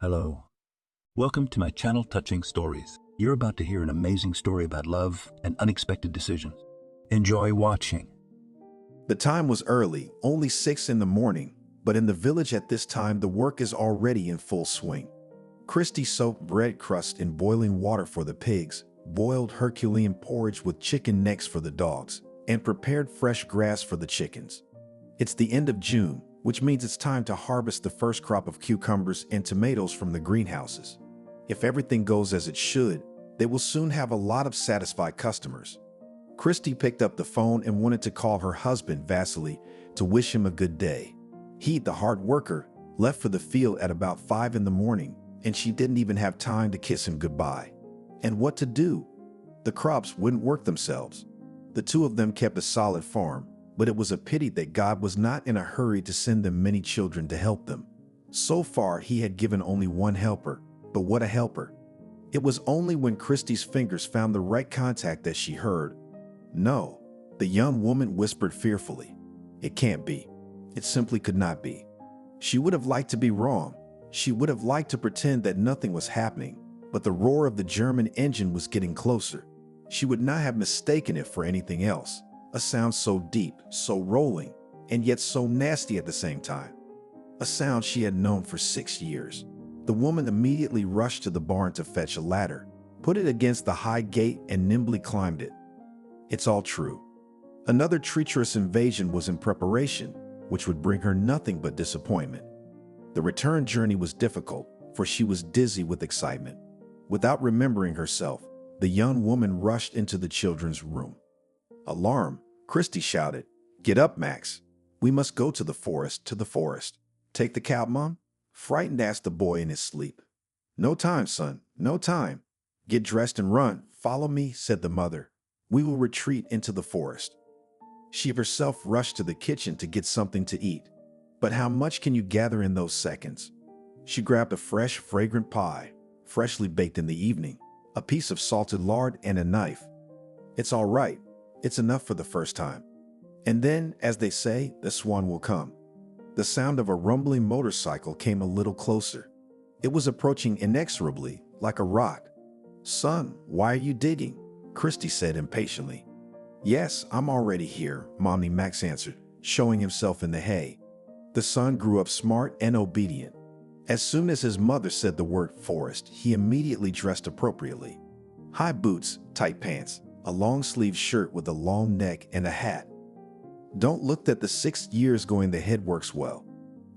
Hello. Welcome to my channel Touching Stories. You're about to hear an amazing story about love and unexpected decisions. Enjoy watching. The time was early, only 6 in the morning, but in the village at this time the work is already in full swing. Christy soaked bread crust in boiling water for the pigs, boiled Herculean porridge with chicken necks for the dogs, and prepared fresh grass for the chickens. It's the end of June, which means it's time to harvest the first crop of cucumbers and tomatoes from the greenhouses. If everything goes as it should, they will soon have a lot of satisfied customers. Christy picked up the phone and wanted to call her husband, Vasily, to wish him a good day. He, the hard worker, left for the field at about 5 in the morning, and she didn't even have time to kiss him goodbye. And what to do? The crops wouldn't work themselves. The two of them kept a solid farm, but it was a pity that God was not in a hurry to send them many children to help them. So far, he had given only one helper, but what a helper. It was only when Christy's fingers found the right contact that she heard, "No," the young woman whispered fearfully. It can't be. It simply could not be. She would have liked to be wrong. She would have liked to pretend that nothing was happening, but the roar of the German engine was getting closer. She would not have mistaken it for anything else. A sound so deep, so rolling, and yet so nasty at the same time. A sound she had known for 6 years. The woman immediately rushed to the barn to fetch a ladder, put it against the high gate, and nimbly climbed it. It's all true. Another treacherous invasion was in preparation, which would bring her nothing but disappointment. The return journey was difficult, for she was dizzy with excitement. Without remembering herself, the young woman rushed into the children's room. Alarm! Christy shouted. "Get up, Max. We must go to the forest, Take the cow, Mom?" Frightened asked the boy in his sleep. "No time, son, no time. Get dressed and run. Follow me," said the mother. "We will retreat into the forest." She herself rushed to the kitchen to get something to eat. But how much can you gather in those seconds? She grabbed a fresh, fragrant pie, freshly baked in the evening, a piece of salted lard, and a knife. It's all right. It's enough for the first time. And then, as they say, the swan will come. The sound of a rumbling motorcycle came a little closer. It was approaching inexorably, like a rock. "Son, why are you digging?" Christy said impatiently. "Yes, I'm already here," Mommy Max answered, showing himself in the hay. The son grew up smart and obedient. As soon as his mother said the word forest, he immediately dressed appropriately. High boots, tight pants, a long-sleeved shirt with a long neck, and a hat. Don't look that the 6 years going the head works well.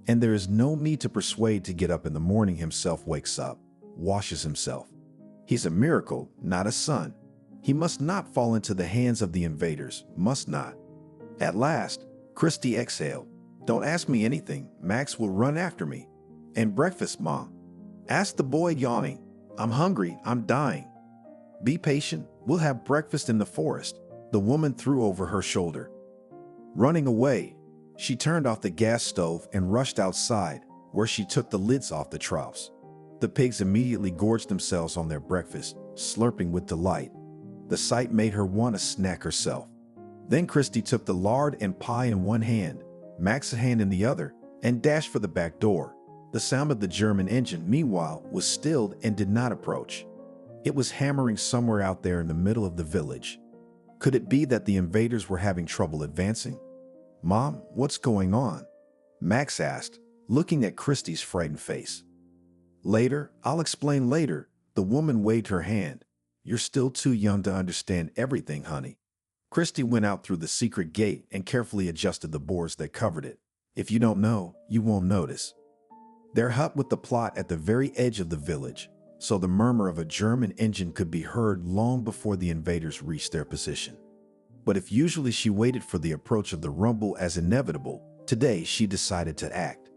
And there is no need to persuade to get up in the morning himself wakes up, washes himself. He's a miracle, not a son. He must not fall into the hands of the invaders, must not. At last, Christy exhaled. "Don't ask me anything, Max will run after me." "And breakfast, Mom?" asked the boy, yawning. "I'm hungry, I'm dying." "Be patient, we'll have breakfast in the forest," the woman threw over her shoulder. Running away, she turned off the gas stove and rushed outside, where she took the lids off the troughs. The pigs immediately gorged themselves on their breakfast, slurping with delight. The sight made her want a snack herself. Then Christy took the lard and pie in one hand, Max's hand in the other, and dashed for the back door. The sound of the German engine, meanwhile, was stilled and did not approach. It was hammering somewhere out there in the middle of the village. Could it be that the invaders were having trouble advancing? "Mom, what's going on?" Max asked, looking at Christy's frightened face. "Later, I'll explain later," the woman waved her hand. "You're still too young to understand everything, honey." Christy went out through the secret gate and carefully adjusted the boards that covered it. If you don't know, you won't notice. Their hut with the plot at the very edge of the village, so the murmur of a German engine could be heard long before the invaders reached their position. But if usually she waited for the approach of the rumble as inevitable, today she decided to act.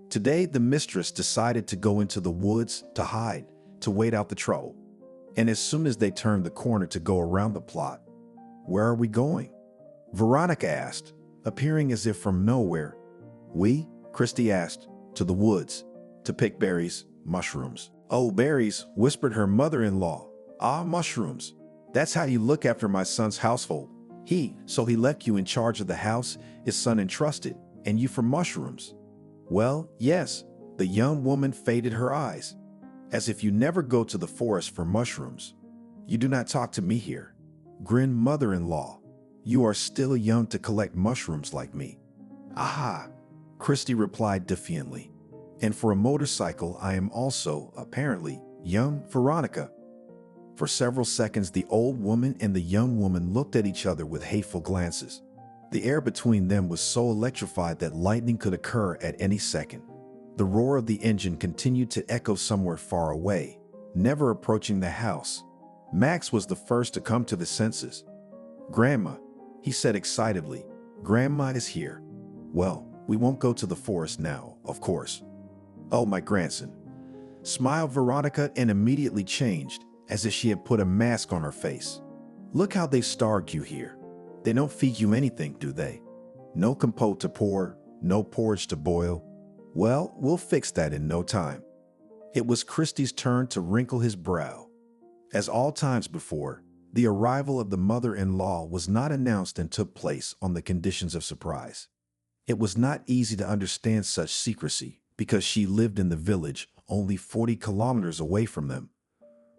Today the mistress decided to go into the woods, to hide, to wait out the trouble. And as soon as they turned the corner to go around the plot, "Where are we going?" Veronica asked, appearing as if from nowhere. "We?" Christy asked. "To the woods, to pick berries, mushrooms." "Oh, berries," whispered her mother-in-law. "Ah, mushrooms. That's how you look after my son's household. So he left you in charge of the house his son entrusted, and you for mushrooms." "Well, yes, The young woman faded her eyes, as if you never go to the forest for mushrooms. You do not talk to me here. Grinned mother-in-law. You are still young to collect mushrooms like me. Aha, Christy replied defiantly. And for a motorcycle, I am also, apparently, young, Veronica. For several seconds, the old woman and the young woman looked at each other with hateful glances. The air between them was so electrified that lightning could occur at any second. The roar of the engine continued to echo somewhere far away, never approaching the house. Max was the first to come to the senses. Grandma, he said excitedly, Grandma is here. Well, we won't go to the forest now, of course. Oh, my grandson, smiled Veronica and immediately changed, as if she had put a mask on her face. Look how they starved you here. They don't feed you anything, do they? No compote to pour, no porridge to boil. Well, we'll fix that in no time. It was Christy's turn to wrinkle his brow. As all times before, the arrival of the mother-in-law was not announced and took place on the conditions of surprise. It was not easy to understand such secrecy because she lived in the village only 40 kilometers away from them.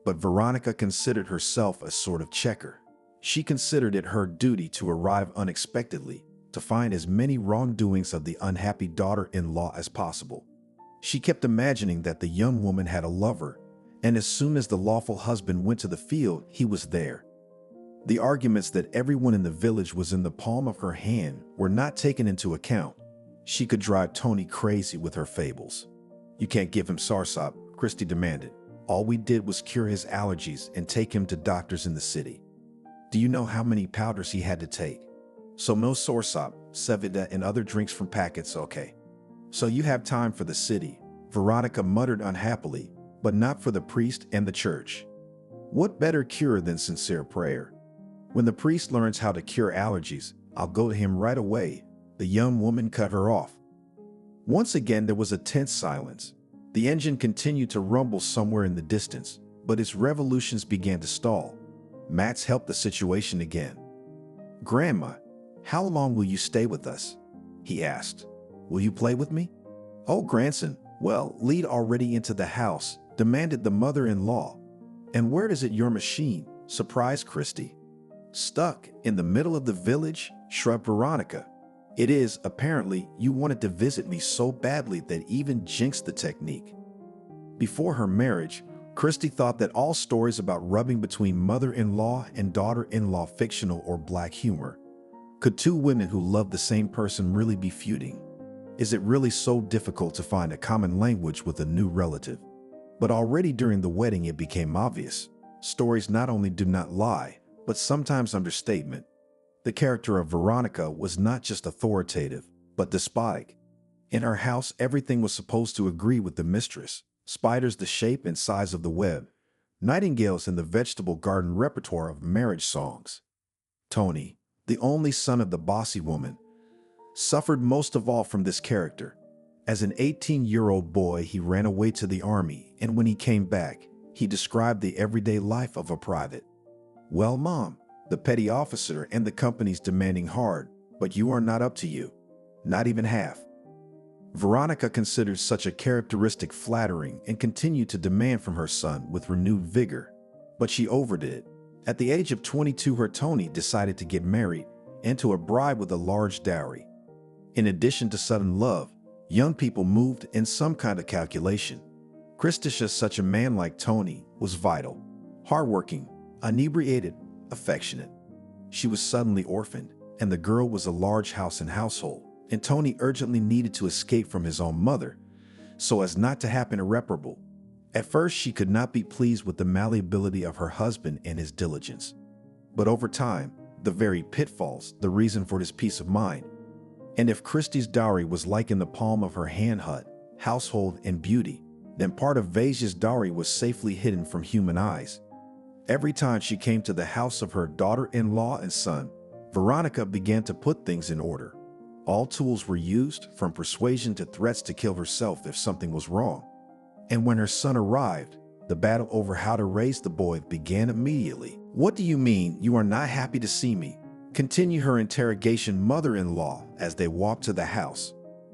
But Veronica considered herself a sort of checker. She considered it her duty to arrive unexpectedly, to find as many wrongdoings of the unhappy daughter-in-law as possible. She kept imagining that the young woman had a lover, and as soon as the lawful husband went to the field, he was there. The arguments that everyone in the village was in the palm of her hand were not taken into account. She could drive Tony crazy with her fables. You can't give him Sarsop, Christy demanded. All we did was cure his allergies and take him to doctors in the city. Do you know how many powders he had to take? So no Sarsop, Sevida, and other drinks from packets, okay. So you have time for the city, Veronica muttered unhappily, but not for the priest and the church. What better cure than sincere prayer? When the priest learns how to cure allergies, I'll go to him right away. The young woman cut her off. Once again, there was a tense silence. The engine continued to rumble somewhere in the distance, but its revolutions began to stall. Max helped the situation again. Grandma, how long will you stay with us? He asked. Will you play with me? Oh, grandson, well, lead already into the house, demanded the mother-in-law. And where is it your machine? Surprised Christy. Stuck in the middle of the village, shrugged Veronica. It is, apparently, you wanted to visit me so badly that even jinxed the technique. Before her marriage, Christy thought that all stories about rubbing between mother-in-law and daughter-in-law fictional or black humor. Could two women who love the same person really be feuding? Is it really so difficult to find a common language with a new relative? But already during the wedding it became obvious. Stories not only do not lie, but sometimes understatement. The character of Veronica was not just authoritative, but despotic. In her house, everything was supposed to agree with the mistress. Spiders the shape and size of the web. Nightingales in the vegetable garden repertoire of marriage songs. Tony, the only son of the bossy woman, suffered most of all from this character. As an 18-year-old boy, he ran away to the army, and when he came back, he described the everyday life of a private. Well, Mom, the petty officer and the company's demanding hard, but you are not up to you. Not even half. Veronica considered such a characteristic flattering and continued to demand from her son with renewed vigor. But she overdid it. At the age of 22, her Tony decided to get married and to a bride with a large dowry. In addition to sudden love, young people moved in some kind of calculation. Christisha, such a man like Tony, was vital, hardworking, inebriated, affectionate. She was suddenly orphaned, and the girl was a large house and household, and Tony urgently needed to escape from his own mother, so as not to happen irreparable. At first, she could not be pleased with the malleability of her husband and his diligence. But over time, the very pitfalls, the reason for this peace of mind. And if Christie's dowry was like in the palm of her hand household, and beauty, then part of Vaisia's dowry was safely hidden from human eyes. Every time she came to the house of her daughter-in-law and son, Veronica began to put things in order. All tools were used, from persuasion to threats to kill herself if something was wrong. And when her son arrived, the battle over how to raise the boy began immediately. What do you mean you are not happy to see me? Continued her interrogation mother-in-law as they walked to the house.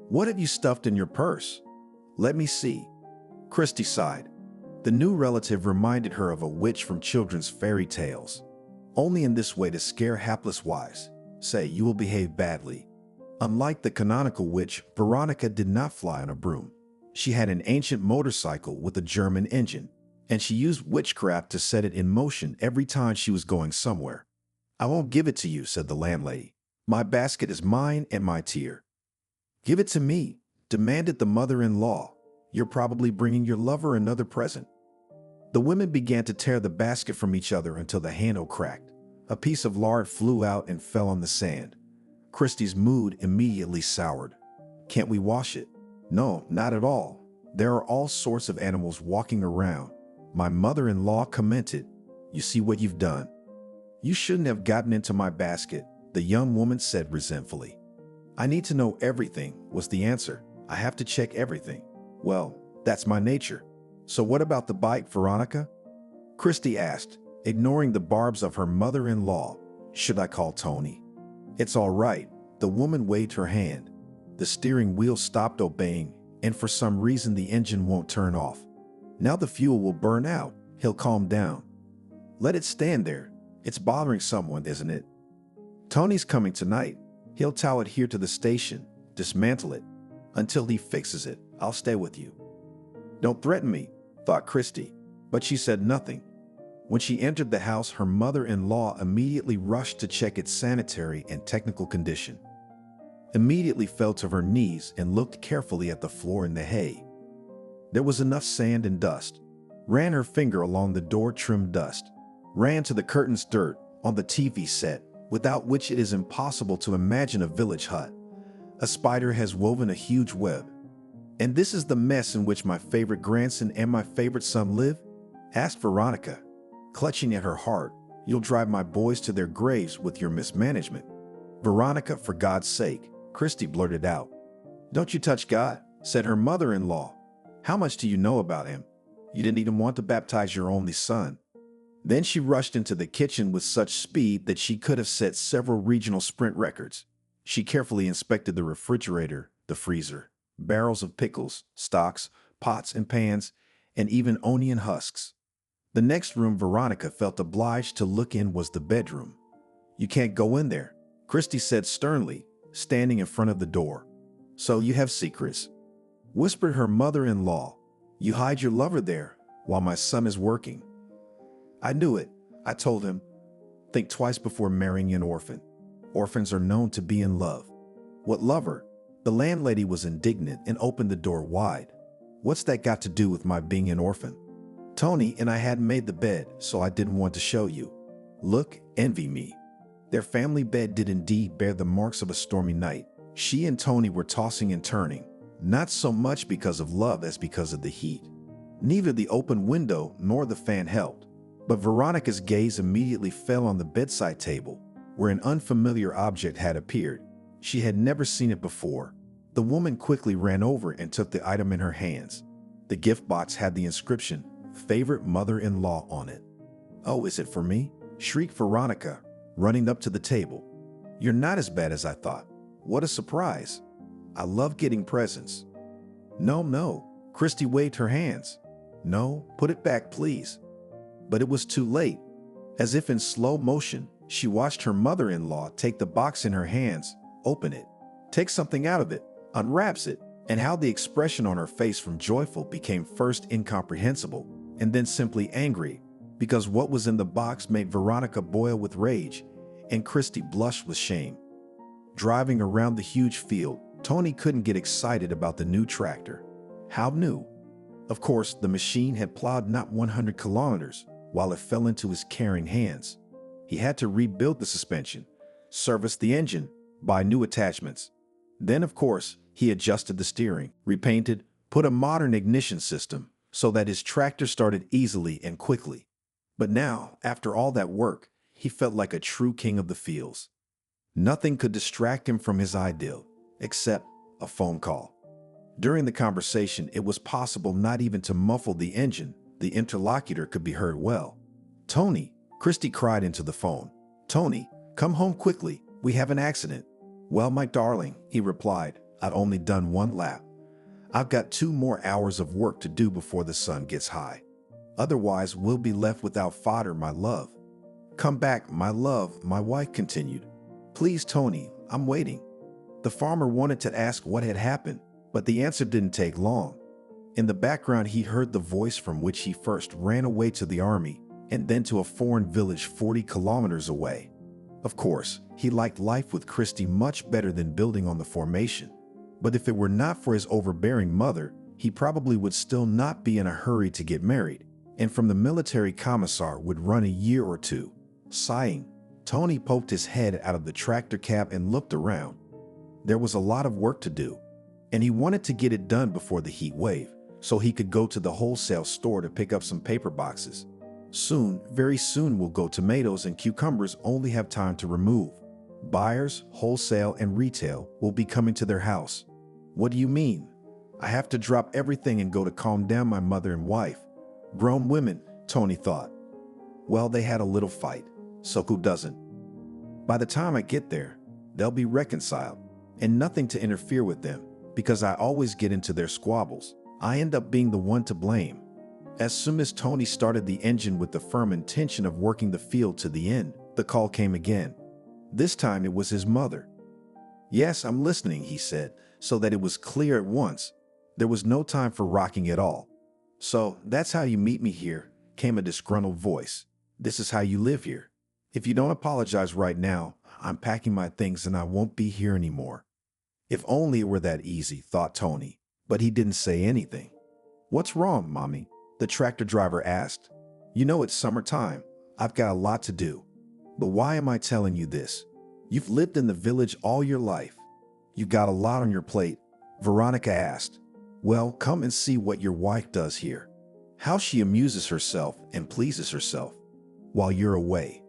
What have you stuffed in your purse? Let me see. Christy sighed. The new relative reminded her of a witch from children's fairy tales. Only in this way to scare hapless wives. Say, you will behave badly. Unlike the canonical witch, Veronica did not fly on a broom. She had an ancient motorcycle with a German engine, and she used witchcraft to set it in motion every time she was going somewhere. I won't give it to you, said the landlady. My basket is mine and my tier. Give it to me, demanded the mother-in-law. You're probably bringing your lover another present. The women began to tear the basket from each other until the handle cracked. A piece of lard flew out and fell on the sand. Christy's mood immediately soured. Can't we wash it? No, not at all. There are all sorts of animals walking around. My mother-in-law commented. You see what you've done? You shouldn't have gotten into my basket, the young woman said resentfully. I need to know everything, was the answer. I have to check everything. Well, that's my nature. So what about the bike, Veronica? Christy asked, ignoring the barbs of her mother-in-law. Should I call Tony? It's all right. The woman waved her hand. The steering wheel stopped obeying, and for some reason the engine won't turn off. Now the fuel will burn out. He'll calm down. Let it stand there. It's bothering someone, isn't it? Tony's coming tonight. He'll tow it here to the station, dismantle it. Until he fixes it, I'll stay with you. Don't threaten me, thought Christy, but she said nothing. When she entered the house, her mother-in-law immediately rushed to check its sanitary and technical condition. Immediately fell to her knees and looked carefully at the floor and the hay. There was enough sand and dust. Ran her finger along the door-trimmed dust. Ran to the curtains' dirt on the TV set, without which it is impossible to imagine a village hut. A spider has woven a huge web. And this is the mess in which my favorite grandson and my favorite son live? Asked Veronica, clutching at her heart. You'll drive my boys to their graves with your mismanagement. Veronica, for God's sake, Christy blurted out. Don't you touch God, said her mother-in-law. How much do you know about him? You didn't even want to baptize your only son. Then she rushed into the kitchen with such speed that she could have set several regional sprint records. She carefully inspected the refrigerator, the freezer, barrels of pickles, stocks, pots and pans, and even onion husks. The next room Veronica felt obliged to look in was the bedroom. You can't go in there, Christy said sternly, standing in front of the door. So you have secrets, whispered her mother-in-law. You hide your lover there while my son is working. I knew it, I told him. Think twice before marrying an orphan. Orphans are known to be in love. What lover? The landlady was indignant and opened the door wide. What's that got to do with my being an orphan? Tony and I hadn't made the bed, so I didn't want to show you. Look, envy me. Their family bed did indeed bear the marks of a stormy night. She and Tony were tossing and turning, not so much because of love as because of the heat. Neither the open window nor the fan helped, but Veronica's gaze immediately fell on the bedside table, where an unfamiliar object had appeared. She had never seen it before. The woman quickly ran over and took the item in her hands. The gift box had the inscription, "Favorite mother-in-law" on it. Oh, is it for me? Shrieked Veronica, running up to the table. You're not as bad as I thought. What a surprise. I love getting presents. No, Christy waved her hands. No, put it back, please. But it was too late. As if in slow motion, she watched her mother-in-law take the box in her hands, open it, take something out of it, unwraps it, and how the expression on her face from joyful became first incomprehensible and then simply angry, because what was in the box made Veronica boil with rage, and Christy blushed with shame. Driving around the huge field, Tony couldn't get excited about the new tractor. How new? Of course, the machine had plowed not 100 kilometers while it fell into his caring hands. He had to rebuild the suspension, service the engine, buy new attachments. Then, of course, he adjusted the steering, repainted, put a modern ignition system so that his tractor started easily and quickly. But now, after all that work, he felt like a true king of the fields. Nothing could distract him from his ideal, except a phone call. During the conversation, it was possible not even to muffle the engine. The interlocutor could be heard well. Tony, Christy cried into the phone. Tony, come home quickly. We have an accident. Well, my darling, he replied, I've only done one lap. I've got 2 more hours of work to do before the sun gets high. Otherwise, we'll be left without fodder, my love. Come back, my love, my wife continued. Please, Tony, I'm waiting. The farmer wanted to ask what had happened, but the answer didn't take long. In the background, he heard the voice from which he first ran away to the army and then to a foreign village 40 kilometers away. Of course, he liked life with Christy much better than building on the formation. But if it were not for his overbearing mother, he probably would still not be in a hurry to get married, and from the military commissar would run a year or two. Sighing, Tony poked his head out of the tractor cab and looked around. There was a lot of work to do, and he wanted to get it done before the heat wave, so he could go to the wholesale store to pick up some paper boxes. Soon, very soon will go tomatoes and cucumbers only have time to remove. Buyers, wholesale, and retail will be coming to their house. What do you mean? I have to drop everything and go to calm down my mother and wife. Grown women, Tony thought. Well, they had a little fight, so who doesn't? By the time I get there, they'll be reconciled, and nothing to interfere with them, because I always get into their squabbles. I end up being the one to blame. As soon as Tony started the engine with the firm intention of working the field to the end, the call came again. This time it was his mother. Yes, I'm listening, he said, so that it was clear at once. There was no time for rocking at all. So, that's how you meet me here, came a disgruntled voice. This is how you live here. If you don't apologize right now, I'm packing my things and I won't be here anymore. If only it were that easy, thought Tony, but he didn't say anything. What's wrong, Mommy? The tractor driver asked. You know it's summertime. I've got a lot to do. But why am I telling you this? You've lived in the village all your life. You've got a lot on your plate, Veronica asked. Well, come and see what your wife does here. How she amuses herself and pleases herself while you're away.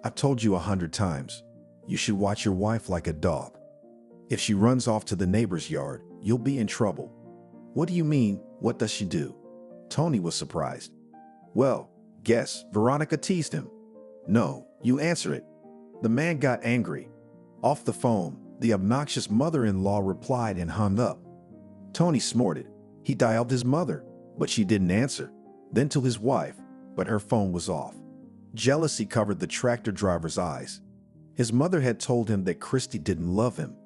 I've told you 100 times, you should watch your wife like a dog. If she runs off to the neighbor's yard, you'll be in trouble. What do you mean, what does she do? Tony was surprised. Well, guess, Veronica teased him. No, you answer it. The man got angry. Off the phone, the obnoxious mother-in-law replied and hung up. Tony snorted. He dialed his mother, but she didn't answer. Then to his wife, but her phone was off. Jealousy covered the tractor driver's eyes. His mother had told him that Christy didn't love him,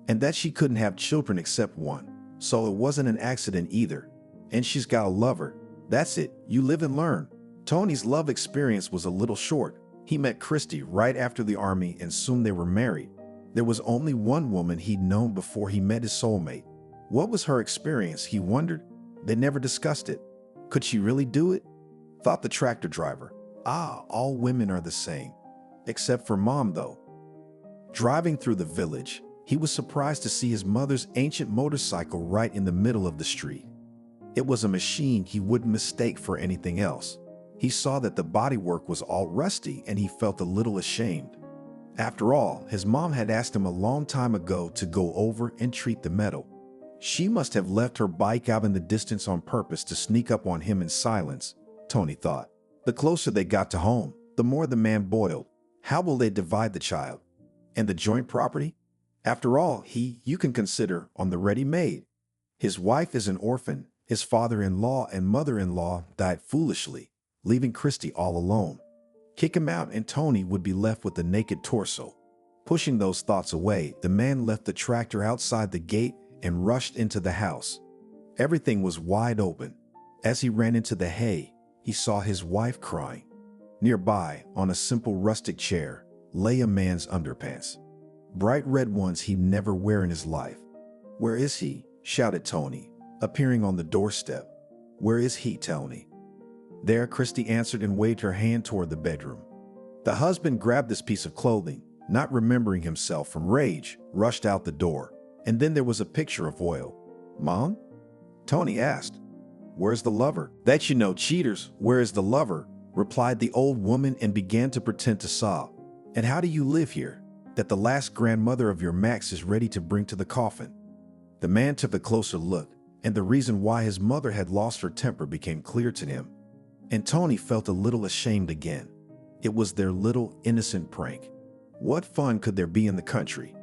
and that she couldn't have children except one, so it wasn't an accident either. And she's got a lover. That's it, you live and learn. Tony's love experience was a little short. He met Christy right after the army and soon they were married. There was only one woman he'd known before he met his soulmate. What was her experience, he wondered? They never discussed it. Could she really do it? Thought the tractor driver. All women are the same. Except for Mom, though. Driving through the village, he was surprised to see his mother's ancient motorcycle right in the middle of the street. It was a machine he wouldn't mistake for anything else. He saw that the bodywork was all rusty and he felt a little ashamed. After all, his mom had asked him a long time ago to go over and treat the metal. She must have left her bike out in the distance on purpose to sneak up on him in silence, Tony thought. The closer they got to home, the more the man boiled. How will they divide the child? And the joint property? After all, you can consider on the ready-made. His wife is an orphan. His father-in-law and mother-in-law died foolishly, leaving Christy all alone. Kick him out and Tony would be left with a naked torso. Pushing those thoughts away, the man left the tractor outside the gate and rushed into the house. Everything was wide open. As he ran into the hay, he saw his wife crying. Nearby, on a simple rustic chair, lay a man's underpants. Bright red ones he'd never wear in his life. Where is he? Shouted Tony, appearing on the doorstep. Where is he, Tony? There, Christy answered and waved her hand toward the bedroom. The husband grabbed this piece of clothing, not remembering himself from rage, rushed out the door. And then there was a picture of oil. Mom? Tony asked. Where's the lover? That you know, cheaters. Where is the lover? Replied the old woman and began to pretend to sob. And how do you live here? That the last grandmother of your Max is ready to bring to the coffin. The man took a closer look, and the reason why his mother had lost her temper became clear to him. And Tony felt a little ashamed again. It was their little innocent prank. What fun could there be in the country?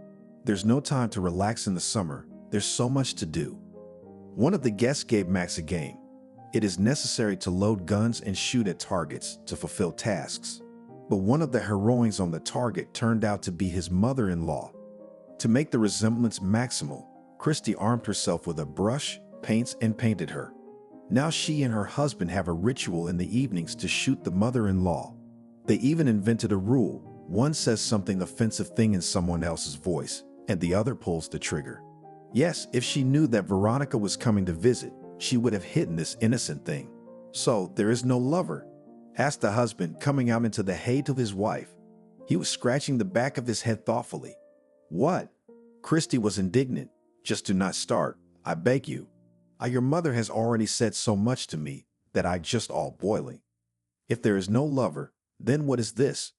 There's no time to relax in the summer. There's so much to do. One of the guests gave Max a game. It is necessary to load guns and shoot at targets to fulfill tasks. But one of the heroines on the target turned out to be his mother-in-law. To make the resemblance maximal, Christy armed herself with a brush, paints, and painted her. Now she and her husband have a ritual in the evenings to shoot the mother-in-law. They even invented a rule. One says something offensive thing in someone else's voice, and the other pulls the trigger. Yes, if she knew that Veronica was coming to visit, she would have hidden this innocent thing. So, there is no lover? Asked the husband, coming out into the hate of his wife. He was scratching the back of his head thoughtfully. What? Christy was indignant. Just do not start, I beg you. Your mother has already said so much to me that I just all boiling. If there is no lover, then what is this?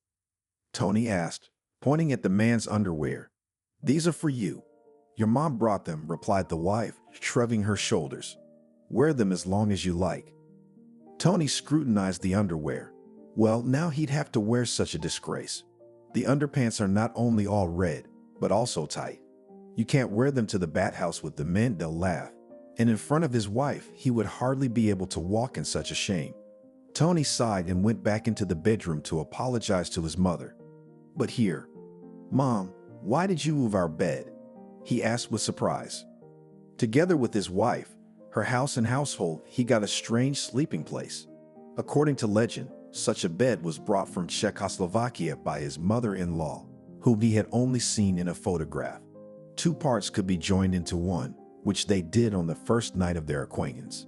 Tony asked, pointing at the man's underwear. These are for you. Your mom brought them, replied the wife, shrugging her shoulders. Wear them as long as you like. Tony scrutinized the underwear. Well, now he'd have to wear such a disgrace. The underpants are not only all red, but also tight. You can't wear them to the bathhouse with the men, they'll laugh. And in front of his wife, he would hardly be able to walk in such a shame. Tony sighed and went back into the bedroom to apologize to his mother. But here, Mom, why did you move our bed? He asked with surprise. Together with his wife, her house and household, he got a strange sleeping place. According to legend, such a bed was brought from Czechoslovakia by his mother-in-law, whom he had only seen in a photograph. Two parts could be joined into one, which they did on the first night of their acquaintance.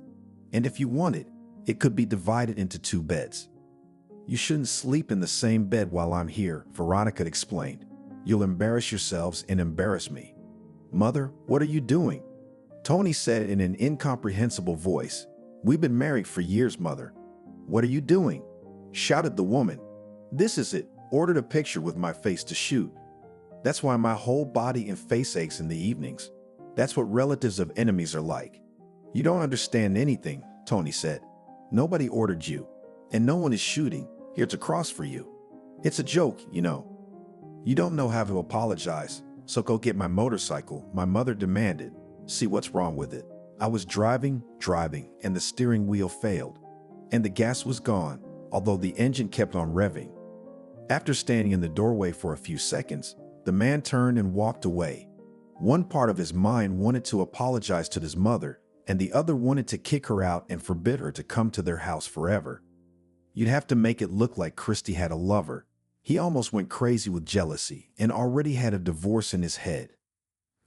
And if you wanted, it could be divided into two beds. You shouldn't sleep in the same bed while I'm here, Veronica explained. You'll embarrass yourselves and embarrass me. Mother, what are you doing? Tony said in an incomprehensible voice. We've been married for years, Mother. What are you doing? Shouted the woman. This is it. Ordered a picture with my face to shoot. That's why my whole body and face aches in the evenings. That's what relatives of enemies are like. You don't understand anything, Tony said. Nobody ordered you, and no one is shooting. Here's a cross for you. It's a joke, you know. You don't know how to apologize, so go get my motorcycle, my mother demanded. See what's wrong with it. I was driving, and the steering wheel failed, and the gas was gone, although the engine kept on revving. After standing in the doorway for a few seconds, the man turned and walked away. One part of his mind wanted to apologize to his mother, and the other wanted to kick her out and forbid her to come to their house forever. You'd have to make it look like Christy had a lover. He almost went crazy with jealousy and already had a divorce in his head.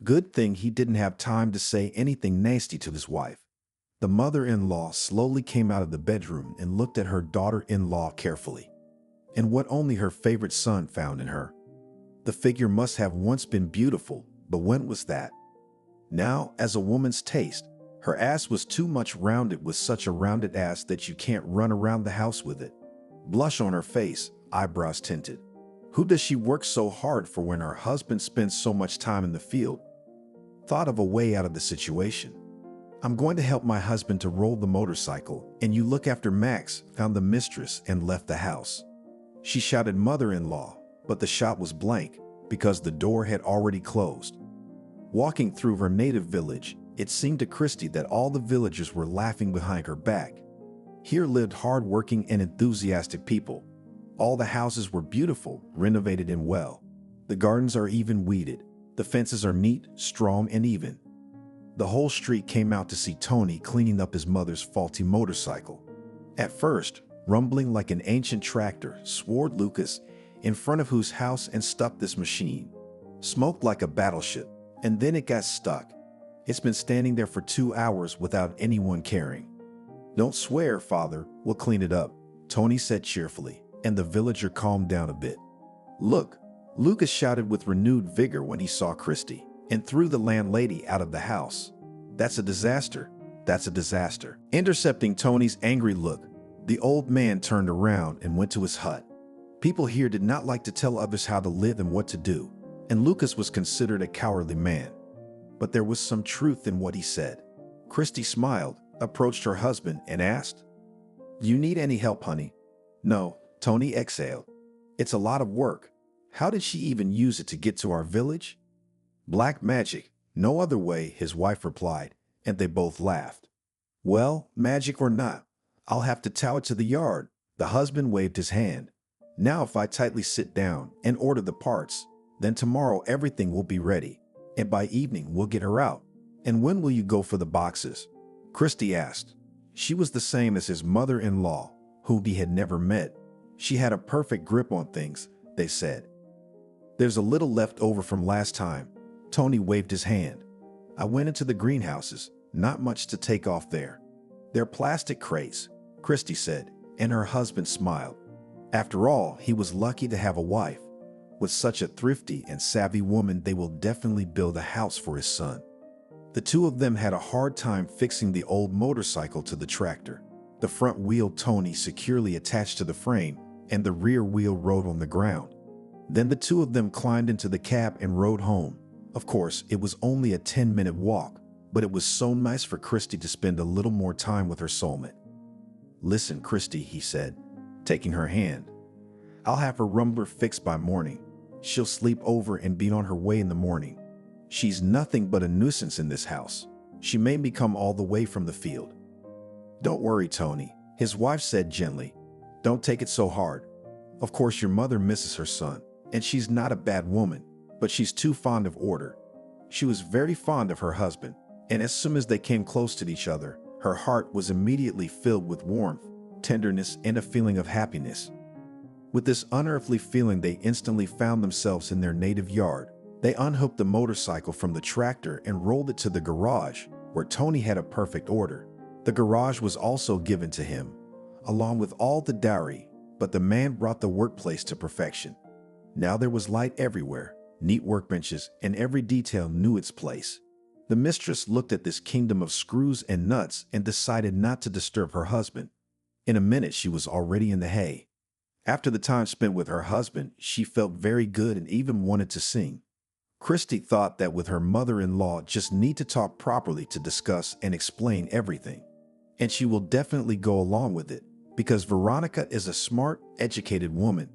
Good thing he didn't have time to say anything nasty to his wife. The mother-in-law slowly came out of the bedroom and looked at her daughter-in-law carefully, and what only her favorite son found in her. The figure must have once been beautiful, but when was that? Now, as a woman's taste, her ass was too much rounded, with such a rounded ass that you can't run around the house with it. Blush on her face, eyebrows tinted. Who does she work so hard for when her husband spends so much time in the field? Thought of a way out of the situation. I'm going to help my husband to roll the motorcycle, and you look after Max, found the mistress, and left the house. She shouted mother-in-law, but the shot was blank because the door had already closed. Walking through her native village, it seemed to Christy that all the villagers were laughing behind her back. Here lived hard-working and enthusiastic people. All the houses were beautiful, renovated and well. The gardens are even weeded. The fences are neat, strong, and even. The whole street came out to see Tony cleaning up his mother's faulty motorcycle. At first, rumbling like an ancient tractor, swore Lucas, in front of whose house and stopped this machine. Smoked like a battleship, and then it got stuck. It's been standing there for 2 hours without anyone caring. Don't swear, Father, we'll clean it up, Tony said cheerfully, and the villager calmed down a bit. Look, Lucas shouted with renewed vigor when he saw Christy, and threw the landlady out of the house. That's a disaster. That's a disaster. Intercepting Tony's angry look, the old man turned around and went to his hut. People here did not like to tell others how to live and what to do, and Lucas was considered a cowardly man. But there was some truth in what he said. Christy smiled, approached her husband, and asked, "Do you need any help, honey?" "No," Tony exhaled. "It's a lot of work. How did she even use it to get to our village?" "Black magic. No other way," his wife replied, and they both laughed. Well, magic or not, I'll have to tow it to the yard. The husband waved his hand. Now if I tightly sit down and order the parts, then tomorrow everything will be ready, and by evening we'll get her out. And when will you go for the boxes? Christy asked. She was the same as his mother-in-law, whom he had never met. She had a perfect grip on things, they said. There's a little left over from last time. Tony waved his hand. I went into the greenhouses, not much to take off there. They're plastic crates, Christy said, and her husband smiled. After all, he was lucky to have a wife. With such a thrifty and savvy woman, they will definitely build a house for his son. The two of them had a hard time fixing the old motorcycle to the tractor. The front wheel Tony securely attached to the frame, and the rear wheel rode on the ground. Then the two of them climbed into the cab and rode home. Of course, it was only a 10-minute walk, but it was so nice for Christy to spend a little more time with her soulmate. Listen, Christy, he said, taking her hand. I'll have her rumbar fixed by morning. She'll sleep over and be on her way in the morning. She's nothing but a nuisance in this house. She made me come all the way from the field. Don't worry, Tony, his wife said gently. Don't take it so hard. Of course, your mother misses her son, and she's not a bad woman, but she's too fond of order. She was very fond of her husband, and as soon as they came close to each other, her heart was immediately filled with warmth, tenderness, and a feeling of happiness. With this unearthly feeling, they instantly found themselves in their native yard. They unhooked the motorcycle from the tractor and rolled it to the garage, where Tony had a perfect order. The garage was also given to him, along with all the dowry, but the man brought the workplace to perfection. Now there was light everywhere, neat workbenches, and every detail knew its place. The mistress looked at this kingdom of screws and nuts and decided not to disturb her husband. In a minute, she was already in the hay. After the time spent with her husband, she felt very good and even wanted to sing. Christy thought that with her mother-in-law just need to talk properly to discuss and explain everything. And she will definitely go along with it, because Veronica is a smart, educated woman.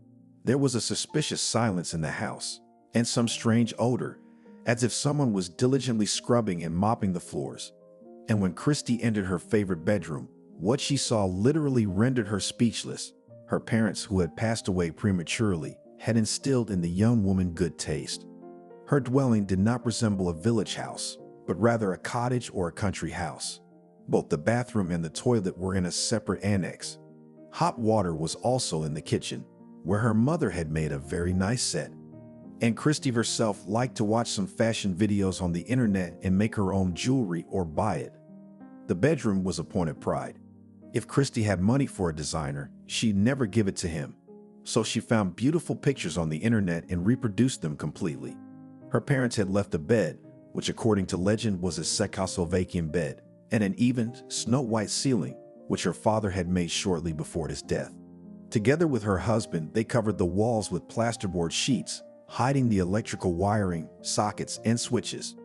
There was a suspicious silence in the house, and some strange odor, as if someone was diligently scrubbing and mopping the floors. And when Christy entered her favorite bedroom, what she saw literally rendered her speechless. Her parents, who had passed away prematurely, had instilled in the young woman good taste. Her dwelling did not resemble a village house, but rather a cottage or a country house. Both the bathroom and the toilet were in a separate annex. Hot water was also in the kitchen, where her mother had made a very nice set. And Christy herself liked to watch some fashion videos on the internet and make her own jewelry or buy it. The bedroom was a point of pride. If Christy had money for a designer, she'd never give it to him. So she found beautiful pictures on the internet and reproduced them completely. Her parents had left a bed, which according to legend was a Czechoslovakian bed, and an even, snow-white ceiling, which her father had made shortly before his death. Together with her husband, they covered the walls with plasterboard sheets, hiding the electrical wiring, sockets, and switches.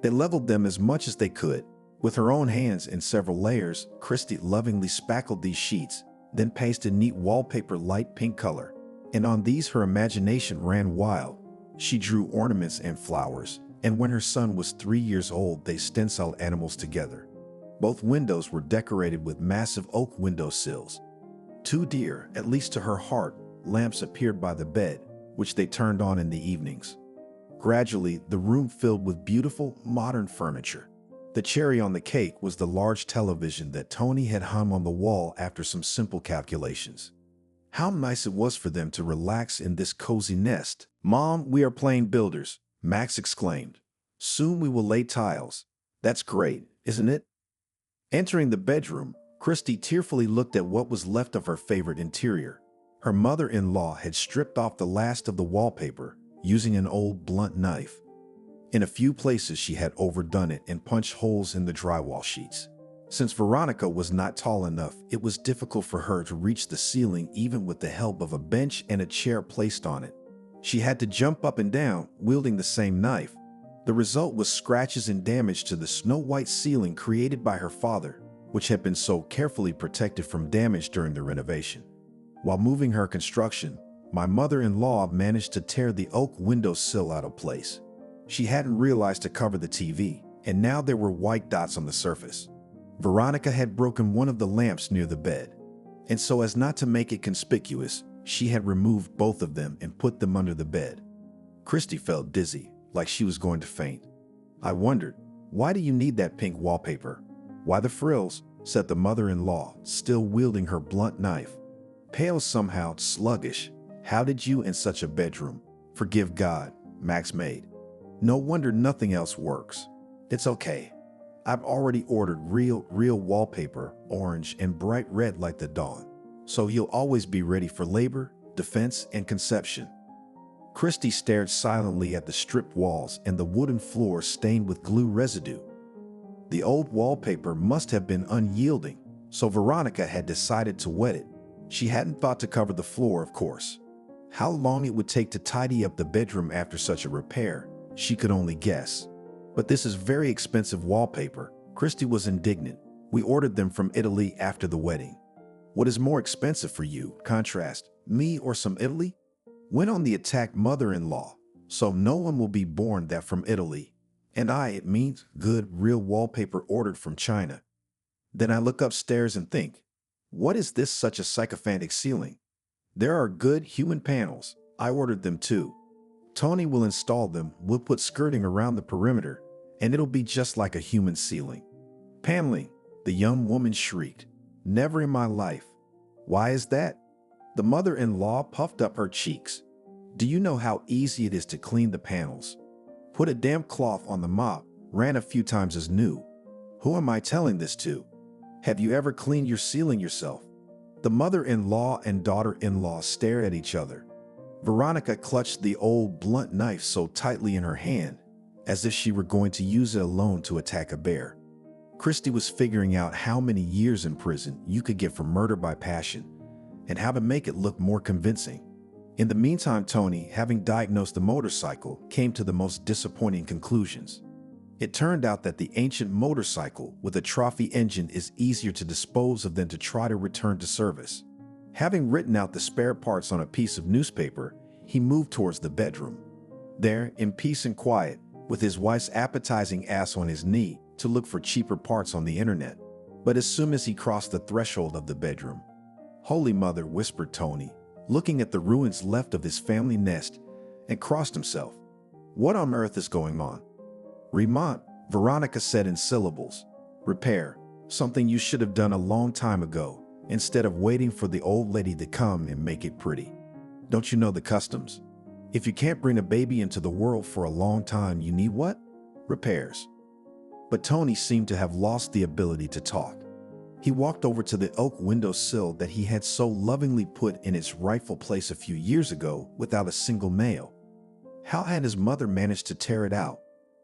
They leveled them as much as they could. With her own hands in several layers, Christy lovingly spackled these sheets, then pasted neat wallpaper light pink color. And on these her imagination ran wild. She drew ornaments and flowers, and when her son was 3 years old, they stenciled animals together. Both windows were decorated with massive oak windowsills. 2 dear, at least to her heart, lamps appeared by the bed, which they turned on in the evenings. Gradually, the room filled with beautiful, modern furniture. The cherry on the cake was the large television that Tony had hung on the wall after some simple calculations. How nice it was for them to relax in this cozy nest. "Mom, we are playing builders," Max exclaimed. "Soon we will lay tiles." "That's great, isn't it?" Entering the bedroom, Christy tearfully looked at what was left of her favorite interior. Her mother-in-law had stripped off the last of the wallpaper using an old blunt knife. In a few places she had overdone it and punched holes in the drywall sheets. Since Veronica was not tall enough, it was difficult for her to reach the ceiling even with the help of a bench and a chair placed on it. She had to jump up and down, wielding the same knife. The result was scratches and damage to the snow-white ceiling created by her father, which had been so carefully protected from damage during the renovation. While moving her construction, my mother-in-law managed to tear the oak windowsill out of place. She hadn't realized to cover the TV, and now there were white dots on the surface. Veronica had broken one of the lamps near the bed, and so as not to make it conspicuous, she had removed both of them and put them under the bed. Christy felt dizzy, like she was going to faint. "I wondered, why do you need that pink wallpaper?" "Why the frills?" said the mother-in-law, still wielding her blunt knife. Pale, somehow sluggish. "How did you in such a bedroom?" "Forgive God," Max made. "No wonder nothing else works." "It's okay. I've already ordered real wallpaper, orange and bright red like the dawn. So you'll always be ready for labor, defense, and conception." Christy stared silently at the stripped walls and the wooden floor stained with glue residue. The old wallpaper must have been unyielding, so Veronica had decided to wet it. She hadn't thought to cover the floor, of course. How long it would take to tidy up the bedroom after such a repair, she could only guess. "But this is very expensive wallpaper." Christy was indignant. "We ordered them from Italy after the wedding." "What is more expensive for you? Contrast, me or some Italy?" Went on the attacked mother-in-law. "So no one will be born that from Italy. And it means good, real wallpaper ordered from China." Then I look upstairs and think, what is this such a sycophantic ceiling? There are good human panels. I ordered them too. Tony will install them. We'll put skirting around the perimeter, and it'll be just like a human ceiling. "Paneling," the young woman shrieked. "Never in my life." "Why is that?" The mother-in-law puffed up her cheeks. "Do you know how easy it is to clean the panels? Put a damp cloth on the mop, ran a few times as new." "Who am I telling this to? Have you ever cleaned your ceiling yourself?" The mother-in-law and daughter-in-law stared at each other. Veronica clutched the old blunt knife so tightly in her hand, as if she were going to use it alone to attack a bear. Christy was figuring out how many years in prison you could get for murder by passion, and how to make it look more convincing. In the meantime, Tony, having diagnosed the motorcycle, came to the most disappointing conclusions. It turned out that the ancient motorcycle with a trophy engine is easier to dispose of than to try to return to service. Having written out the spare parts on a piece of newspaper, he moved towards the bedroom. There, in peace and quiet, with his wife's appetizing ass on his knee, to look for cheaper parts on the internet. But as soon as he crossed the threshold of the bedroom, "Holy Mother," whispered Tony, looking at the ruins left of his family nest, and crossed himself. "What on earth is going on?" "Remont," Veronica said in syllables. "Repair. Something you should have done a long time ago, instead of waiting for the old lady to come and make it pretty. Don't you know the customs? If you can't bring a baby into the world for a long time, you need what? Repairs." But Tony seemed to have lost the ability to talk. He walked over to the oak windowsill that he had so lovingly put in its rightful place a few years ago without a single nail. How had his mother managed to tear it out?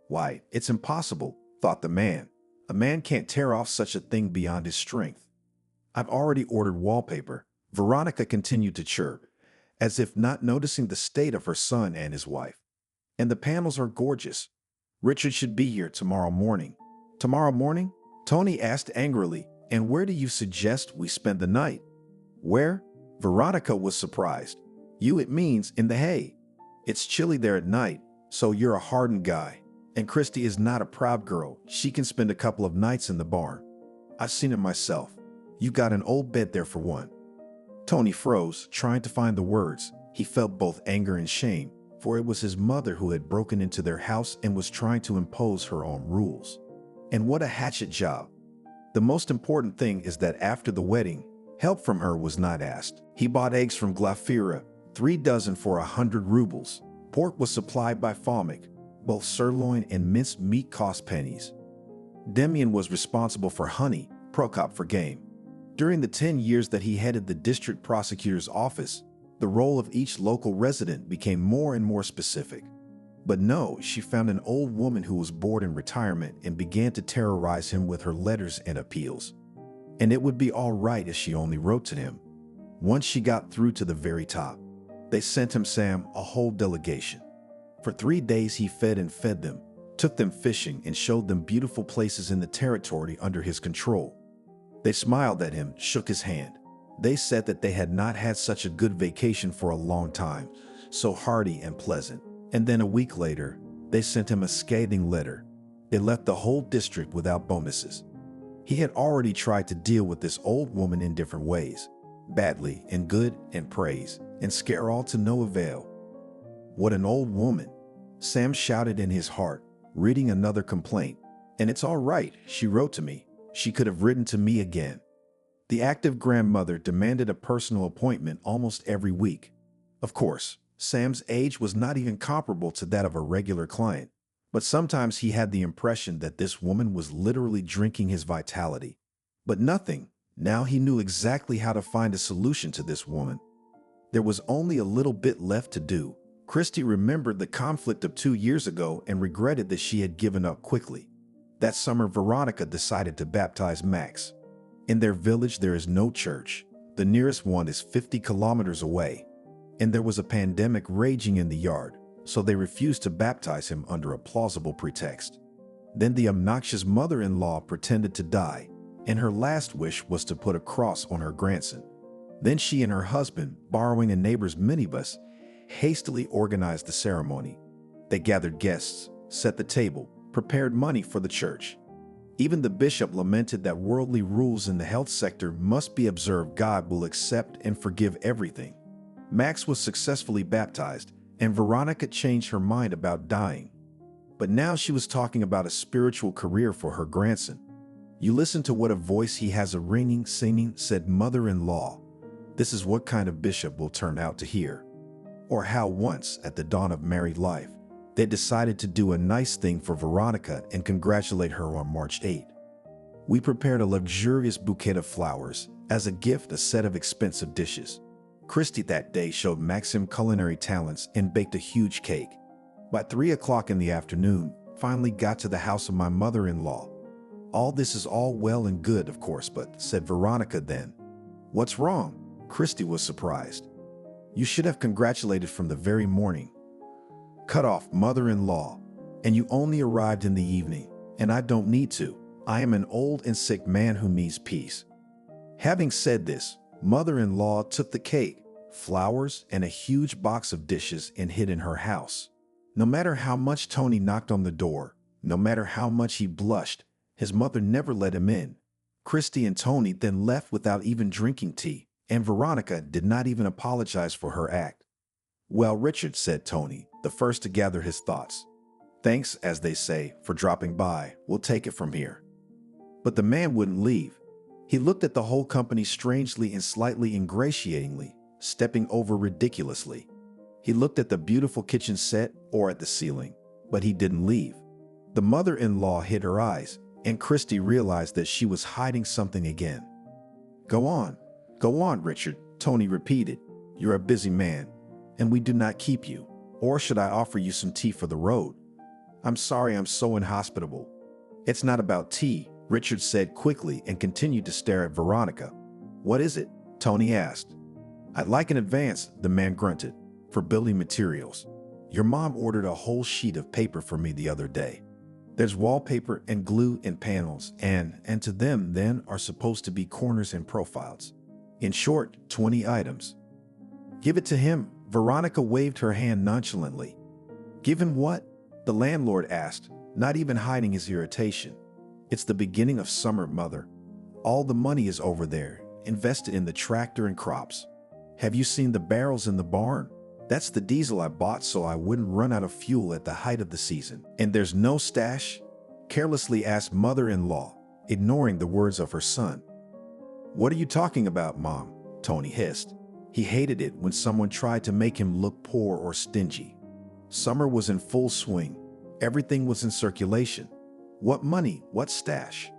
"Why, it's impossible," thought the man. "A man can't tear off such a thing beyond his strength." "I've already ordered wallpaper," Veronica continued to chirp, as if not noticing the state of her son and his wife. "And the panels are gorgeous. Richard should be here tomorrow morning." "Tomorrow morning?" Tony asked angrily. "And where do you suggest we spend the night?" "Where?" Veronica was surprised. It means in the hay. It's chilly there at night, so you're a hardened guy. And Christy is not a proud girl. She can spend a couple of nights in the barn. I've seen it myself. You got an old bed there for one." Tony froze, trying to find the words. He felt both anger and shame, for it was his mother who had broken into their house and was trying to impose her own rules. And what a hatchet job. The most important thing is that after the wedding, help from her was not asked. He bought eggs from Glafira, 3 dozen for 100 rubles. Pork was supplied by Falmik. Both sirloin and minced meat cost pennies. Demian was responsible for honey, Prokop for game. During the 10 years that he headed the district prosecutor's office, the role of each local resident became more and more specific. But no, she found an old woman who was bored in retirement and began to terrorize him with her letters and appeals. And it would be all right if she only wrote to him. Once she got through to the very top, they sent him Sam, a whole delegation. For 3 days he fed and fed them, took them fishing and showed them beautiful places in the territory under his control. They smiled at him, shook his hand. They said that they had not had such a good vacation for a long time, so hearty and pleasant. And then a week later, they sent him a scathing letter. It left the whole district without bonuses. He had already tried to deal with this old woman in different ways, badly, in good and praise, and scare all to no avail. What an old woman, Sam shouted in his heart, reading another complaint. And it's all right, she wrote to me. She could have written to me again. The active grandmother demanded a personal appointment almost every week. Of course, Sam's age was not even comparable to that of a regular client, but sometimes he had the impression that this woman was literally drinking his vitality. But nothing. Now he knew exactly how to find a solution to this woman. There was only a little bit left to do. Christy remembered the conflict of 2 years ago and regretted that she had given up quickly. That summer, Veronica decided to baptize Max. In their village, there is no church. The nearest one is 50 kilometers away. And there was a pandemic raging in the yard, so they refused to baptize him under a plausible pretext. Then the obnoxious mother-in-law pretended to die, and her last wish was to put a cross on her grandson. Then she and her husband, borrowing a neighbor's minibus, hastily organized the ceremony. They gathered guests, set the table, prepared money for the church. Even the bishop lamented that worldly rules in the health sector must be observed. God will accept and forgive everything. Max was successfully baptized, and Veronica changed her mind about dying. But now she was talking about a spiritual career for her grandson. You listen to what a voice he has, a ringing, singing, said mother-in-law. This is what kind of bishop we'll turn out to hear. Or how once, at the dawn of married life, they decided to do a nice thing for Veronica and congratulate her on March 8. We prepared a luxurious bouquet of flowers, as a gift a set of expensive dishes. Christy that day showed Maxim culinary talents and baked a huge cake. By 3 o'clock in the afternoon, finally got to the house of my mother-in-law. All this is all well and good, of course, but, said Veronica then. What's wrong? Christy was surprised. You should have congratulated from the very morning. Cut off, mother-in-law. And you only arrived in the evening, and I don't need to. I am an old and sick man who needs peace. Having said this, mother-in-law took the cake, flowers, and a huge box of dishes and hid in her house. No matter how much Tony knocked on the door, no matter how much he blushed, his mother never let him in. Christy and Tony then left without even drinking tea, and Veronica did not even apologize for her act. Well, Richard, said Tony, the first to gather his thoughts. Thanks, as they say, for dropping by. We'll take it from here. But the man wouldn't leave. He looked at the whole company strangely and slightly ingratiatingly, stepping over ridiculously. He looked at the beautiful kitchen set or at the ceiling, but he didn't leave. The mother-in-law hid her eyes, and Christy realized that she was hiding something again. Go on, Richard, Tony repeated. You're a busy man, and we do not keep you. Or should I offer you some tea for the road? I'm sorry I'm so inhospitable. It's not about tea, Richard said quickly and continued to stare at Veronica. What is it? Tony asked. I'd like an advance, the man grunted, for building materials. Your mom ordered a whole sheet of paper for me the other day. There's wallpaper and glue and panels, and to them then are supposed to be corners and profiles. In short, 20 items. Give it to him. Veronica waved her hand nonchalantly. Give him what? The landlord asked, not even hiding his irritation. It's the beginning of summer, mother. All the money is over there, invested in the tractor and crops. Have you seen the barrels in the barn? That's the diesel I bought so I wouldn't run out of fuel at the height of the season. And there's no stash? Carelessly asked mother-in-law, ignoring the words of her son. What are you talking about, Mom? Tony hissed. He hated it when someone tried to make him look poor or stingy. Summer was in full swing. Everything was in circulation. What money? What stash?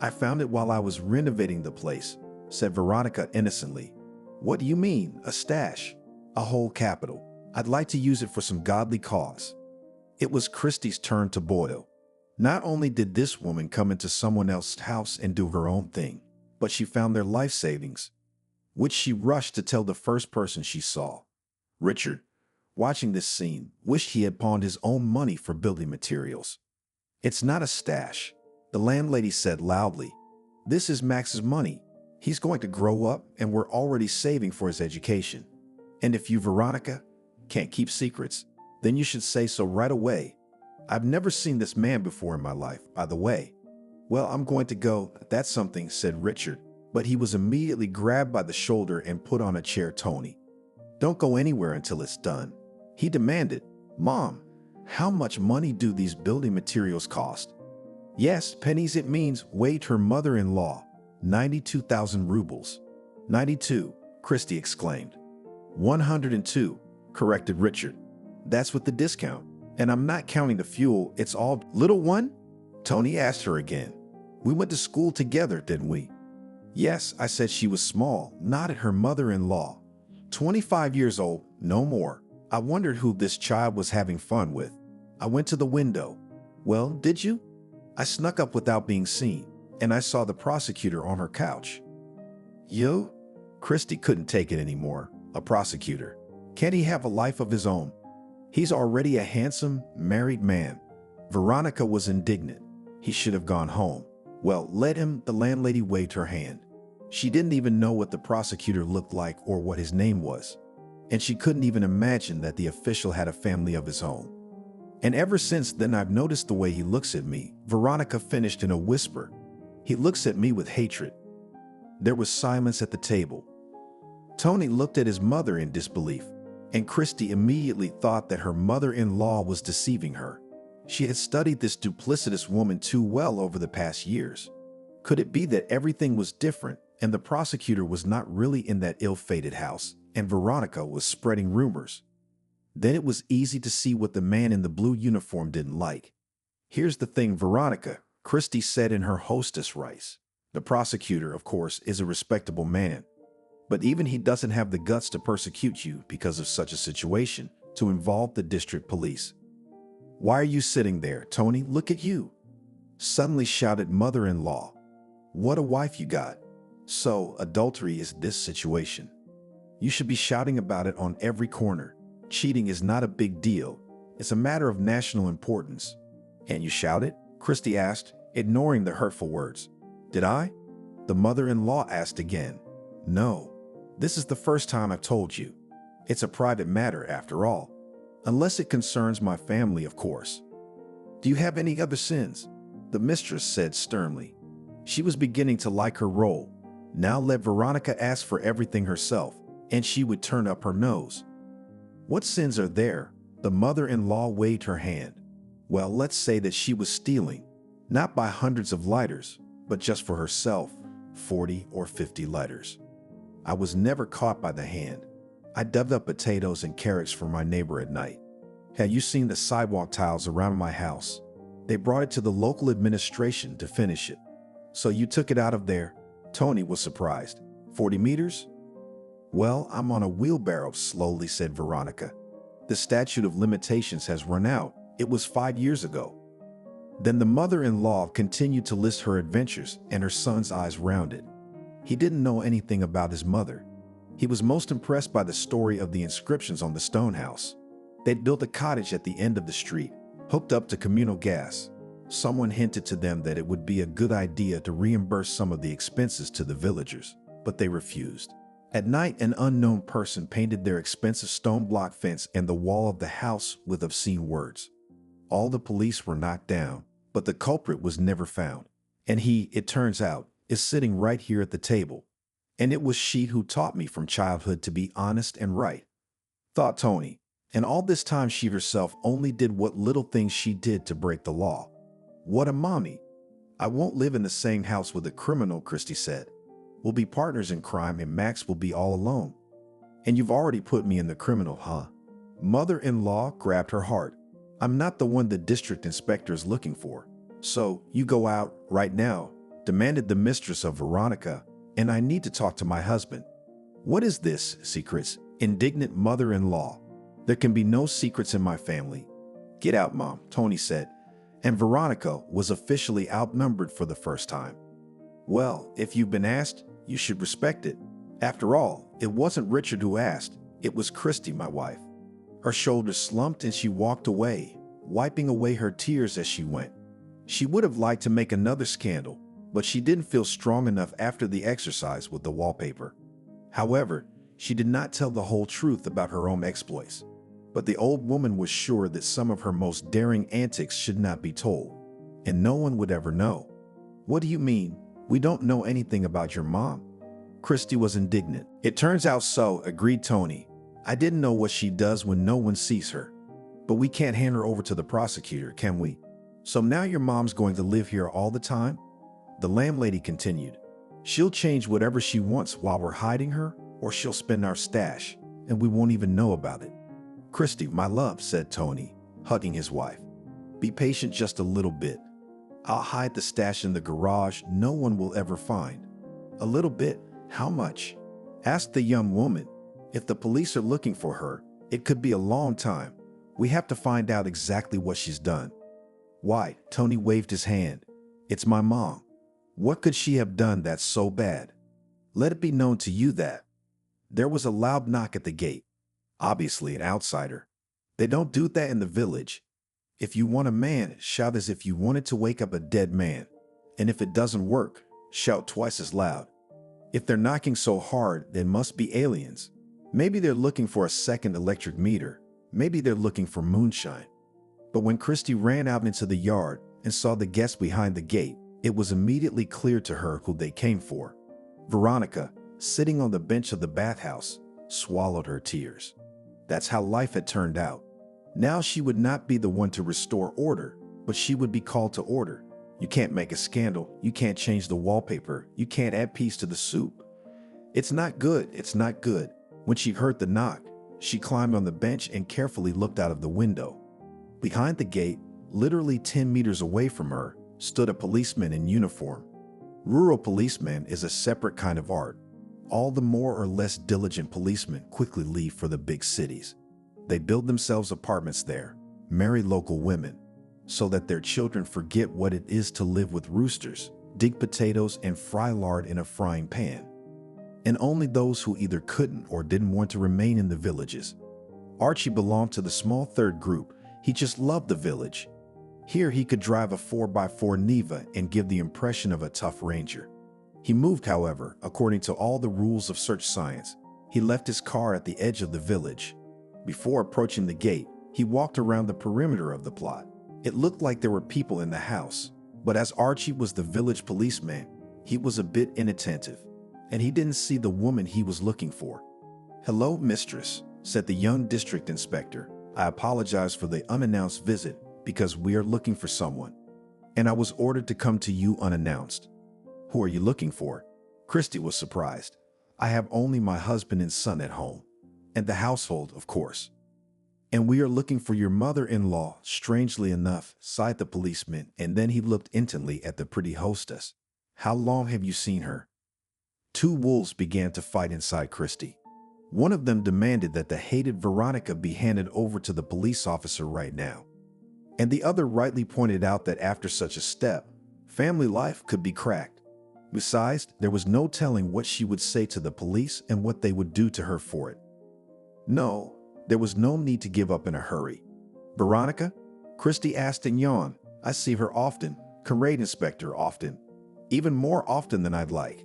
I found it while I was renovating the place, said Veronica innocently. What do you mean, a stash? A whole capital. I'd like to use it for some godly cause. It was Christy's turn to boil. Not only did this woman come into someone else's house and do her own thing, but she found their life savings, which she rushed to tell the first person she saw. Richard, watching this scene, wished he had pawned his own money for building materials. It's not a stash, the landlady said loudly. This is Max's money. He's going to grow up and we're already saving for his education. And if you, Veronica, can't keep secrets, then you should say so right away. I've never seen this man before in my life, by the way. Well, I'm going to go. That's something, said Richard, but he was immediately grabbed by the shoulder and put on a chair. Tony, don't go anywhere until it's done, he demanded. Mom, how much money do these building materials cost? Yes, pennies it means, weighed her mother-in-law. 92,000 rubles. 92, Christy exclaimed. 102, corrected Richard. That's with the discount. And I'm not counting the fuel, it's all. Little one? Tony asked her again. We went to school together, didn't we? Yes, I said she was small, nodded her mother-in-law. 25 years old, no more. I wondered who this child was having fun with. I went to the window. Well, did you? I snuck up without being seen, and I saw the prosecutor on her couch. Yo? Christy couldn't take it anymore. A prosecutor. Can't he have a life of his own? He's already a handsome, married man. Veronica was indignant. He should have gone home. Well, let him, the landlady waved her hand. She didn't even know what the prosecutor looked like or what his name was. And she couldn't even imagine that the official had a family of his own. And ever since then I've noticed the way he looks at me, Veronica finished in a whisper. He looks at me with hatred. There was silence at the table. Tony looked at his mother in disbelief, and Christy immediately thought that her mother-in-law was deceiving her. She had studied this duplicitous woman too well over the past years. Could it be that everything was different and the prosecutor was not really in that ill-fated house and Veronica was spreading rumors? Then it was easy to see what the man in the blue uniform didn't like. Here's the thing, Veronica, Christy said in her hostess voice. The prosecutor, of course, is a respectable man. But even he doesn't have the guts to persecute you because of such a situation, to involve the district police. Why are you sitting there, Tony? Look at you. Suddenly shouted mother-in-law. What a wife you got. So, adultery is this situation. You should be shouting about it on every corner. Cheating is not a big deal. It's a matter of national importance. And you shouted? Christy asked, ignoring the hurtful words. Did I? The mother-in-law asked again. No. This is the first time I've told you. It's a private matter after all. Unless it concerns my family, of course. Do you have any other sins? The mistress said sternly. She was beginning to like her role. Now let Veronica ask for everything herself, and she would turn up her nose. What sins are there? The mother-in-law waved her hand. Well, let's say that she was stealing, not by hundreds of lighters, but just for herself, 40 or 50 lighters. I was never caught by the hand. I dug up potatoes and carrots for my neighbor at night. Have you seen the sidewalk tiles around my house? They brought it to the local administration to finish it. So you took it out of there? Tony was surprised. 40 meters? Well, I'm on a wheelbarrow, slowly said Veronica. The statute of limitations has run out. It was 5 years ago. Then the mother-in-law continued to list her adventures, and her son's eyes rounded. He didn't know anything about his mother. He was most impressed by the story of the inscriptions on the stone house. They'd built a cottage at the end of the street, hooked up to communal gas. Someone hinted to them that it would be a good idea to reimburse some of the expenses to the villagers, but they refused. At night, an unknown person painted their expensive stone block fence and the wall of the house with obscene words. All the police were knocked down, but the culprit was never found. And he, it turns out, is sitting right here at the table. And it was she who taught me from childhood to be honest and right, thought Tony. And all this time she herself only did what little things she did to break the law. What a mommy. I won't live in the same house with a criminal, Christy said. We'll be partners in crime and Max will be all alone. And you've already put me in the criminal, huh? Mother-in-law grabbed her heart. I'm not the one the district inspector is looking for. So you go out right now, demanded the mistress of Veronica, and I need to talk to my husband. What is this, secrets? Indignant mother-in-law. There can be no secrets in my family. Get out, Mom, Tony said, and Veronica was officially outnumbered for the first time. Well, if you've been asked, you should respect it. After all, it wasn't Richard who asked, it was Christy, my wife. Her shoulders slumped and she walked away, wiping away her tears as she went. She would have liked to make another scandal, but she didn't feel strong enough after the exercise with the wallpaper. However, she did not tell the whole truth about her own exploits. But the old woman was sure that some of her most daring antics should not be told, and no one would ever know. "What do you mean? We don't know anything about your mom?" Christy was indignant. "It turns out so," agreed Tony. "I didn't know what she does when no one sees her. But we can't hand her over to the prosecutor, can we? So now your mom's going to live here all the time?" The landlady continued. "She'll change whatever she wants while we're hiding her, or she'll spend our stash, and we won't even know about it." "Christy, my love," said Tony, hugging his wife. "Be patient just a little bit. I'll hide the stash in the garage no one will ever find." "A little bit? How much?" asked the young woman. "If the police are looking for her, it could be a long time. We have to find out exactly what she's done." "Why?" Tony waved his hand. "It's my mom. What could she have done that's so bad? Let it be known to you that—" There was a loud knock at the gate. Obviously an outsider. They don't do that in the village. If you want a man, shout as if you wanted to wake up a dead man. And if it doesn't work, shout twice as loud. If they're knocking so hard, they must be aliens. Maybe they're looking for a second electric meter. Maybe they're looking for moonshine. But when Christy ran out into the yard and saw the guests behind the gate, it was immediately clear to her who they came for. Veronica, sitting on the bench of the bathhouse, swallowed her tears. That's how life had turned out. Now she would not be the one to restore order, but she would be called to order. You can't make a scandal. You can't change the wallpaper. You can't add peas to the soup. It's not good. It's not good. When she heard the knock, she climbed on the bench and carefully looked out of the window. Behind the gate, literally 10 meters away from her, stood a policeman in uniform. Rural policeman is a separate kind of art. All the more or less diligent policemen quickly leave for the big cities. They build themselves apartments there, marry local women, so that their children forget what it is to live with roosters, dig potatoes, and fry lard in a frying pan. And only those who either couldn't or didn't want to remain in the villages. Archie belonged to the small third group. He just loved the village. Here he could drive a 4x4 Neva and give the impression of a tough ranger. He moved, however, according to all the rules of search science. He left his car at the edge of the village. Before approaching the gate, he walked around the perimeter of the plot. It looked like there were people in the house, but as Archie was the village policeman, he was a bit inattentive, and he didn't see the woman he was looking for. "Hello, mistress," said the young district inspector. "I apologize for the unannounced visit because we are looking for someone, and I was ordered to come to you unannounced." "Who are you looking for?" Christy was surprised. "I have only my husband and son at home, and the household, of course." "And we are looking for your mother-in-law," strangely enough, sighed the policeman, and then he looked intently at the pretty hostess. "How long have you seen her?" Two wolves began to fight inside Christy. One of them demanded that the hated Veronica be handed over to the police officer right now. And the other rightly pointed out that after such a step, family life could be cracked. Besides, there was no telling what she would say to the police and what they would do to her for it. No, there was no need to give up in a hurry. "Veronica?" Christy asked and yawned. "I see her often, Parade Inspector, often. Even more often than I'd like."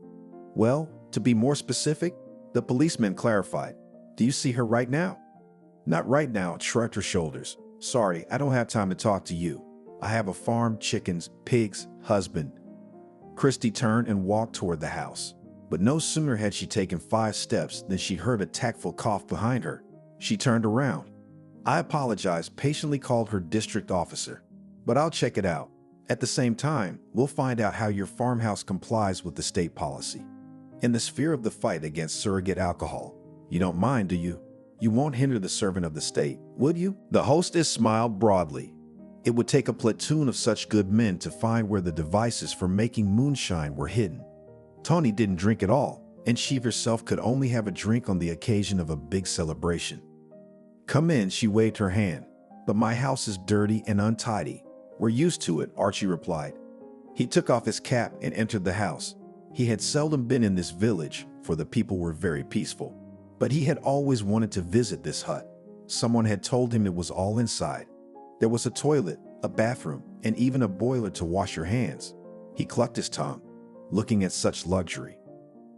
"Well, to be more specific," the policeman clarified, "do you see her right now?" "Not right now," shrugged her shoulders. "Sorry, I don't have time to talk to you. I have a farm, chickens, pigs, husband." Christy turned and walked toward the house. But no sooner had she taken 5 steps than she heard a tactful cough behind her. She turned around. "I apologize," patiently called her district officer, "but I'll check it out. At the same time, we'll find out how your farmhouse complies with the state policy. In the sphere of the fight against surrogate alcohol, you don't mind, do you? You won't hinder the servant of the state, would you?" The hostess smiled broadly. It would take a platoon of such good men to find where the devices for making moonshine were hidden. Tony didn't drink at all, and she herself could only have a drink on the occasion of a big celebration. "Come in," she waved her hand. "But my house is dirty and untidy." "We're used to it," Archie replied. He took off his cap and entered the house. He had seldom been in this village, for the people were very peaceful. But he had always wanted to visit this hut. Someone had told him it was all inside. There was a toilet, a bathroom, and even a boiler to wash your hands. He clucked his tongue, looking at such luxury.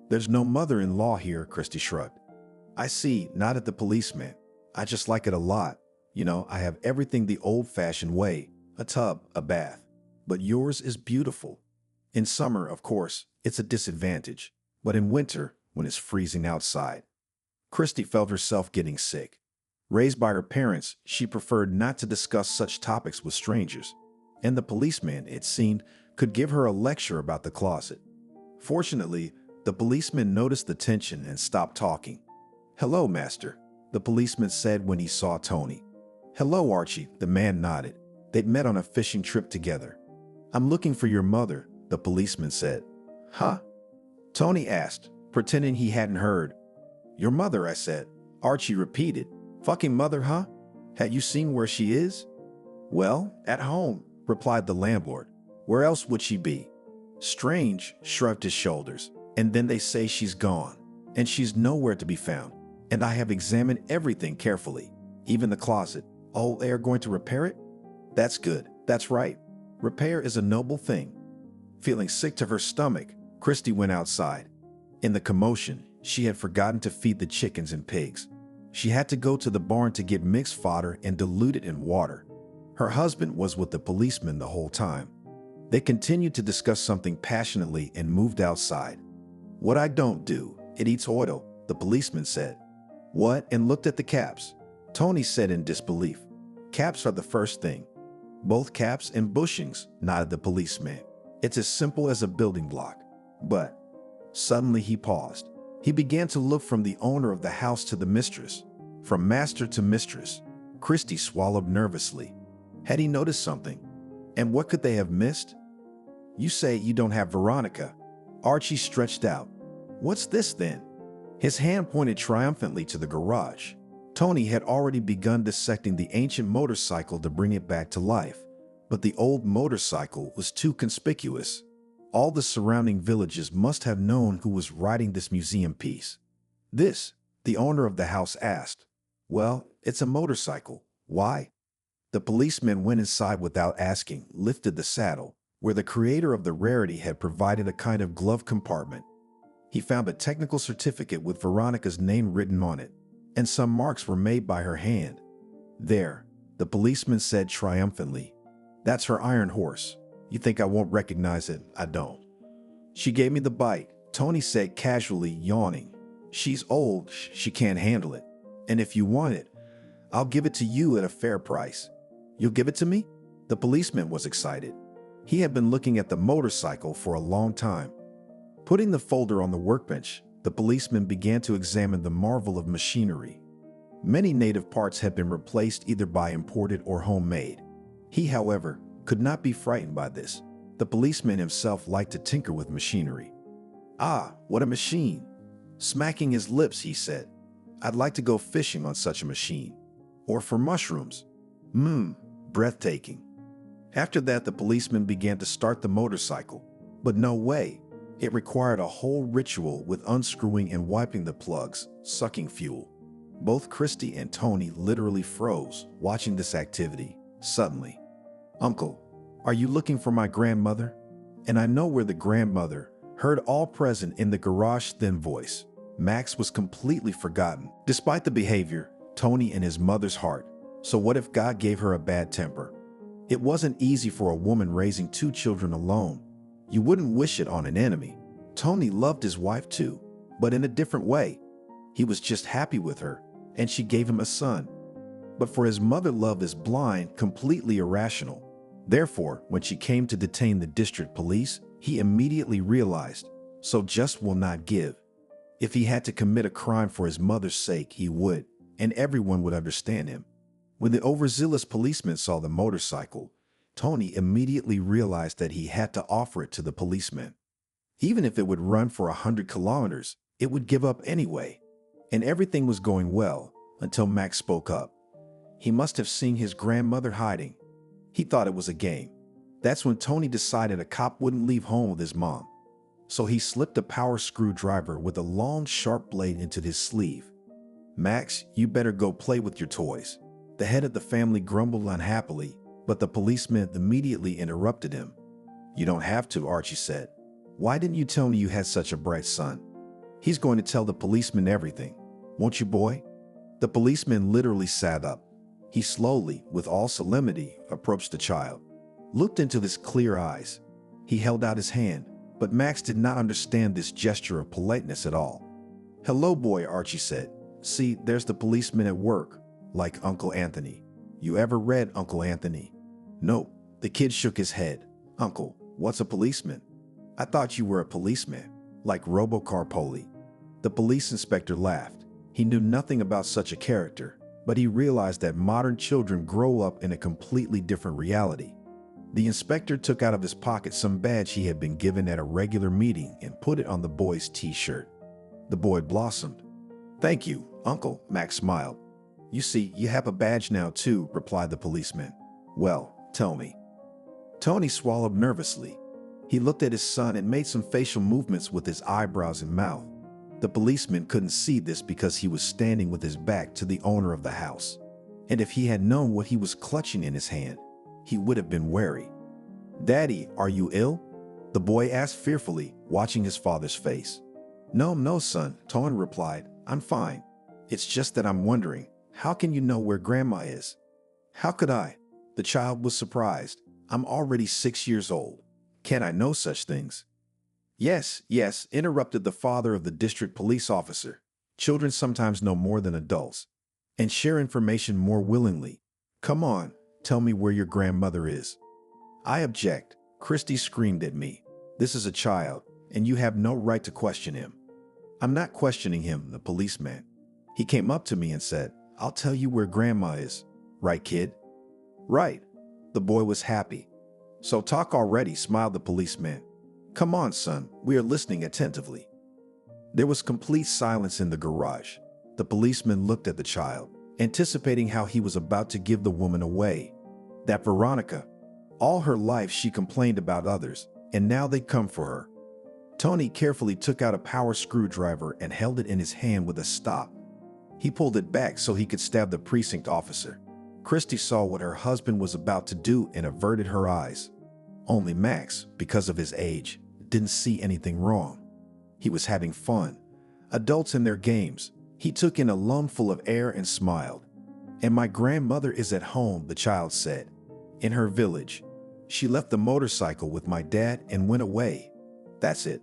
"There's no mother-in-law here," Christy shrugged. "I see," nodded the policeman. "I just like it a lot. You know, I have everything the old-fashioned way, a tub, a bath. But yours is beautiful. In summer, of course, it's a disadvantage. But in winter, when it's freezing outside. Christy felt herself getting sick. Raised by her parents, she preferred not to discuss such topics with strangers. And the policeman, it seemed, could give her a lecture about the closet. Fortunately, the policeman noticed the tension and stopped talking. "Hello, master," the policeman said when he saw Tony. "Hello, Archie," the man nodded. They'd met on a fishing trip together. "I'm looking for your mother," the policeman said. "Huh?" Tony asked, pretending he hadn't heard. "Your mother," I said. Archie repeated. "Fucking mother, huh? Had you seen where she is?" "Well, at home," replied the landlord. "Where else would she be?" Strange shrugged his shoulders. "And then they say she's gone, and she's nowhere to be found. And I have examined everything carefully, even the closet. Oh, they are going to repair it? That's good. That's right. Repair is a noble thing." Feeling sick to her stomach, Christy went outside. In the commotion, she had forgotten to feed the chickens and pigs. She had to go to the barn to get mixed fodder and dilute it in water. Her husband was with the policeman the whole time. They continued to discuss something passionately and moved outside. "What I don't do, it eats oil," the policeman said. "What?" and looked at the caps. Tony said in disbelief. "Caps are the first thing." "Both caps and bushings," nodded the policeman. "It's as simple as a building block." But suddenly he paused. He began to look from the owner of the house to the mistress, from master to mistress. Christy swallowed nervously. Had he noticed something? And what could they have missed? "You say you don't have Veronica." Archie stretched out. "What's this then?" His hand pointed triumphantly to the garage. Tony had already begun dissecting the ancient motorcycle to bring it back to life, but the old motorcycle was too conspicuous. All the surrounding villages must have known who was riding this museum piece. "This?" the owner of the house asked. "Well, it's a motorcycle. Why?" The policeman went inside without asking, lifted the saddle, where the creator of the rarity had provided a kind of glove compartment. He found a technical certificate with Veronica's name written on it, and some marks were made by her hand. "There," the policeman said triumphantly. "That's her iron horse. You think I won't recognize it? I don't." "She gave me the bite," Tony said casually, yawning. "She's old, she can't handle it. And if you want it, I'll give it to you at a fair price." "You'll give it to me?" The policeman was excited. He had been looking at the motorcycle for a long time. Putting the folder on the workbench, the policeman began to examine the marvel of machinery. Many native parts had been replaced either by imported or homemade. He, however, could not be frightened by this. The policeman himself liked to tinker with machinery. "Ah, what a machine!" Smacking his lips, he said. "I'd like to go fishing on such a machine. Or for mushrooms. Breathtaking." After that, the policeman began to start the motorcycle. But no way. It required a whole ritual with unscrewing and wiping the plugs, sucking fuel. Both Christy and Tony literally froze watching this activity. Suddenly, "Uncle, are you looking for my grandmother?" "And I know we're the grandmother," heard all present in the garage thin voice. Max was completely forgotten, despite the behavior, Tony and his mother's heart. So what if God gave her a bad temper? It wasn't easy for a woman raising 2 children alone. You wouldn't wish it on an enemy. Tony loved his wife too, but in a different way. He was just happy with her, and she gave him a son. But for his mother, love is blind, completely irrational. Therefore, when she came to detain the district police, he immediately realized, so just will not give. If he had to commit a crime for his mother's sake, he would, and everyone would understand him. When the overzealous policeman saw the motorcycle, Tony immediately realized that he had to offer it to the policeman. Even if it would run for 100 kilometers, it would give up anyway. And everything was going well until Max spoke up. He must have seen his grandmother hiding. He thought it was a game. That's when Tony decided a cop wouldn't leave home with his mom. So he slipped a power screwdriver with a long, sharp blade into his sleeve. "Max, you better go play with your toys." The head of the family grumbled unhappily, but the policeman immediately interrupted him. "You don't have to," Archie said. "Why didn't you tell me you had such a bright son? He's going to tell the policeman everything. Won't you, boy?" The policeman literally sat up. He slowly, with all solemnity, approached the child, looked into his clear eyes. He held out his hand, but Max did not understand this gesture of politeness at all. "Hello, boy," Archie said. "See, there's the policeman at work, like Uncle Anthony. You ever read Uncle Anthony?" "No." The kid shook his head. "Uncle, what's a policeman?" "I thought you were a policeman, like Robocar Poli." The police inspector laughed. He knew nothing about such a character, but he realized that modern children grow up in a completely different reality. The inspector took out of his pocket some badge he had been given at a regular meeting and put it on the boy's t-shirt. The boy blossomed. "Thank you, Uncle," Max smiled. "You see, you have a badge now too," replied the policeman. "Well, tell me." Tony swallowed nervously. He looked at his son and made some facial movements with his eyebrows and mouth. The policeman couldn't see this because he was standing with his back to the owner of the house. And if he had known what he was clutching in his hand, he would have been wary. "Daddy, are you ill?" the boy asked fearfully, watching his father's face. No, son," Tony replied. "I'm fine. It's just that I'm wondering, how can you know where Grandma is?" "How could I?" The child was surprised. "I'm already 6 years old. Can't I know such things?" Yes, interrupted the father of the district police officer. "Children sometimes know more than adults, and share information more willingly. Come on, tell me where your grandmother is." "I object," Christy screamed at me. "This is a child, and you have no right to question him." "I'm not questioning him," the policeman. "He came up to me and said, 'I'll tell you where Grandma is.' Right, kid?" "Right." The boy was happy. "So talk already," smiled the policeman. "Come on, son, we are listening attentively." There was complete silence in the garage. The policeman looked at the child, anticipating how he was about to give the woman away. That Veronica. All her life she complained about others, and now they'd come for her. Tony carefully took out a power screwdriver and held it in his hand with a stop. He pulled it back so he could stab the precinct officer. Christy saw what her husband was about to do and averted her eyes. Only Max, because of his age, didn't see anything wrong. He was having fun. Adults in their games. He took in a lungful of air and smiled. "And my grandmother is at home," the child said. "In her village. She left the motorcycle with my dad and went away. That's it."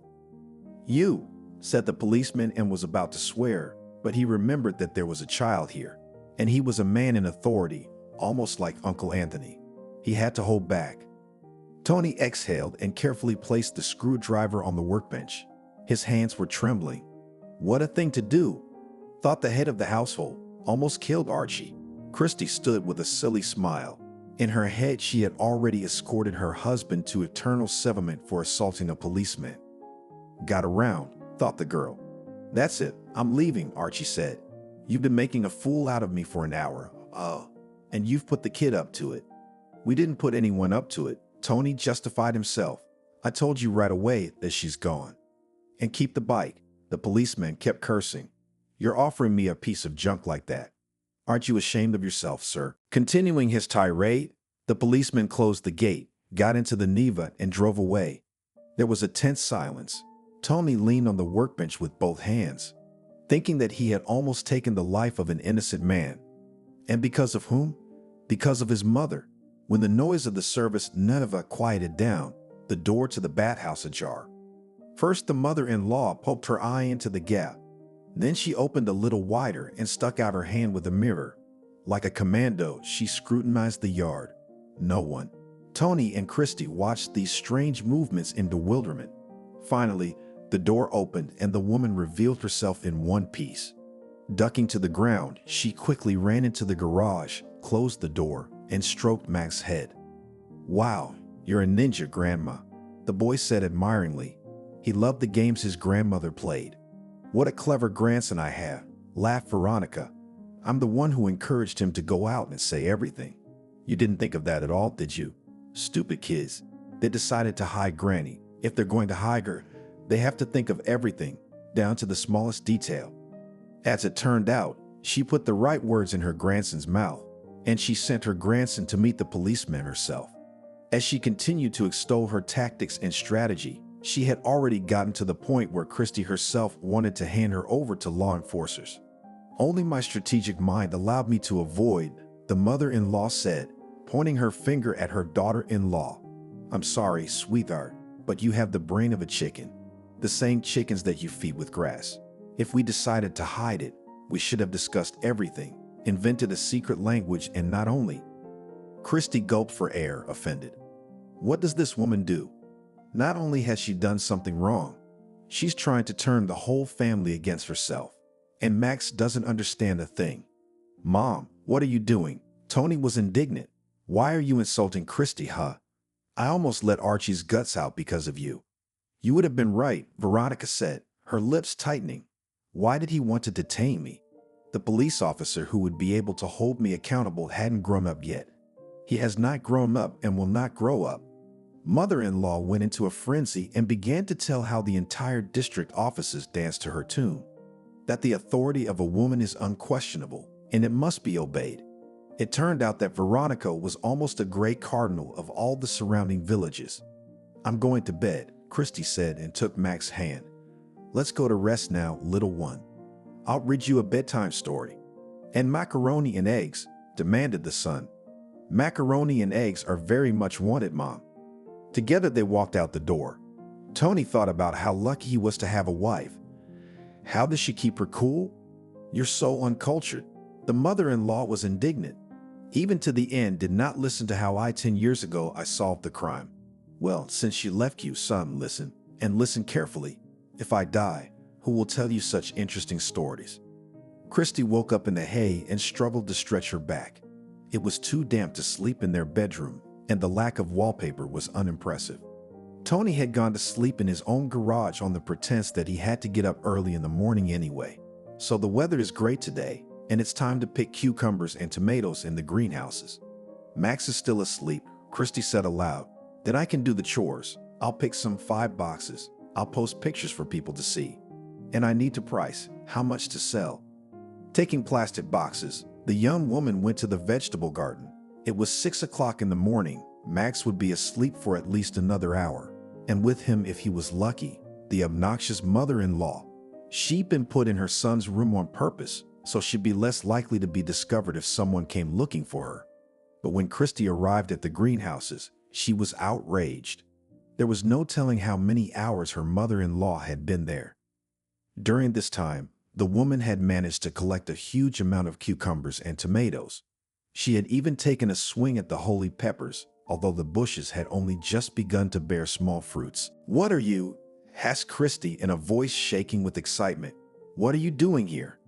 "You," said the policeman and was about to swear, but he remembered that there was a child here, and he was a man in authority, almost like Uncle Anthony. He had to hold back. Tony exhaled and carefully placed the screwdriver on the workbench. His hands were trembling. What a thing to do, thought the head of the household. Almost killed Archie. Christy stood with a silly smile. In her head, she had already escorted her husband to eternal settlement for assaulting a policeman. Got around, thought the girl. "That's it, I'm leaving," Archie said. "You've been making a fool out of me for an hour. And you've put the kid up to it." "We didn't put anyone up to it," Tony justified himself. "I told you right away that she's gone." "And keep the bike," the policeman kept cursing. "You're offering me a piece of junk like that. Aren't you ashamed of yourself, sir?" Continuing his tirade, the policeman closed the gate, got into the Neva, and drove away. There was a tense silence. Tony leaned on the workbench with both hands, thinking that he had almost taken the life of an innocent man. And because of whom? Because of his mother. When the noise of the service Nineveh quieted down, the door to the bathhouse ajar. First, the mother-in-law poked her eye into the gap. Then she opened a little wider and stuck out her hand with a mirror. Like a commando, she scrutinized the yard. No one. Tony and Christy watched these strange movements in bewilderment. Finally, the door opened and the woman revealed herself in one piece. Ducking to the ground, she quickly ran into the garage, closed the door, and stroked Max's head. "Wow, you're a ninja, Grandma," the boy said admiringly. He loved the games his grandmother played. "What a clever grandson I have," laughed Veronica. "I'm the one who encouraged him to go out and say everything." "You didn't think of that at all, did you?" "Stupid kids. They decided to hide Granny. If they're going to hide her, they have to think of everything, down to the smallest detail." As it turned out, she put the right words in her grandson's mouth, and she sent her grandson to meet the policeman herself. As she continued to extol her tactics and strategy, she had already gotten to the point where Christy herself wanted to hand her over to law enforcers. "Only my strategic mind allowed me to avoid," the mother-in-law said, pointing her finger at her daughter-in-law. I'm sorry, sweetheart, but you have the brain of a chicken. The same chickens that you feed with grass. If we decided to hide it, we should have discussed everything, invented a secret language, and not only. Christy gulped for air, offended. What does this woman do? Not only has she done something wrong, she's trying to turn the whole family against herself. And Max doesn't understand a thing. Mom, what are you doing? Tony was indignant. Why are you insulting Christy, huh? I almost let Archie's guts out because of you. You would have been right, Veronica said, her lips tightening. Why did he want to detain me? The police officer who would be able to hold me accountable hadn't grown up yet. He has not grown up and will not grow up. Mother-in-law went into a frenzy and began to tell how the entire district offices danced to her tune. That the authority of a woman is unquestionable, and it must be obeyed. It turned out that Veronica was almost a gray cardinal of all the surrounding villages. I'm going to bed, Christy said and took Max's hand. Let's go to rest now, little one. I'll read you a bedtime story. And macaroni and eggs, demanded the son. Macaroni and eggs are very much wanted, Mom. Together they walked out the door. Tony thought about how lucky he was to have a wife. How does she keep her cool? You're so uncultured. The mother-in-law was indignant. Even to the end did not listen to how 10 years ago I solved the crime. Well, since she left you, son, listen, and listen carefully. If I die, who will tell you such interesting stories? Christy woke up in the hay and struggled to stretch her back. It was too damp to sleep in their bedroom, and the lack of wallpaper was unimpressive. Tony had gone to sleep in his own garage on the pretense that he had to get up early in the morning anyway. So the weather is great today, and it's time to pick cucumbers and tomatoes in the greenhouses. Max is still asleep, Christy said aloud. Then I can do the chores. I'll pick some 5 boxes. I'll post pictures for people to see. And I need to price how much to sell. Taking plastic boxes, the young woman went to the vegetable garden. It was 6 o'clock in the morning. Max would be asleep for at least another hour. And with him, if he was lucky, the obnoxious mother-in-law. She'd been put in her son's room on purpose, so she'd be less likely to be discovered if someone came looking for her. But when Christy arrived at the greenhouses, she was outraged. There was no telling how many hours her mother-in-law had been there. During this time, the woman had managed to collect a huge amount of cucumbers and tomatoes. She had even taken a swing at the holy peppers, although the bushes had only just begun to bear small fruits. What are you? Asked Christy in a voice shaking with excitement. What are you doing here?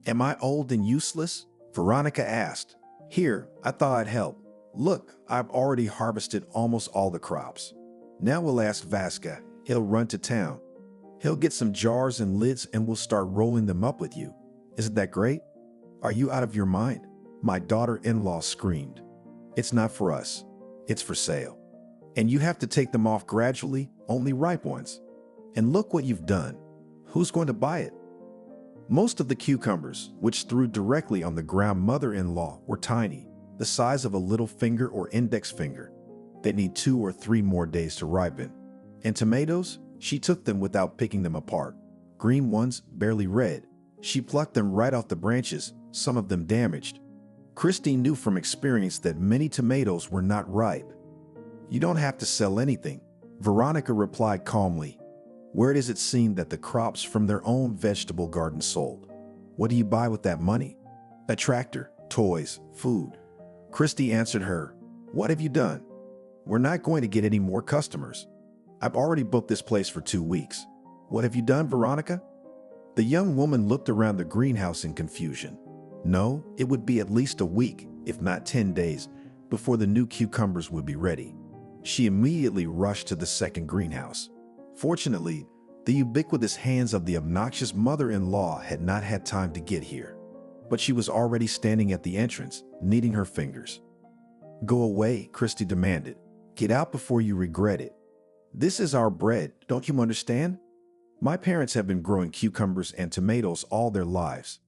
Am I old and useless? Veronica asked. Here, I thought I'd help. Look, I've already harvested almost all the crops. Now we'll ask Vasca. He'll run to town. He'll get some jars and lids and we'll start rolling them up with you. Isn't that great? Are you out of your mind? My daughter-in-law screamed. It's not for us. It's for sale. And you have to take them off gradually, only ripe ones. And look what you've done. Who's going to buy it? Most of the cucumbers, which threw directly on the ground mother-in-law, were tiny, the size of a little finger or index finger. They need 2 or 3 more days to ripen. And tomatoes? She took them without picking them apart. Green ones, barely red. She plucked them right off the branches, some of them damaged. Christy knew from experience that many tomatoes were not ripe. You don't have to sell anything, Veronica replied calmly. Where does it seem that the crops from their own vegetable garden sold? What do you buy with that money? A tractor, toys, food. Christy answered her. What have you done? We're not going to get any more customers. I've already booked this place for 2 weeks. What have you done, Veronica? The young woman looked around the greenhouse in confusion. No, it would be at least a week, if not 10 days, before the new cucumbers would be ready. She immediately rushed to the second greenhouse. Fortunately, the ubiquitous hands of the obnoxious mother-in-law had not had time to get here. But she was already standing at the entrance, kneading her fingers. Go away, Christy demanded. Get out before you regret it. This is our bread, don't you understand? My parents have been growing cucumbers and tomatoes all their lives.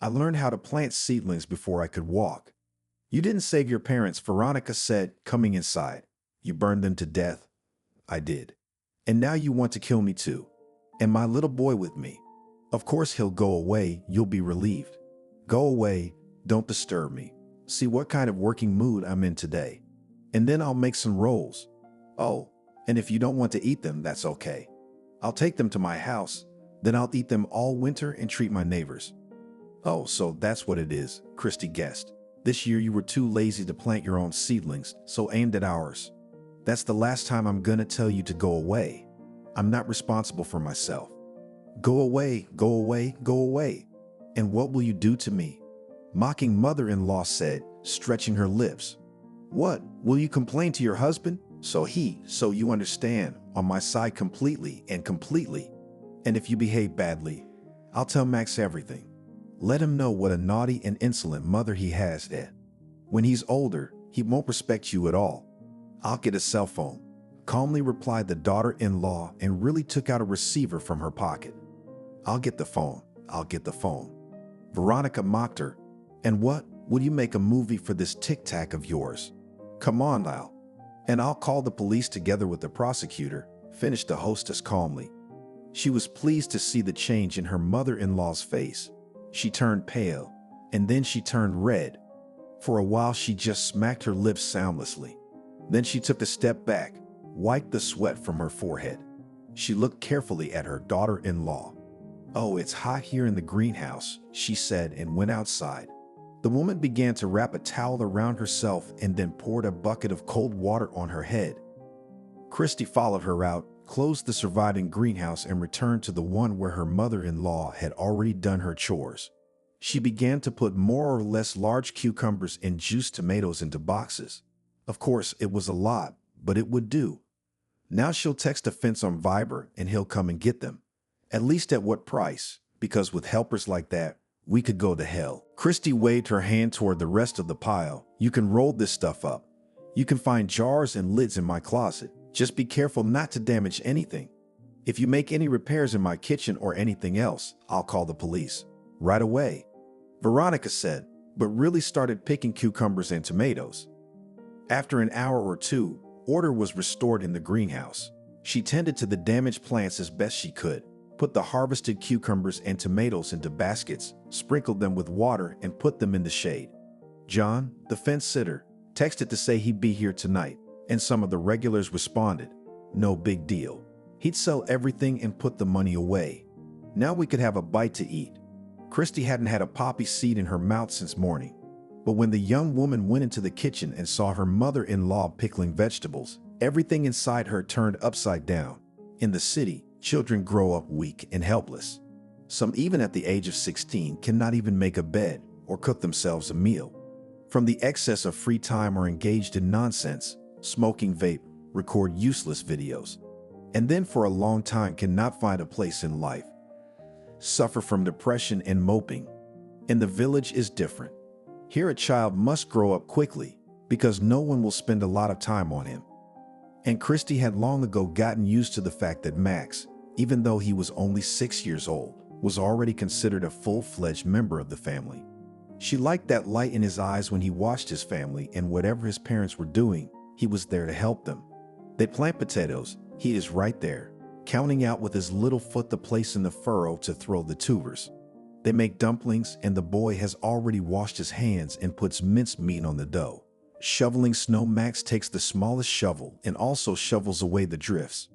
I learned how to plant seedlings before I could walk. You didn't save your parents, Veronica said, coming inside. You burned them to death. I did. And now you want to kill me too. And my little boy with me. Of course he'll go away, you'll be relieved. Go away, don't disturb me. see what kind of working mood I'm in today. And then I'll make some rolls. Oh, and if you don't want to eat them, that's okay. I'll take them to my house, then I'll eat them all winter and treat my neighbors. Oh, so that's what it is, Christy guessed. This year you were too lazy to plant your own seedlings, so aimed at ours. That's the last time I'm gonna tell you to go away. I'm not responsible for myself. Go away, go away, go away. And what will you do to me? Mocking mother-in-law said, stretching her lips. What, will you complain to your husband? So you understand, on my side completely and completely. And if you behave badly, I'll tell Max everything. Let him know what a naughty and insolent mother he has there. When he's older, he won't respect you at all. I'll get a cell phone, calmly replied the daughter-in-law and really took out a receiver from her pocket. I'll get the phone, I'll get the phone. Veronica mocked her. And what, will you make a movie for this tic-tac of yours? Come on now. And I'll call the police together with the prosecutor, finished the hostess calmly. She was pleased to see the change in her mother-in-law's face. She turned pale, and then she turned red. For a while she just smacked her lips soundlessly. Then she took a step back, wiped the sweat from her forehead. She looked carefully at her daughter-in-law. Oh, it's hot here in the greenhouse, she said and went outside. The woman began to wrap a towel around herself and then poured a bucket of cold water on her head. Christy followed her out, closed the surviving greenhouse and returned to the one where her mother-in-law had already done her chores. She began to put more or less large cucumbers and juiced tomatoes into boxes. Of course, it was a lot, but it would do. Now she'll text a fence on Viber and he'll come and get them. At least at what price? Because with helpers like that, we could go to hell. Christy waved her hand toward the rest of the pile. You can roll this stuff up. You can find jars and lids in my closet. Just be careful not to damage anything. If you make any repairs in my kitchen or anything else, I'll call the police. Right away, Veronica said, but really started picking cucumbers and tomatoes. After an hour or two, order was restored in the greenhouse. She tended to the damaged plants as best she could, put the harvested cucumbers and tomatoes into baskets, sprinkled them with water, and put them in the shade. John, the fence sitter, texted to say he'd be here tonight, and some of the regulars responded. No big deal. He'd sell everything and put the money away. Now we could have a bite to eat. Christy hadn't had a poppy seed in her mouth since morning. But when the young woman went into the kitchen and saw her mother-in-law pickling vegetables, everything inside her turned upside down. In the city, children grow up weak and helpless. Some, even at the age of 16, cannot even make a bed or cook themselves a meal. From the excess of free time are engaged in nonsense, smoking vape, record useless videos, and then for a long time cannot find a place in life. Suffer from depression and moping. In the village is different. Here a child must grow up quickly because no one will spend a lot of time on him. And Christy had long ago gotten used to the fact that Max, even though he was only 6 years old, was already considered a full-fledged member of the family. She liked that light in his eyes when he watched his family, and whatever his parents were doing, he was there to help them. They plant potatoes, he is right there, counting out with his little foot the place in the furrow to throw the tubers. They make dumplings, and the boy has already washed his hands and puts minced meat on the dough. Shoveling snow, Max takes the smallest shovel and also shovels away the drifts.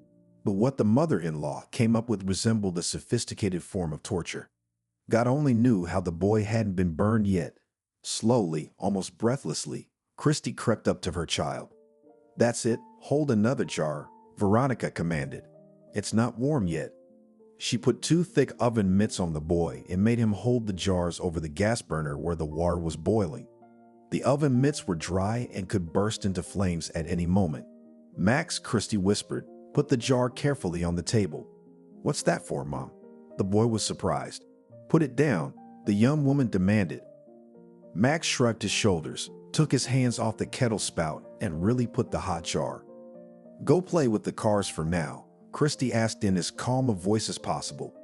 But what the mother-in-law came up with resembled a sophisticated form of torture. God only knew how the boy hadn't been burned yet. Slowly, almost breathlessly, Christy crept up to her child. That's it, hold another jar, Veronica commanded. It's not warm yet. She put 2 thick oven mitts on the boy and made him hold the jars over the gas burner where the water was boiling. The oven mitts were dry and could burst into flames at any moment. Max, Christy whispered, put the jar carefully on the table. What's that for, Mom? The boy was surprised. Put it down, the young woman demanded. Max shrugged his shoulders, took his hands off the kettle spout, and really put the hot jar. Go play with the cars for now, Christy asked in as calm a voice as possible.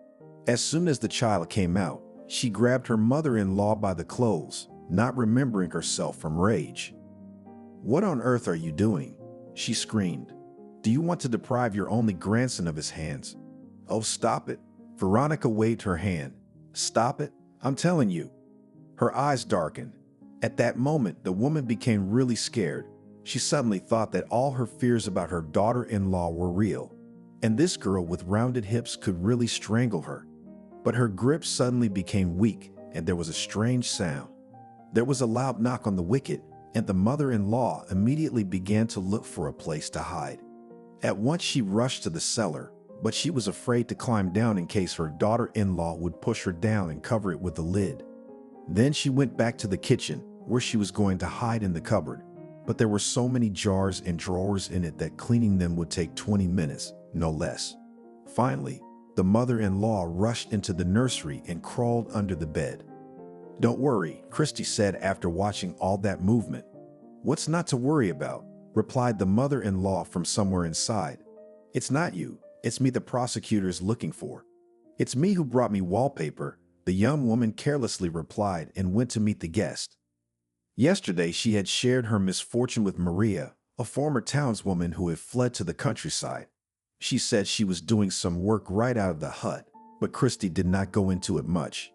As soon as the child came out, she grabbed her mother-in-law by the clothes, not remembering herself from rage. What on earth are you doing? She screamed. Do you want to deprive your only grandson of his hands? Oh, stop it. Veronica waved her hand. Stop it, I'm telling you. Her eyes darkened. At that moment, the woman became really scared. She suddenly thought that all her fears about her daughter-in-law were real, and this girl with rounded hips could really strangle her. But her grip suddenly became weak, and there was a strange sound. There was a loud knock on the wicket, and the mother-in-law immediately began to look for a place to hide. At once she rushed to the cellar, but she was afraid to climb down in case her daughter-in-law would push her down and cover it with the lid. Then she went back to the kitchen, where she was going to hide in the cupboard. But there were so many jars and drawers in it that cleaning them would take 20 minutes, no less. Finally, the mother-in-law rushed into the nursery and crawled under the bed. "Don't worry," Christy said after watching all that movement. "What's not to worry about?" replied the mother-in-law from somewhere inside. "It's not you. It's me the prosecutor is looking for." "It's me who brought me wallpaper," the young woman carelessly replied and went to meet the guest. Yesterday, she had shared her misfortune with Maria, a former townswoman who had fled to the countryside. She said she was doing some work right out of the hut, but Christy did not go into it much.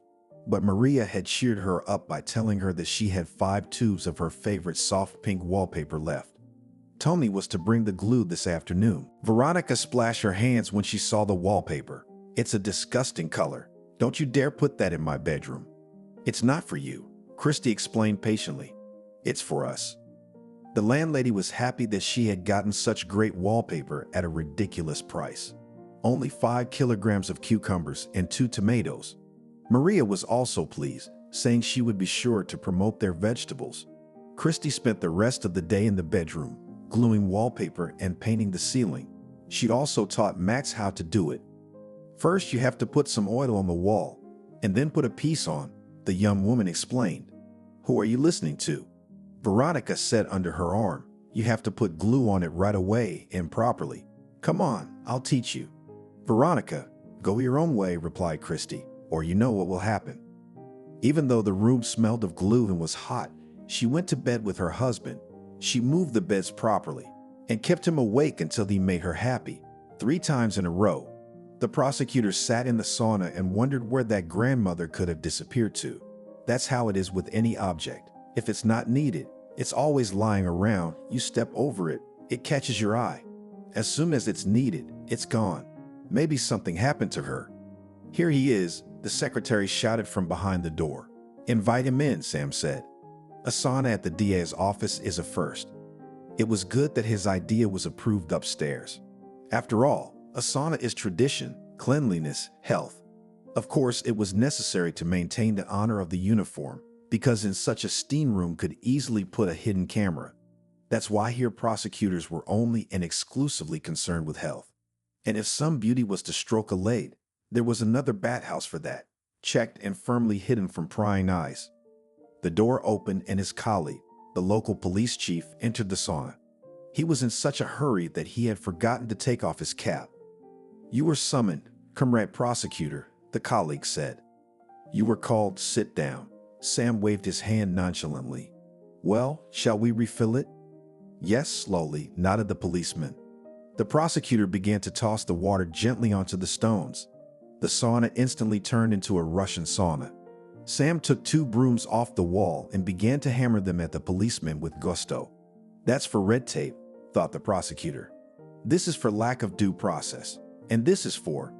But Maria had cheered her up by telling her that she had 5 tubes of her favorite soft pink wallpaper left. Tony was to bring the glue this afternoon. Veronica splashed her hands when she saw the wallpaper. "It's a disgusting color. Don't you dare put that in my bedroom." "It's not for you," Christy explained patiently. "It's for us." The landlady was happy that she had gotten such great wallpaper at a ridiculous price. Only 5 kilograms of cucumbers and 2 tomatoes. Maria was also pleased, saying she would be sure to promote their vegetables. Christy spent the rest of the day in the bedroom, gluing wallpaper and painting the ceiling. She also taught Max how to do it. "First, you have to put some oil on the wall, and then put a piece on," the young woman explained. "Who are you listening to?" Veronica said under her arm. "You have to put glue on it right away and properly. Come on, I'll teach you." "Veronica, go your own way," replied Christy, "or you know what will happen." Even though the room smelled of glue and was hot, she went to bed with her husband. She moved the beds properly and kept him awake until he made her happy, 3 times in a row. The prosecutor sat in the sauna and wondered where that grandmother could have disappeared to. That's how it is with any object. If it's not needed, it's always lying around. You step over it, it catches your eye. As soon as it's needed, it's gone. Maybe something happened to her. "Here he is," the secretary shouted from behind the door. "Invite him in," Sam said. A sauna at the DA's office is a first. It was good that his idea was approved upstairs. After all, a sauna is tradition, cleanliness, health. Of course, it was necessary to maintain the honor of the uniform, because in such a steam room could easily put a hidden camera. That's why here prosecutors were only and exclusively concerned with health. And if some beauty was to stroke a lade, there was another bathhouse for that, checked and firmly hidden from prying eyes. The door opened and his colleague, the local police chief, entered the sauna. He was in such a hurry that he had forgotten to take off his cap. "You were summoned, comrade prosecutor," the colleague said. "You were called. Sit down." Sam waved his hand nonchalantly. "Well, shall we refill it?" "Yes," slowly nodded the policeman. The prosecutor began to toss the water gently onto the stones. The sauna instantly turned into a Russian sauna. Sam took 2 brooms off the wall and began to hammer them at the policeman with gusto. "That's for red tape," thought the prosecutor. "This is for lack of due process. And this is for—"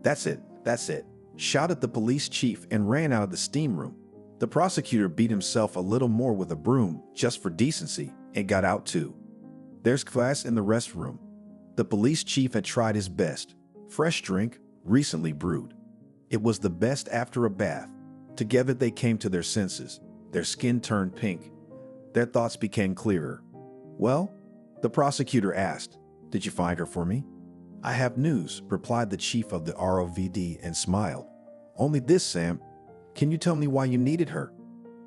That's it," shouted the police chief and ran out of the steam room. The prosecutor beat himself a little more with a broom, just for decency, and got out too. "There's glass in the restroom." The police chief had tried his best. Fresh drink, recently brewed. It was the best after a bath. Together they came to their senses. Their skin turned pink. Their thoughts became clearer. "Well?" the prosecutor asked. "Did you find her for me?" "I have news," replied the chief of the ROVD and smiled. "Only this, Sam. Can you tell me why you needed her?"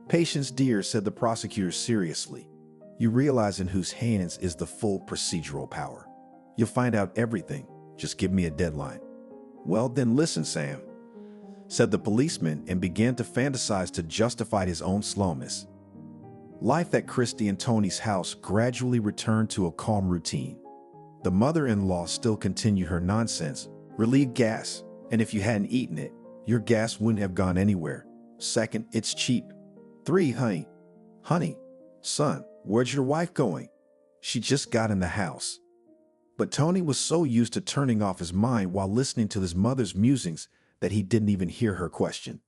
"Patience, dear," said the prosecutor seriously. "You realize in whose hands is the full procedural power. You'll find out everything. Just give me a deadline." "Well, then listen, Sam," said the policeman and began to fantasize to justify his own slowness. Life at Christy and Tony's house gradually returned to a calm routine. The mother-in-law still continued her nonsense. "Relieve gas, and if you hadn't eaten it, your gas wouldn't have gone anywhere. Second, it's cheap. 3, honey." Honey, son, where's your wife going? She just got in the house. But Tony was so used to turning off his mind while listening to his mother's musings that he didn't even hear her question.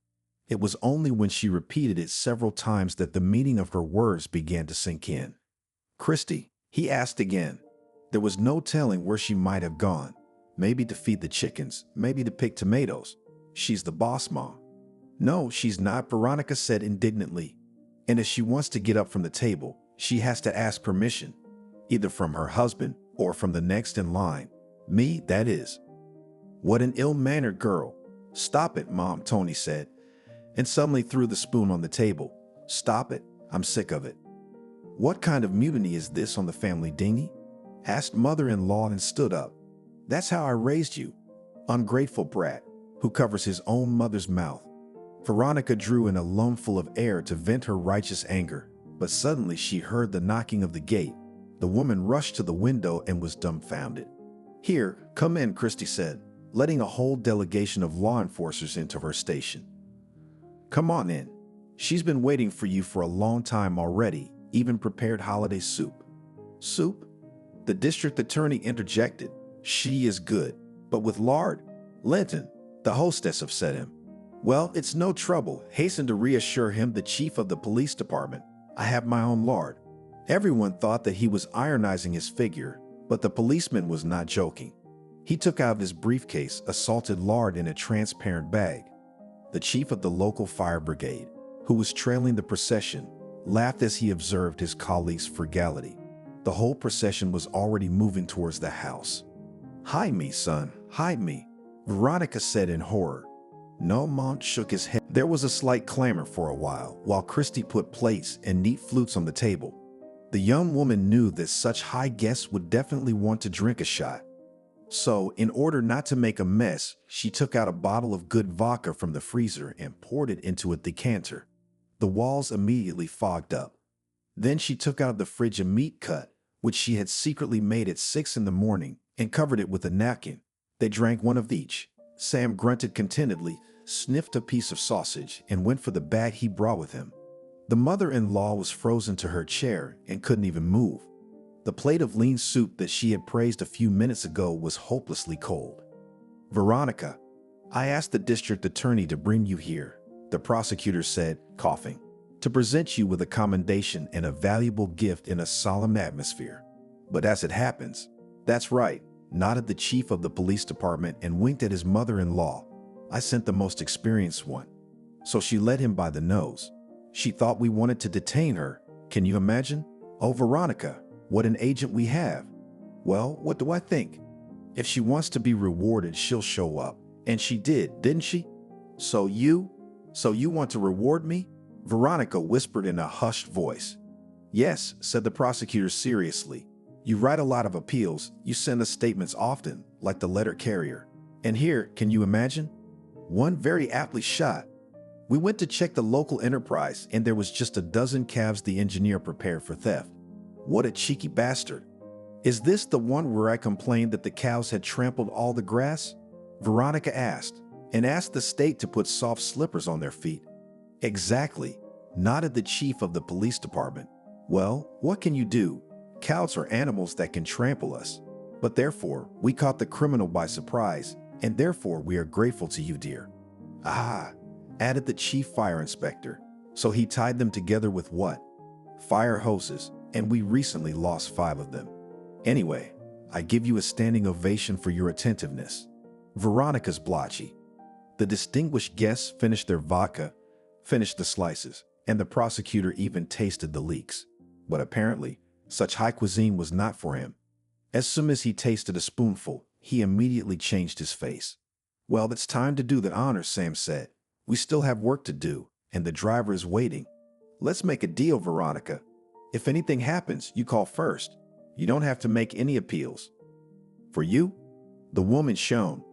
It was only when she repeated it several times that the meaning of her words began to sink in. Christy, he asked again. There was no telling where she might have gone. Maybe to feed the chickens, maybe to pick tomatoes. She's the boss, Mom. No, she's not, Veronica said indignantly. And if she wants to get up from the table, she has to ask permission, either from her husband or from the next in line. Me, that is. What an ill-mannered girl. Stop it, Mom, Tony said, and suddenly threw the spoon on the table. Stop it. I'm sick of it. What kind of mutiny is this on the family dinghy? Asked mother-in-law and stood up. That's how I raised you. Ungrateful brat, who covers his own mother's mouth. Veronica drew in a lungful of air to vent her righteous anger, but suddenly she heard the knocking of the gate. The woman rushed to the window and was dumbfounded. Here, come in, Christy said, letting a whole delegation of law enforcers into her station. Come on in. She's been waiting for you for a long time already, even prepared holiday soup. Soup? The district attorney interjected. She is good, but with lard. Linton, the hostess, upset him. Well, it's no trouble, hastened to reassure him the chief of the police department. I have my own lard. Everyone thought that he was ironizing his figure, but the policeman was not joking. He took out of his briefcase a salted lard in a transparent bag. The chief of the local fire brigade, who was trailing the procession, laughed as he observed his colleague's frugality. The whole procession was already moving towards the house. Hide me, son, hide me, Veronica said in horror. No, Mom shook his head. There was a slight clamor for a while Christy put plates and neat flutes on the table. The young woman knew that such high guests would definitely want to drink a shot. So, in order not to make a mess, she took out a bottle of good vodka from the freezer and poured it into a decanter. The walls immediately fogged up. Then she took out of the fridge a meat cut, which she had secretly made at 6 in the morning, and covered it with a napkin. They drank one of each. Sam grunted contentedly, sniffed a piece of sausage, and went for the bag he brought with him. The mother-in-law was frozen to her chair and couldn't even move. The plate of lean soup that she had praised a few minutes ago was hopelessly cold. Veronica, I asked the district attorney to bring you here, the prosecutor said, coughing, to present you with a commendation and a valuable gift in a solemn atmosphere. But as it happens, that's right, nodded the chief of the police department and winked at his mother-in-law. I sent the most experienced one. So she led him by the nose. She thought we wanted to detain her. Can you imagine? Oh, Veronica, what an agent we have. Well, what do I think? If she wants to be rewarded, she'll show up. And she did, didn't she? So you want to reward me? Veronica whispered in a hushed voice. Yes, said the prosecutor seriously. You write a lot of appeals. You send us statements often, like the letter carrier. And here, can you imagine? One very aptly shot. We went to check the local enterprise, and there was just a dozen calves the engineer prepared for theft. What a cheeky bastard. Is this the one where I complained that the cows had trampled all the grass? Veronica asked, and asked the state to put soft slippers on their feet. Exactly, nodded the chief of the police department. Well, what can you do? Cows are animals that can trample us. But therefore, we caught the criminal by surprise, and therefore we are grateful to you, dear. Ah, added the chief fire inspector. So he tied them together with what? Fire hoses, and we recently lost 5 of them. Anyway, I give you a standing ovation for your attentiveness. Veronica's blotchy. The distinguished guests finished their vodka, finished the slices, and the prosecutor even tasted the leeks. But apparently, such high cuisine was not for him. As soon as he tasted a spoonful, he immediately changed his face. Well, it's time to do the honors, Sam said. We still have work to do, and the driver is waiting. Let's make a deal, Veronica. If anything happens, you call first. You don't have to make any appeals. For you? The woman shone.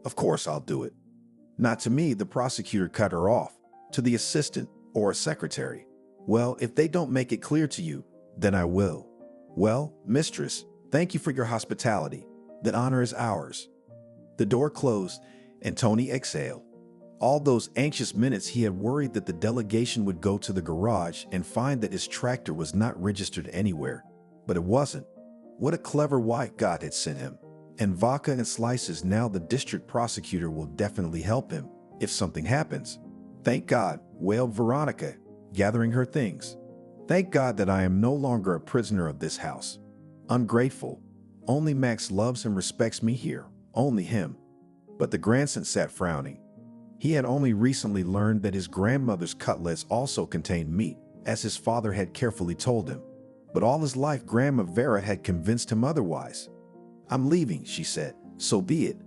Of course I'll do it. Not to me, the prosecutor cut her off. To the assistant or a secretary. Well, if they don't make it clear to you, then I will. Well, mistress, thank you for your hospitality. The honor is ours. The door closed, and Tony exhaled. All those anxious minutes he had worried that the delegation would go to the garage and find that his tractor was not registered anywhere. But it wasn't. What a clever white God had sent him. And vodka and slices, now the district prosecutor will definitely help him if something happens. Thank God, wailed Veronica, gathering her things. Thank God that I am no longer a prisoner of this house. Ungrateful. Only Max loves and respects me here. Only him. But the grandson sat frowning. He had only recently learned that his grandmother's cutlets also contained meat, as his father had carefully told him. But all his life, Grandma Vera had convinced him otherwise. I'm leaving, she said. So be it.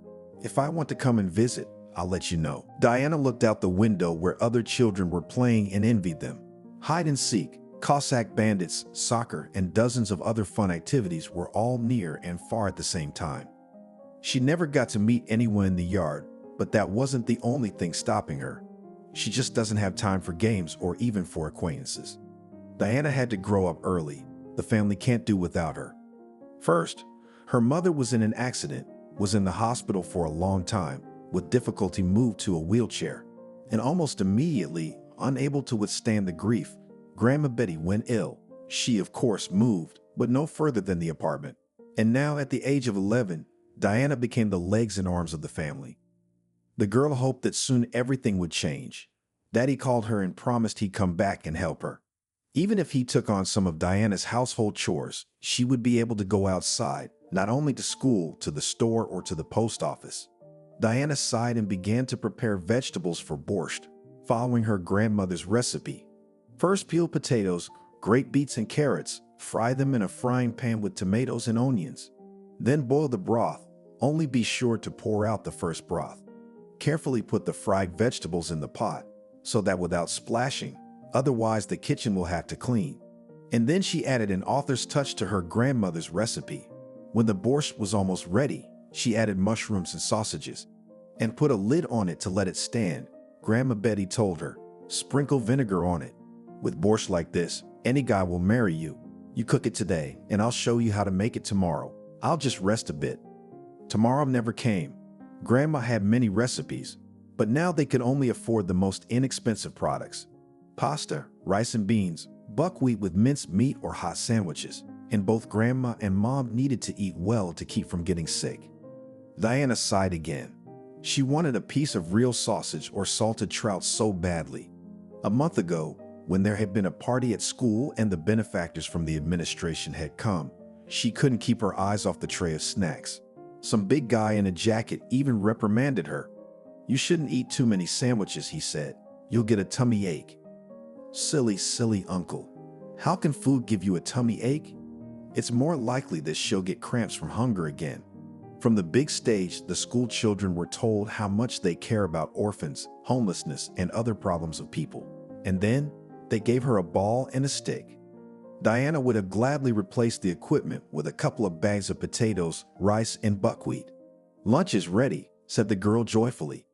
If I want to come and visit, I'll let you know. Diana looked out the window where other children were playing and envied them. Hide and seek, Cossack bandits, soccer, and dozens of other fun activities were all near and far at the same time. She never got to meet anyone in the yard, but that wasn't the only thing stopping her. She just doesn't have time for games or even for acquaintances. Diana had to grow up early. The family can't do without her. First, her mother was in an accident, was in the hospital for a long time, with difficulty moved to a wheelchair, and almost immediately, unable to withstand the grief, Grandma Betty went ill. She, of course, moved, but no further than the apartment. And now, at the age of 11, Diana became the legs and arms of the family. The girl hoped that soon everything would change. Daddy called her and promised he'd come back and help her. Even if he took on some of Diana's household chores, she would be able to go outside, not only to school, to the store, or to the post office. Diana sighed and began to prepare vegetables for borscht, following her grandmother's recipe. First, peel potatoes, grate beets and carrots, fry them in a frying pan with tomatoes and onions. Then boil the broth. Only be sure to pour out the first broth. Carefully put the fried vegetables in the pot, so that without splashing, otherwise the kitchen will have to clean. And then she added an author's touch to her grandmother's recipe. When the borscht was almost ready, she added mushrooms and sausages, and put a lid on it to let it stand. Grandma Betty told her, sprinkle vinegar on it. With borscht like this, any guy will marry you. You cook it today, and I'll show you how to make it tomorrow. I'll just rest a bit. Tomorrow never came. Grandma had many recipes, but now they could only afford the most inexpensive products. Pasta, rice and beans, buckwheat with minced meat or hot sandwiches, and both Grandma and Mom needed to eat well to keep from getting sick. Diana sighed again. She wanted a piece of real sausage or salted trout so badly. A month ago, when there had been a party at school and the benefactors from the administration had come, she couldn't keep her eyes off the tray of snacks. Some big guy in a jacket even reprimanded her. You shouldn't eat too many sandwiches, he said. You'll get a tummy ache. Silly, silly uncle. How can food give you a tummy ache? It's more likely that she'll get cramps from hunger again. From the big stage, the school children were told how much they care about orphans, homelessness, and other problems of people. And then, they gave her a ball and a stick. Diana would have gladly replaced the equipment with a couple of bags of potatoes, rice, and buckwheat. Lunch is ready, said the girl joyfully.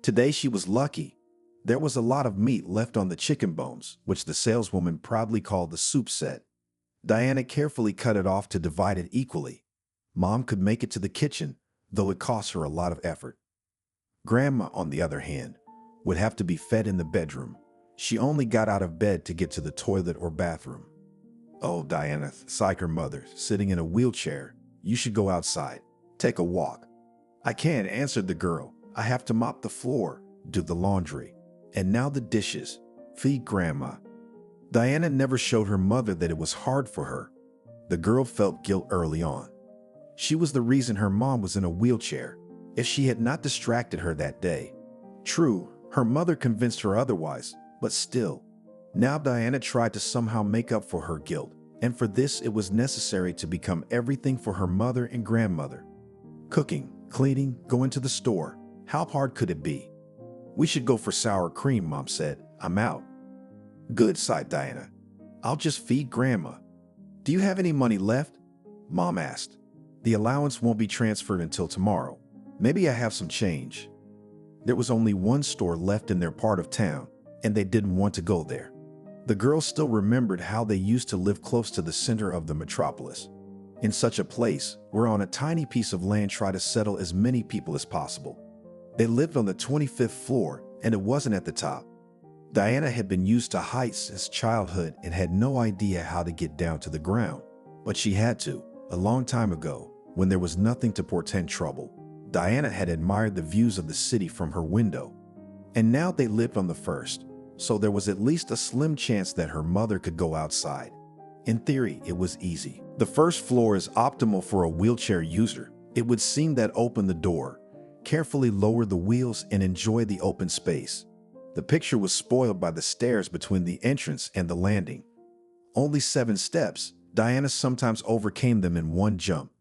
Today she was lucky. There was a lot of meat left on the chicken bones, which the saleswoman proudly called the soup set. Diana carefully cut it off to divide it equally. Mom could make it to the kitchen, though it cost her a lot of effort. Grandma, on the other hand, would have to be fed in the bedroom. She only got out of bed to get to the toilet or bathroom. Oh, Diana, sighed her mother, sitting in a wheelchair. You should go outside. Take a walk. I can't, answered the girl. I have to mop the floor, do the laundry, and now the dishes. Feed Grandma. Diana never showed her mother that it was hard for her. The girl felt guilt early on. She was the reason her mom was in a wheelchair. If she had not distracted her that day. True, her mother convinced her otherwise, but still. Now Diana tried to somehow make up for her guilt, and for this it was necessary to become everything for her mother and grandmother. Cooking, cleaning, going to the store. How hard could it be? We should go for sour cream, Mom said. I'm out. Good, sighed Diana. I'll just feed Grandma. Do you have any money left? Mom asked. The allowance won't be transferred until tomorrow. Maybe I have some change. There was only one store left in their part of town, and they didn't want to go there. The girls still remembered how they used to live close to the center of the metropolis. In such a place, where on a tiny piece of land try to settle as many people as possible. They lived on the 25th floor, and it wasn't at the top. Diana had been used to heights since childhood and had no idea how to get down to the ground. But she had to. A long time ago, when there was nothing to portend trouble, Diana had admired the views of the city from her window. And now they lived on the first, so there was at least a slim chance that her mother could go outside. In theory, it was easy. The first floor is optimal for a wheelchair user. It would seem that open the door, carefully lower the wheels, and enjoy the open space. The picture was spoiled by the stairs between the entrance and the landing. Only 7 steps, Diana sometimes overcame them in one jump.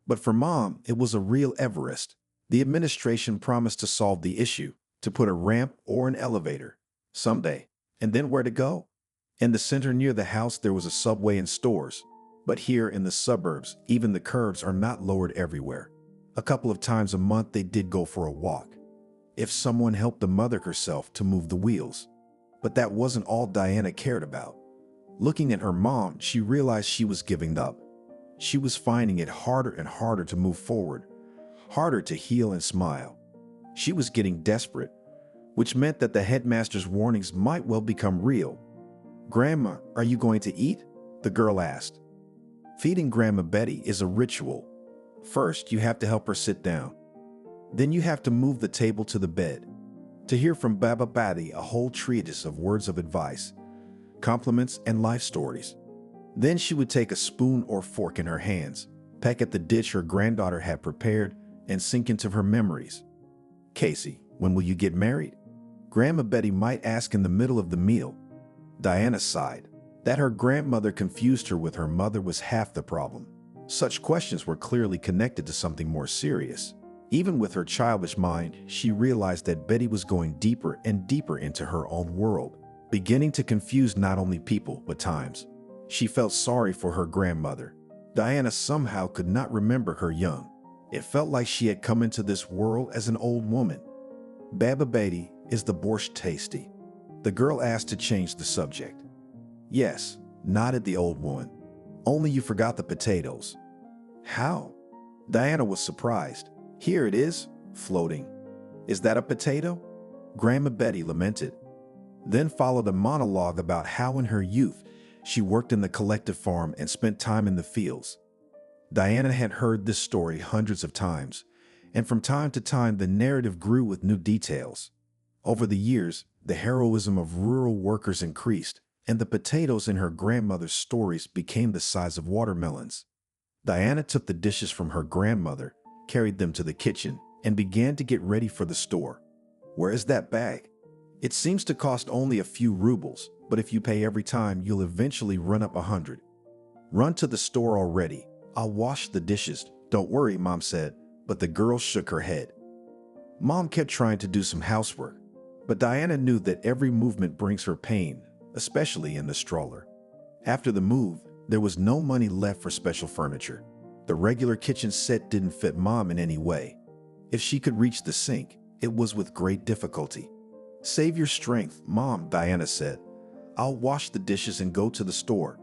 But for Mom, it was a real Everest. The administration promised to solve the issue, to put a ramp or an elevator someday. And then where to go? In the center near the house, there was a subway and stores. But here in the suburbs, even the curbs are not lowered everywhere. A couple of times a month, they did go for a walk, if someone helped the mother herself to move the wheels. But that wasn't all Diana cared about. Looking at her mom, she realized she was giving up. She was finding it harder and harder to move forward, harder to heal and smile. She was getting desperate, which meant that the headmaster's warnings might well become real. "Grandma, are you going to eat?" the girl asked. Feeding Grandma Betty is a ritual. First, you have to help her sit down. Then you have to move the table to the bed. To hear from Baba Betty a whole treatise of words of advice, compliments, and life stories. Then she would take a spoon or fork in her hands, peck at the dish her granddaughter had prepared, and sink into her memories. "Casey, when will you get married?" Grandma Betty might ask in the middle of the meal. Diana sighed. That her grandmother confused her with her mother was half the problem. Such questions were clearly connected to something more serious. Even with her childish mind, she realized that Betty was going deeper and deeper into her own world, beginning to confuse not only people, but times. She felt sorry for her grandmother. Diana somehow could not remember her young. It felt like she had come into this world as an old woman. "Baba Betty, is the borscht tasty?" the girl asked to change the subject. "Yes," nodded the old woman. "Only you forgot the potatoes." "How?" Diana was surprised. "Here it is, floating." "Is that a potato?" Grandma Betty lamented. Then followed a monologue about how in her youth she worked in the collective farm and spent time in the fields. Diana had heard this story hundreds of times, and from time to time the narrative grew with new details. Over the years, the heroism of rural workers increased, and the potatoes in her grandmother's stories became the size of watermelons. Diana took the dishes from her grandmother, carried them to the kitchen, and began to get ready for the store. "Where is that bag? It seems to cost only a few rubles, but if you pay every time, you'll eventually run up 100. "Run to the store already. I'll wash the dishes. Don't worry," Mom said, but the girl shook her head. Mom kept trying to do some housework, but Diana knew that every movement brings her pain, especially in the stroller. After the move, there was no money left for special furniture. The regular kitchen set didn't fit Mom in any way. If she could reach the sink, it was with great difficulty. "Save your strength, Mom," Diana said. "I'll wash the dishes and go to the store."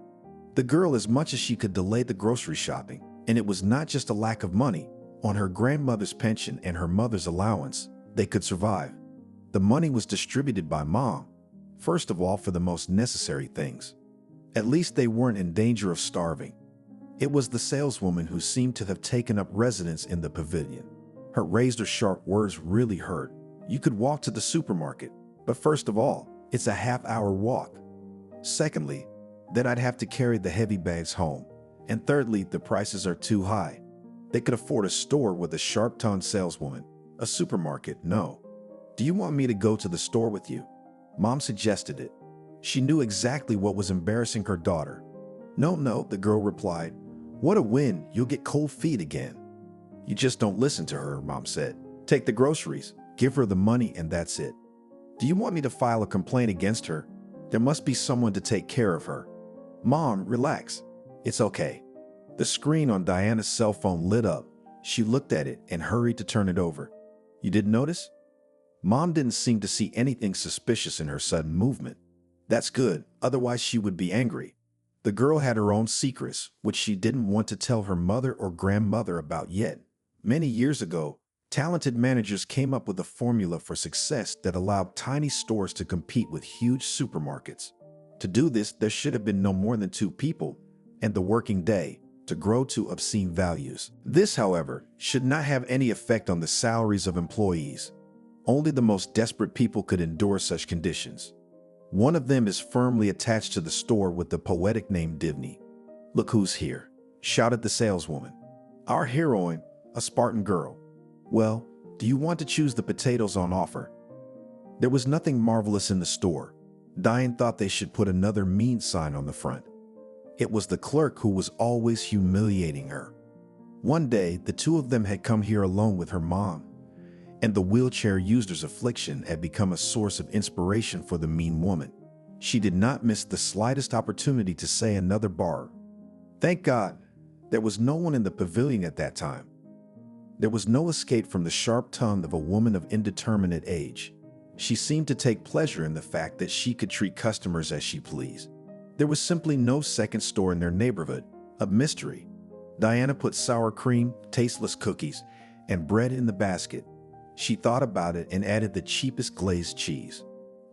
The girl, as much as she could, delayed the grocery shopping, and it was not just a lack of money. On her grandmother's pension and her mother's allowance, they could survive. The money was distributed by Mom, first of all for the most necessary things. At least they weren't in danger of starving. It was the saleswoman who seemed to have taken up residence in the pavilion. Her razor-sharp words really hurt. "You could walk to the supermarket, but first of all, it's a half-hour walk. Secondly, then I'd have to carry the heavy bags home. And thirdly, the prices are too high." They could afford a store with a sharp-tongued saleswoman. A supermarket, no. "Do you want me to go to the store with you?" Mom suggested it. She knew exactly what was embarrassing her daughter. No, the girl replied. "What a win, you'll get cold feet again." "You just don't listen to her," Mom said. "Take the groceries, give her the money, and that's it." "Do you want me to file a complaint against her? There must be someone to take care of her." "Mom, relax. It's okay." The screen on Diana's cell phone lit up. She looked at it and hurried to turn it over. "You didn't notice?" Mom didn't seem to see anything suspicious in her sudden movement. "That's good, otherwise she would be angry." The girl had her own secrets, which she didn't want to tell her mother or grandmother about yet. Many years ago, Talented managers came up with a formula for success that allowed tiny stores to compete with huge supermarkets. To do this, there should have been no more than 2 people, and the working day to grow to obscene values. This, however, should not have any effect on the salaries of employees. Only the most desperate people could endure such conditions. One of them is firmly attached to the store with the poetic name Divney. "Look who's here," shouted the saleswoman. "Our heroine, a Spartan girl. Well, do you want to choose the potatoes on offer?" There was nothing marvelous in the store. Diane thought they should put another mean sign on the front. It was the clerk who was always humiliating her. One day, the two of them had come here alone with her mom, and the wheelchair user's affliction had become a source of inspiration for the mean woman. She did not miss the slightest opportunity to say another bar. Thank God, there was no one in the pavilion at that time. There was no escape from the sharp tongue of a woman of indeterminate age. She seemed to take pleasure in the fact that she could treat customers as she pleased. There was simply no second store in their neighborhood, a mystery. Diana put sour cream, tasteless cookies, and bread in the basket. She thought about it and added the cheapest glazed cheese.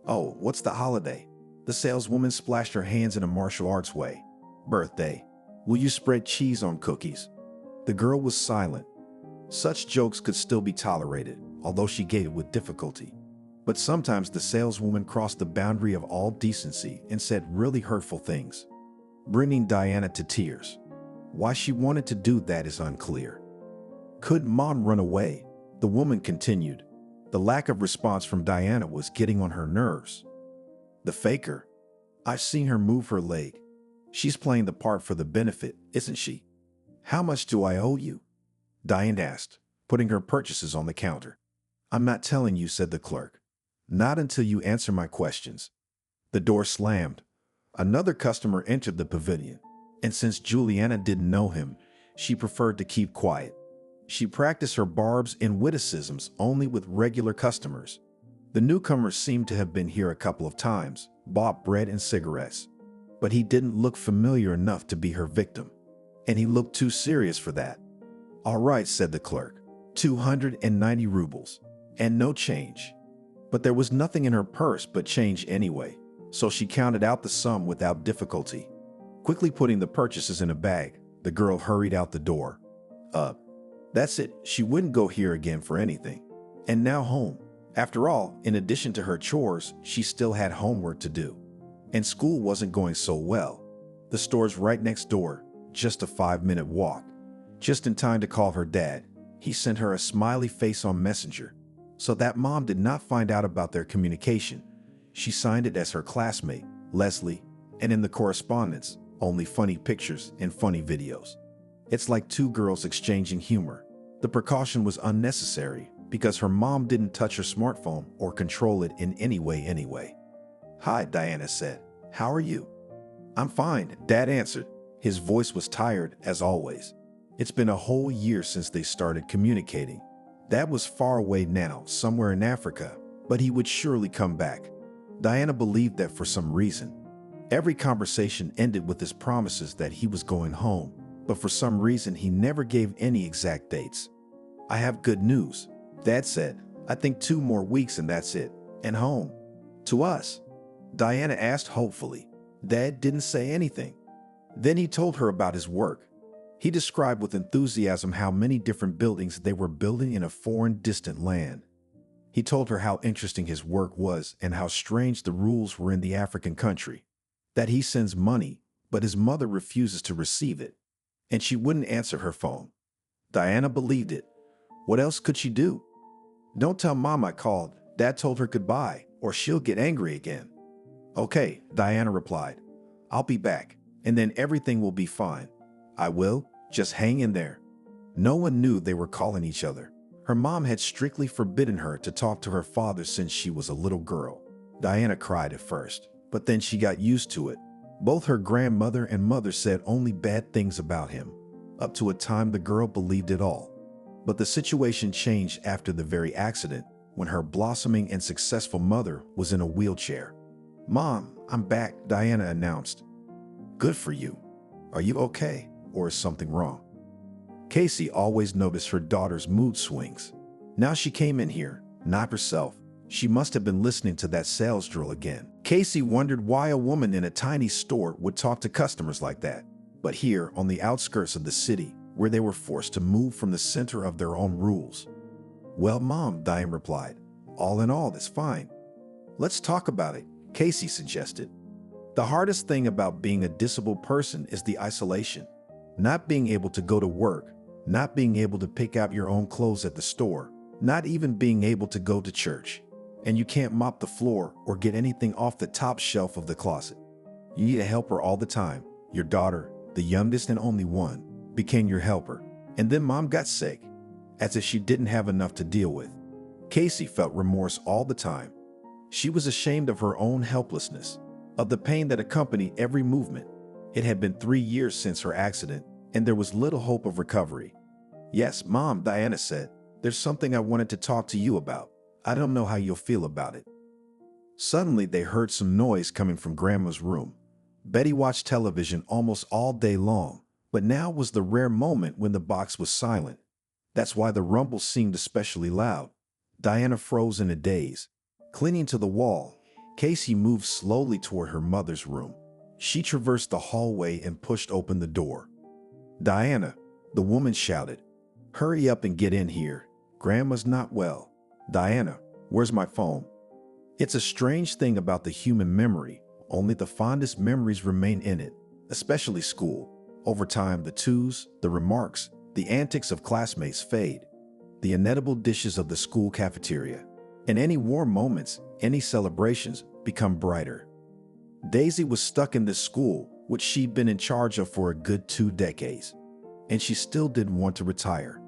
"Oh, what's the holiday?" The saleswoman splashed her hands in a martial arts way. "Birthday. Will you spread cheese on cookies?" The girl was silent. Such jokes could still be tolerated, although she gave it with difficulty. But sometimes the saleswoman crossed the boundary of all decency and said really hurtful things, bringing Diana to tears. Why she wanted to do that is unclear. Could Mom run away? The woman continued. The lack of response from Diana was getting on her nerves. "The faker. I've seen her move her leg. She's playing the part for the benefit, isn't she?" "How much do I owe you?" Diane asked, putting her purchases on the counter. "I'm not telling you," said the clerk. "Not until you answer my questions." The door slammed. Another customer entered the pavilion, and since Juliana didn't know him, she preferred to keep quiet. She practiced her barbs and witticisms only with regular customers. The newcomer seemed to have been here a couple of times, bought bread and cigarettes. But he didn't look familiar enough to be her victim, and he looked too serious for that. "All right," said the clerk, 290 rubles, and no change. But there was nothing in her purse but change anyway, so she counted out the sum without difficulty. Quickly putting the purchases in a bag, the girl hurried out the door. That's it. She wouldn't go here again for anything. And now home. After all, in addition to her chores, she still had homework to do. And school wasn't going so well. The store's right next door, just a 5-minute walk. Just in time to call her dad. He sent her a smiley face on Messenger, so that Mom did not find out about their communication. She signed it as her classmate, Leslie, and in the correspondence, only funny pictures and funny videos. It's like two girls exchanging humor. The precaution was unnecessary because her mom didn't touch her smartphone or control it in any way anyway. "Hi," Diana said. "How are you?" "I'm fine," Dad answered. His voice was tired, as always. It's been a whole year since they started communicating. Dad was far away now, somewhere in Africa, but he would surely come back. Diana believed that for some reason. Every conversation ended with his promises that he was going home, but for some reason he never gave any exact dates. "I have good news," Dad said. "I think 2 more weeks and that's it. And home. To us." Diana asked hopefully. Dad didn't say anything. Then he told her about his work. He described with enthusiasm how many different buildings they were building in a foreign, distant land. He told her how interesting his work was and how strange the rules were in the African country. That he sends money, but his mother refuses to receive it, and she wouldn't answer her phone. Diana believed it. What else could she do? "Don't tell Mom I called," Dad told her goodbye, "or she'll get angry again." "Okay," Diana replied. "I'll be back, and then everything will be fine." "I will. Just hang in there." No one knew they were calling each other. Her mom had strictly forbidden her to talk to her father since she was a little girl. Diana cried at first, but then she got used to it. Both her grandmother and mother said only bad things about him. Up to a time the girl believed it all. But the situation changed after the very accident, when her blossoming and successful mother was in a wheelchair. "Mom, I'm back," Diana announced. "Good for you. Are you okay, or is something wrong?" Casey always noticed her daughter's mood swings. Now she came in here, not herself. She must have been listening to that sales drill again. Casey wondered why a woman in a tiny store would talk to customers like that. But here, on the outskirts of the city, where they were forced to move from the center of their own rules. Well, Mom, Diane replied, all in all, that's fine. Let's talk about it, Casey suggested. The hardest thing about being a disabled person is the isolation. Not being able to go to work, not being able to pick out your own clothes at the store, not even being able to go to church. And you can't mop the floor or get anything off the top shelf of the closet. You need a helper all the time. Your daughter, the youngest and only one, became your helper. And then Mom got sick, as if she didn't have enough to deal with. Casey felt remorse all the time. She was ashamed of her own helplessness, of the pain that accompanied every movement. It had been 3 years since her accident, and there was little hope of recovery. Yes, Mom, Diana said, there's something I wanted to talk to you about. I don't know how you'll feel about it. Suddenly, they heard some noise coming from Grandma's room. Betty watched television almost all day long, but now was the rare moment when the box was silent. That's why the rumble seemed especially loud. Diana froze in a daze. Clinging to the wall, Casey moved slowly toward her mother's room. She traversed the hallway and pushed open the door. Diana, the woman shouted, hurry up and get in here. Grandma's not well. Diana, where's my phone? It's a strange thing about the human memory. Only the fondest memories remain in it, especially school. Over time, the twos, the remarks, the antics of classmates fade. The inedible dishes of the school cafeteria, and any warm moments, any celebrations become brighter. Daisy was stuck in this school, which she'd been in charge of for a good 2 decades, and she still didn't want to retire.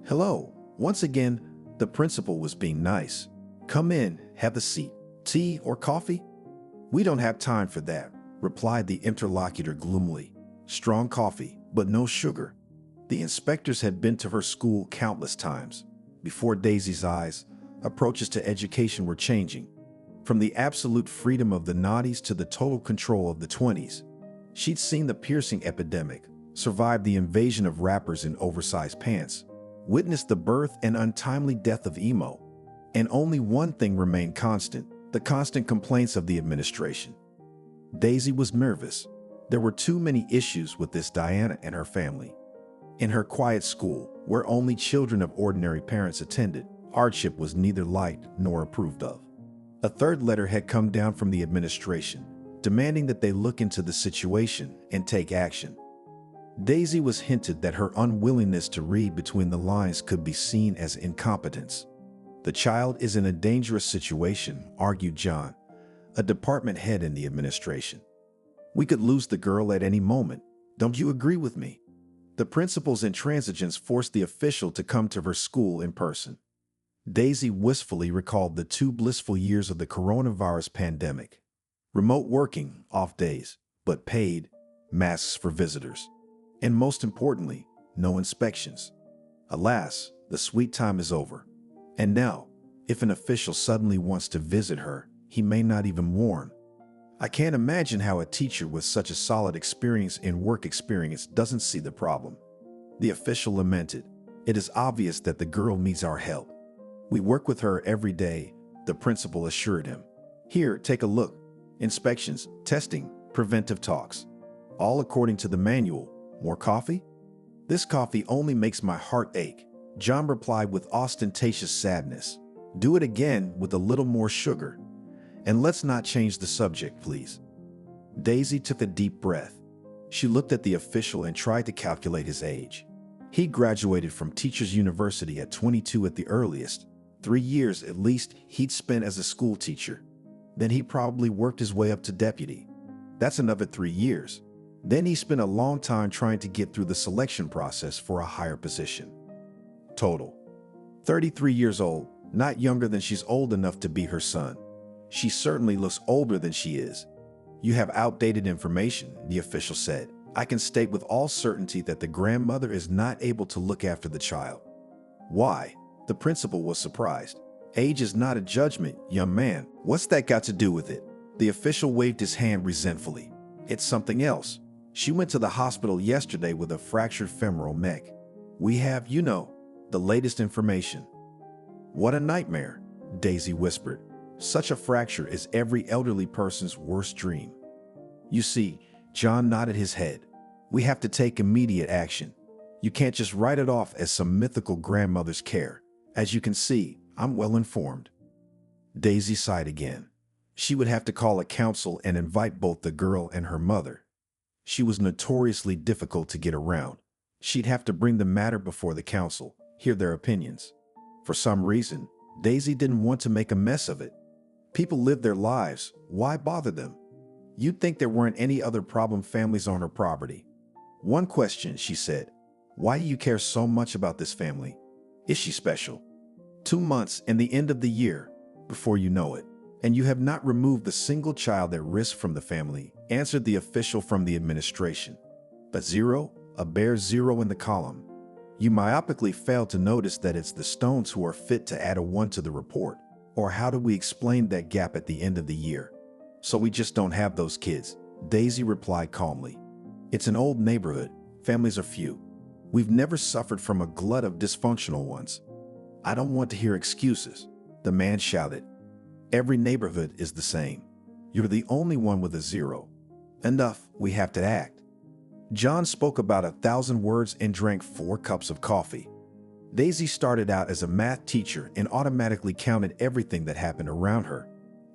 Hello, once again, the principal was being nice. Come in, have a seat. Tea or coffee? We don't have time for that, replied the interlocutor gloomily. Strong coffee, but no sugar. The inspectors had been to her school countless times. Before Daisy's eyes, approaches to education were changing. From the absolute freedom of the noughties to the total control of the 20s. She'd seen the piercing epidemic, survived the invasion of rappers in oversized pants, witnessed the birth and untimely death of emo. And only one thing remained constant, the constant complaints of the administration. Daisy was nervous. There were too many issues with this Diana and her family. In her quiet school, where only children of ordinary parents attended, hardship was neither liked nor approved of. A third letter had come down from the administration, demanding that they look into the situation and take action. Daisy was hinted that her unwillingness to read between the lines could be seen as incompetence. The child is in a dangerous situation, argued John, a department head in the administration. We could lose the girl at any moment. Don't you agree with me? The principal's intransigence forced the official to come to her school in person. Daisy wistfully recalled the 2 blissful years of the coronavirus pandemic. Remote working, off days, but paid, masks for visitors. And most importantly, no inspections. Alas, the sweet time is over. And now, if an official suddenly wants to visit her, he may not even warn. I can't imagine how a teacher with such a solid experience in work experience doesn't see the problem. The official lamented. It is obvious that the girl needs our help. We work with her every day, the principal assured him. Here, take a look. Inspections, testing, preventive talks. All according to the manual. More coffee? This coffee only makes my heart ache, John replied with ostentatious sadness. Do it again with a little more sugar. And let's not change the subject, please. Daisy took a deep breath. She looked at the official and tried to calculate his age. He graduated from Teachers University at 22 at the earliest. 3 years at least he'd spent as a school teacher. Then he probably worked his way up to deputy. That's another 3 years. Then he spent a long time trying to get through the selection process for a higher position. Total. 33 years old, not younger than she's old enough to be her son. She certainly looks older than she is. You have outdated information, the official said. I can state with all certainty that the grandmother is not able to look after the child. Why? The principal was surprised. Age is not a judgment, young man. What's that got to do with it? The official waved his hand resentfully. It's something else. She went to the hospital yesterday with a fractured femoral neck. We have, the latest information. What a nightmare, Daisy whispered. Such a fracture is every elderly person's worst dream. You see, John nodded his head. We have to take immediate action. You can't just write it off as some mythical grandmother's care. As you can see, I'm well informed. Daisy sighed again. She would have to call a council and invite both the girl and her mother. She was notoriously difficult to get around. She'd have to bring the matter before the council, hear their opinions. For some reason, Daisy didn't want to make a mess of it. People live their lives. Why bother them? You'd think there weren't any other problem families on her property. One question, she said. Why do you care so much about this family? Is she special? 2 months and the end of the year, before you know it, and you have not removed a single child at risk from the family, answered the official from the administration. But zero, a bare zero in the column. You myopically fail to notice that it's the Stones who are fit to add a 1 to the report. Or how do we explain that gap at the end of the year? So we just don't have those kids, Daisy replied calmly. It's an old neighborhood. Families are few. We've never suffered from a glut of dysfunctional ones. I don't want to hear excuses, the man shouted. Every neighborhood is the same. You're the only one with a 0. Enough, we have to act. John spoke about 1,000 words and drank 4 cups of coffee. Daisy started out as a math teacher and automatically counted everything that happened around her.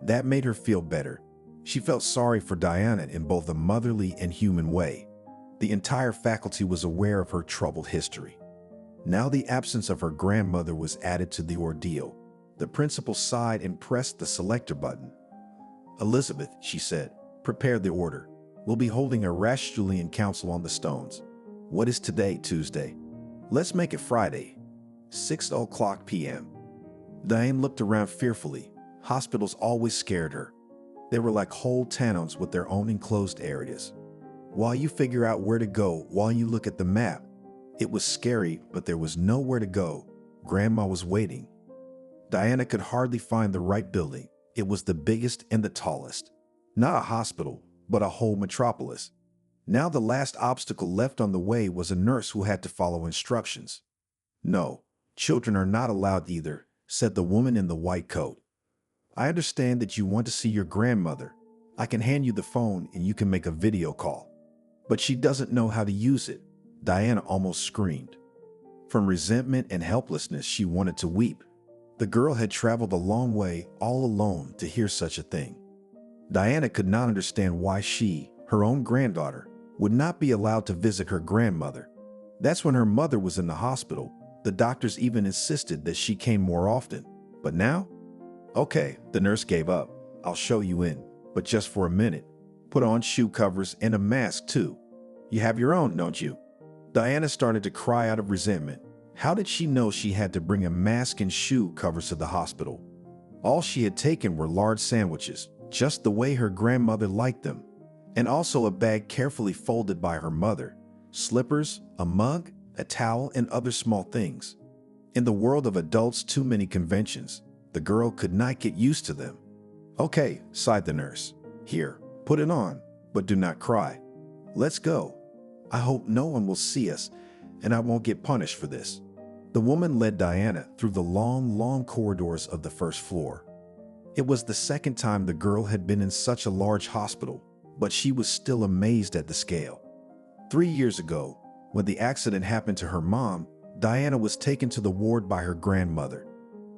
That made her feel better. She felt sorry for Diana in both a motherly and human way. The entire faculty was aware of her troubled history. Now the absence of her grandmother was added to the ordeal. The principal sighed and pressed the selector button. Elizabeth, she said, prepare the order. We'll be holding a rash Julian council on the Stones. What is today, Tuesday? Let's make it Friday, 6:00 p.m. Diane looked around fearfully. Hospitals always scared her. They were like whole towns with their own enclosed areas. While you figure out where to go while you look at the map, it was scary, but there was nowhere to go. Grandma was waiting. Diana could hardly find the right building. It was the biggest and the tallest. Not a hospital, but a whole metropolis. Now the last obstacle left on the way was a nurse who had to follow instructions. No, children are not allowed either, said the woman in the white coat. I understand that you want to see your grandmother. I can hand you the phone and you can make a video call. But she doesn't know how to use it, Diana almost screamed. From resentment and helplessness, she wanted to weep. The girl had traveled a long way all alone to hear such a thing. Diana could not understand why she, her own granddaughter, would not be allowed to visit her grandmother. That's when her mother was in the hospital. The doctors even insisted that she came more often. But now? Okay, the nurse gave up. I'll show you in, but just for a minute. Put on shoe covers and a mask too. You have your own, don't you? Diana started to cry out of resentment. How did she know she had to bring a mask and shoe covers to the hospital? All she had taken were large sandwiches, just the way her grandmother liked them, and also a bag carefully folded by her mother, slippers, a mug, a towel, and other small things. In the world of adults, too many conventions. The girl could not get used to them. Okay, sighed the nurse. Here, put it on, but do not cry. Let's go. I hope no one will see us, and I won't get punished for this. The woman led Diana through the long, long corridors of the first floor. It was the second time the girl had been in such a large hospital, but she was still amazed at the scale. 3 years ago, when the accident happened to her mom, Diana was taken to the ward by her grandmother.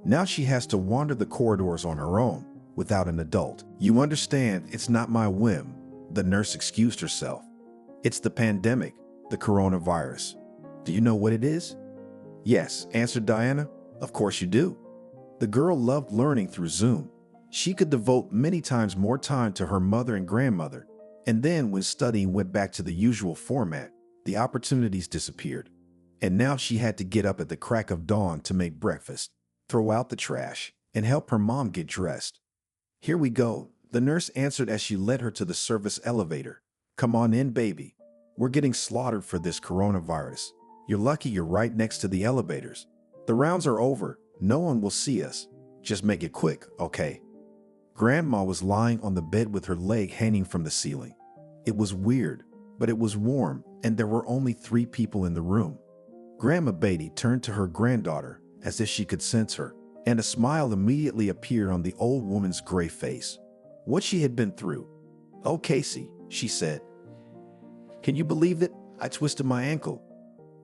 Now she has to wander the corridors on her own, without an adult. You understand, it's not my whim, the nurse excused herself. It's the pandemic, the coronavirus. Do you know what it is? Yes, answered Diana. Of course you do. The girl loved learning through Zoom. She could devote many times more time to her mother and grandmother. And then when studying went back to the usual format, the opportunities disappeared. And now she had to get up at the crack of dawn to make breakfast, throw out the trash, and help her mom get dressed. Here we go, the nurse answered as she led her to the service elevator. Come on in, baby. We're getting slaughtered for this coronavirus. You're lucky you're right next to the elevators. The rounds are over. No one will see us. Just make it quick, okay? Grandma was lying on the bed with her leg hanging from the ceiling. It was weird, but it was warm, and there were only 3 people in the room. Grandma Beatty turned to her granddaughter as if she could sense her. and a smile immediately appeared on the old woman's gray face. What she had been through. "Oh, Casey," she said. "Can you believe it? I twisted my ankle."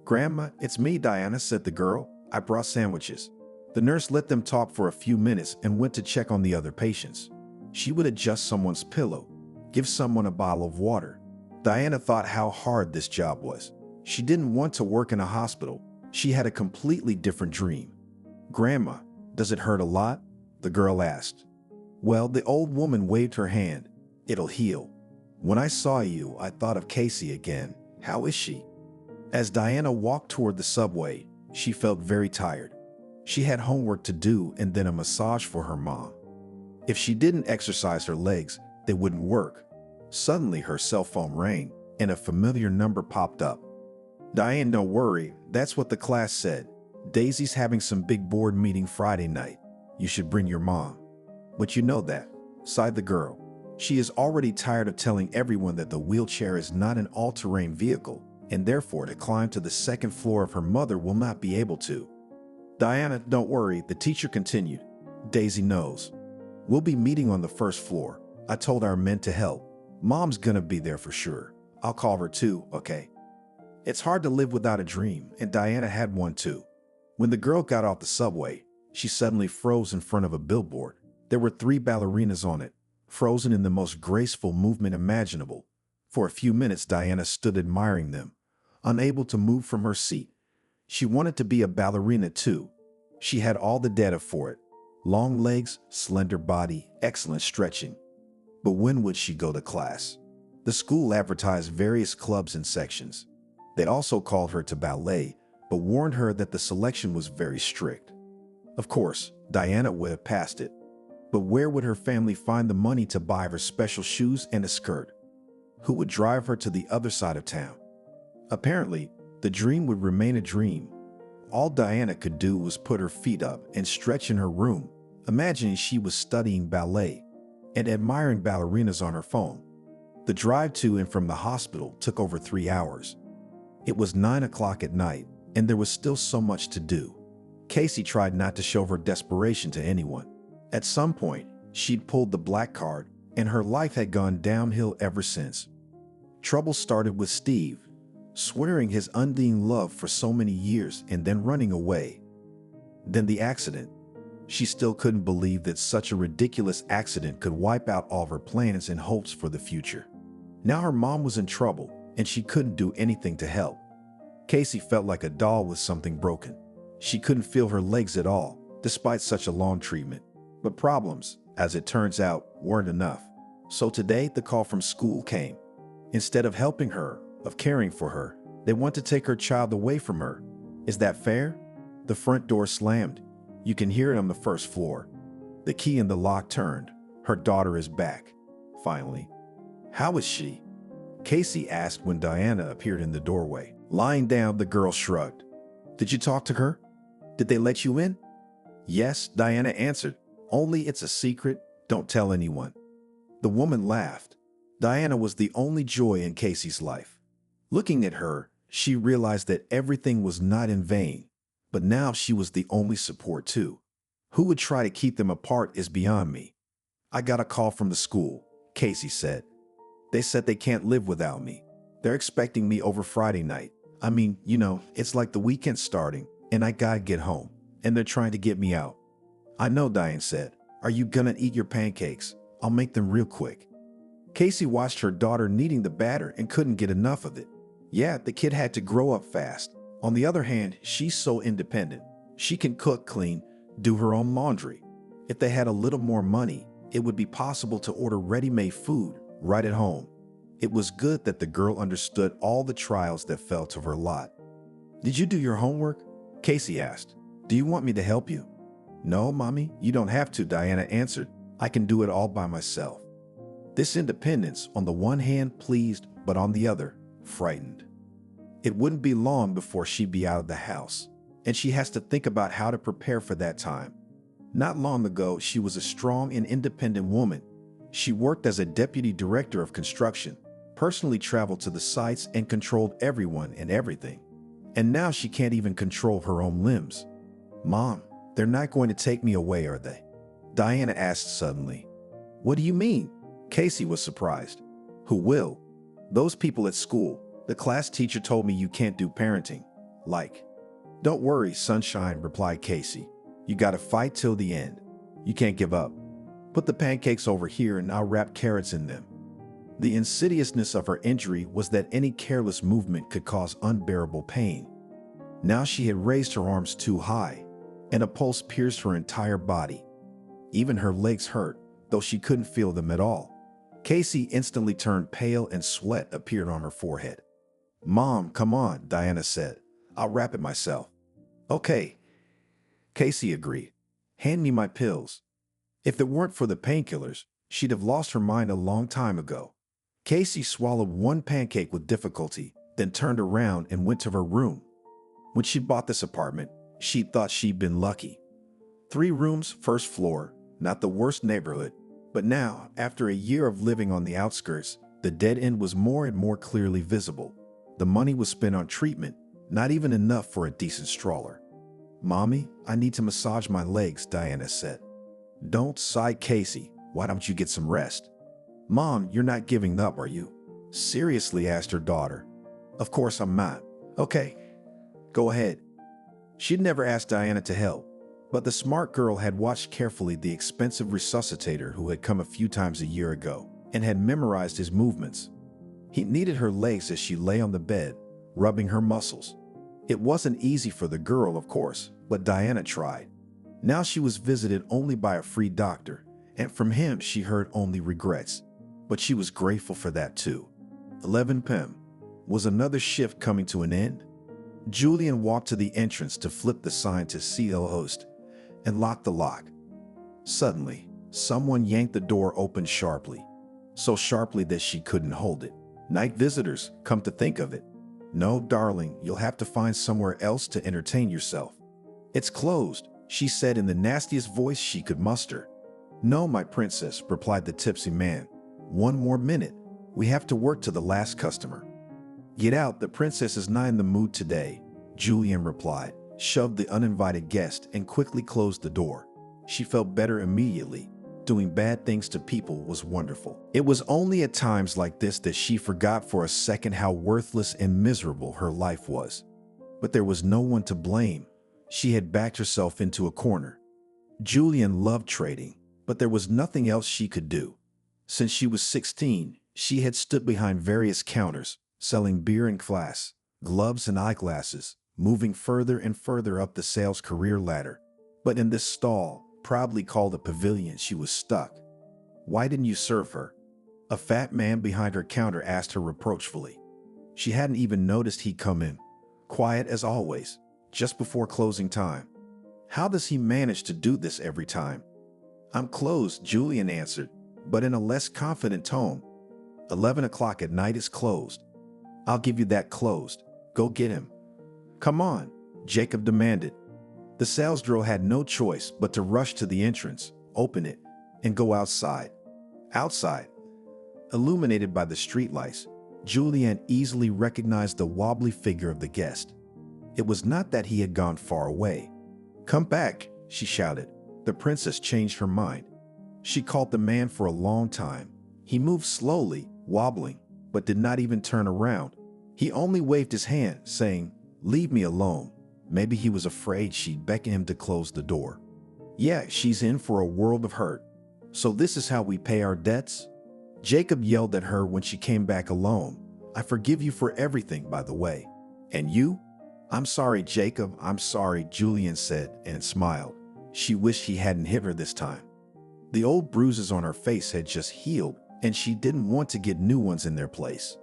"Grandma, it's me, Diana," said the girl. "I brought sandwiches." The nurse let them talk for a few minutes and went to check on the other patients. She would adjust someone's pillow, give someone a bottle of water. Diana thought how hard this job was. She didn't want to work in a hospital. She had a completely different dream. "Grandma, does it hurt a lot?" the girl asked. Well, the old woman waved her hand. "It'll heal. When I saw you, I thought of Casey again. How is she?" As Diana walked toward the subway, she felt very tired. She had homework to do and then a massage for her mom. If she didn't exercise her legs, they wouldn't work. Suddenly, her cell phone rang and a familiar number popped up. "Diane, don't worry. That's what the class said. Daisy's having some big board meeting Friday night. You should bring your mom." "But you know that," sighed the girl. She is already tired of telling everyone that the wheelchair is not an all-terrain vehicle, and therefore to climb to the second floor of her mother will not be able to. "Diana, don't worry," the teacher continued. "Daisy knows. We'll be meeting on the first floor. I told our men to help. Mom's gonna be there for sure. I'll call her too, okay?" It's hard to live without a dream, and Diana had one too. When the girl got off the subway, she suddenly froze in front of a billboard. There were 3 ballerinas on it, frozen in the most graceful movement imaginable. For a few minutes, Diana stood admiring them, unable to move from her seat. She wanted to be a ballerina too. She had all the data for it. Long legs, slender body, excellent stretching. But when would she go to class? The school advertised various clubs and sections. They also called her to ballet, but warned her that the selection was very strict. Of course, Diana would have passed it. But where would her family find the money to buy her special shoes and a skirt? Who would drive her to the other side of town? Apparently, the dream would remain a dream. All Diana could do was put her feet up and stretch in her room, imagining she was studying ballet and admiring ballerinas on her phone. The drive to and from the hospital took over 3 hours. It was 9 o'clock at night, and there was still so much to do. Casey tried not to show her desperation to anyone. At some point, she'd pulled the black card, and her life had gone downhill ever since. Trouble started with Steve, swearing his undying love for so many years and then running away. Then the accident. She still couldn't believe that such a ridiculous accident could wipe out all of her plans and hopes for the future. Now her mom was in trouble, and she couldn't do anything to help. Casey felt like a doll with something broken. She couldn't feel her legs at all, despite such a long treatment. But problems, as it turns out, weren't enough. So today, the call from school came. Instead of helping her, of caring for her, they want to take her child away from her. Is that fair? The front door slammed. You can hear it on the first floor. The key in the lock turned. Her daughter is back. Finally. "How is she?" Casey asked when Diana appeared in the doorway. Lying down, the girl shrugged. "Did you talk to her? Did they let you in?" "Yes," Diana answered. "Only it's a secret. Don't tell anyone." The woman laughed. Diana was the only joy in Casey's life. Looking at her, she realized that everything was not in vain, but now she was the only support too. Who would try to keep them apart is beyond me. "I got a call from the school," Casey said. "They said they can't live without me. They're expecting me over Friday night. I mean, it's like the weekend's starting, and I gotta get home, and they're trying to get me out." "I know," Diane said. "Are you gonna eat your pancakes? I'll make them real quick." Casey watched her daughter kneading the batter and couldn't get enough of it. Yeah, the kid had to grow up fast. On the other hand, she's so independent. She can cook, clean, do her own laundry. If they had a little more money, it would be possible to order ready-made food right at home. It was good that the girl understood all the trials that fell to her lot. "Did you do your homework?" Casey asked. "Do you want me to help you?" "No, Mommy, you don't have to," Diana answered. "I can do it all by myself." This independence, on the one hand, pleased, but on the other, frightened. It wouldn't be long before she'd be out of the house, and she has to think about how to prepare for that time. Not long ago, she was a strong and independent woman. She worked as a deputy director of construction, personally traveled to the sites and controlled everyone and everything. And now she can't even control her own limbs. "Mom, They're not going to take me away, are they? Diana asked suddenly. What do you mean? Casey was surprised. Who will? Those people at school. The class teacher told me you can't do parenting. Like. Don't worry, sunshine, replied Casey. You gotta fight till the end. You can't give up. Put the pancakes over here and I'll wrap carrots in them. The insidiousness of her injury was that any careless movement could cause unbearable pain. Now she had raised her arms too high, and a pulse pierced her entire body. Even her legs hurt, though she couldn't feel them at all. Casey instantly turned pale and sweat appeared on her forehead. Mom, come on, Diana said. I'll wrap it myself. Okay, Casey agreed. Hand me my pills. If it weren't for the painkillers, she'd have lost her mind a long time ago. Casey swallowed one pancake with difficulty, then turned around and went to her room. When she bought this apartment, she thought she'd been lucky. 3 rooms, first floor, not the worst neighborhood. But now, after a year of living on the outskirts, the dead end was more and more clearly visible. The money was spent on treatment, not even enough for a decent stroller. Mommy, I need to massage my legs, Diana said. Don't, sighed Casey. Why don't you get some rest? Mom, you're not giving up, are you? Seriously, asked her daughter. Of course I'm not. Okay, go ahead. She'd never asked Diana to help, but the smart girl had watched carefully the expensive resuscitator who had come a few times a year ago and had memorized his movements. He kneaded her legs as she lay on the bed, rubbing her muscles. It wasn't easy for the girl, of course, but Diana tried. Now she was visited only by a free doctor, and from him she heard only regrets. But she was grateful for that too. 11 p.m. Was another shift coming to an end? Julian walked to the entrance to flip the sign to CL host and lock the lock. Suddenly, someone yanked the door open sharply, so sharply that she couldn't hold it. Night visitors, come to think of it. No, darling, you'll have to find somewhere else to entertain yourself. It's closed, she said in the nastiest voice she could muster. No, my princess, replied the tipsy man. 1 more minute. We have to work to the last customer. Get out, the princess is not in the mood today, Julian replied, shoved the uninvited guest and quickly closed the door. She felt better immediately. Doing bad things to people was wonderful. It was only at times like this that she forgot for a second how worthless and miserable her life was. But there was no one to blame. She had backed herself into a corner. Julian loved trading, but there was nothing else she could do. Since she was 16, she had stood behind various counters, selling beer and glass, gloves and eyeglasses, moving further and further up the sales career ladder. But in this stall, proudly called a pavilion, she was stuck. Why didn't you serve her? A fat man behind her counter asked her reproachfully. She hadn't even noticed he'd come in, quiet as always, just before closing time. How does he manage to do this every time? I'm closed, Julian answered, but in a less confident tone. 11 o'clock at night is closed. I'll give you that closed. Go get him. Come on, Jacob demanded. The sales girl had no choice but to rush to the entrance, open it, and go outside. Outside, illuminated by the streetlights, Julian easily recognized the wobbly figure of the guest. It was not that he had gone far away. Come back, she shouted. The princess changed her mind. She called the man for a long time. He moved slowly, wobbling, but did not even turn around. He only waved his hand, saying, "Leave me alone." Maybe he was afraid she'd beckon him to close the door. Yeah, she's in for a world of hurt. So this is how we pay our debts? Jacob yelled at her when she came back alone. I forgive you for everything, by the way. And you? I'm sorry, Jacob, I'm sorry, Julian said and smiled. She wished he hadn't hit her this time. The old bruises on her face had just healed, and she didn't want to get new ones in their place.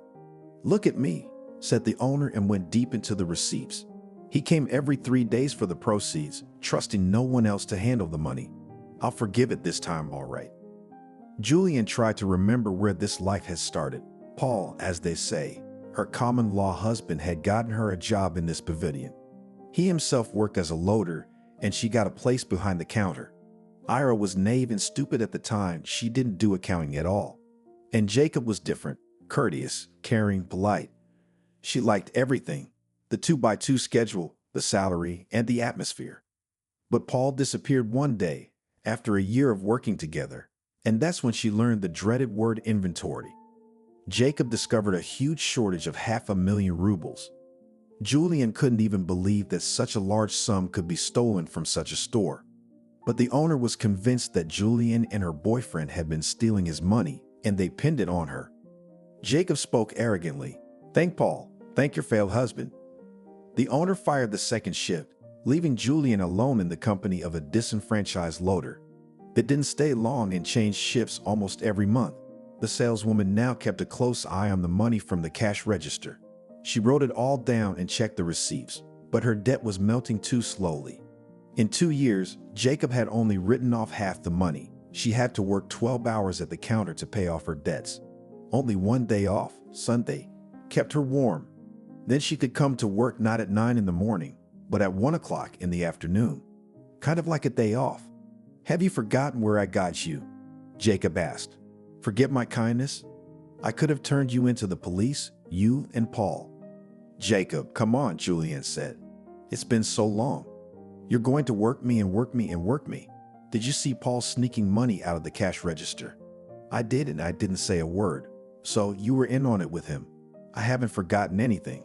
Look at me, said the owner and went deep into the receipts. He came every 3 days for the proceeds, trusting no one else to handle the money. I'll forgive it this time, all right. Julian tried to remember where this life had started. Paul, as they say, her common-law husband, had gotten her a job in this pavilion. He himself worked as a loader, and she got a place behind the counter. Ira was naive and stupid at the time. She didn't do accounting at all. And Jacob was different, courteous, caring, polite. She liked everything. The 2x2 schedule, the salary, and the atmosphere. But Paul disappeared one day after a year of working together, and that's when she learned the dreaded word inventory. Jacob discovered a huge shortage of 500,000 rubles. Julian couldn't even believe that such a large sum could be stolen from such a store. But the owner was convinced that Julian and her boyfriend had been stealing his money, and they pinned it on her. Jacob spoke arrogantly. "Thank Paul. Thank your failed husband." The owner fired the second shift, leaving Julian alone in the company of a disenfranchised loader. It didn't stay long and changed shifts almost every month. The saleswoman now kept a close eye on the money from the cash register. She wrote it all down and checked the receipts, but her debt was melting too slowly. In 2 years, Jacob had only written off half the money. She had to work 12 hours at the counter to pay off her debts. Only one day off, Sunday, kept her warm. Then she could come to work not at 9 in the morning, but at 1 o'clock in the afternoon. Kind of like a day off. "Have you forgotten where I got you?" Jacob asked. "Forget my kindness? I could have turned you into the police, you and Paul." "Jacob, come on," Julian said. "It's been so long. You're going to work me and work me and work me. Did you see Paul sneaking money out of the cash register?" "I did, and I didn't say a word. So you were in on it with him." "I haven't forgotten anything."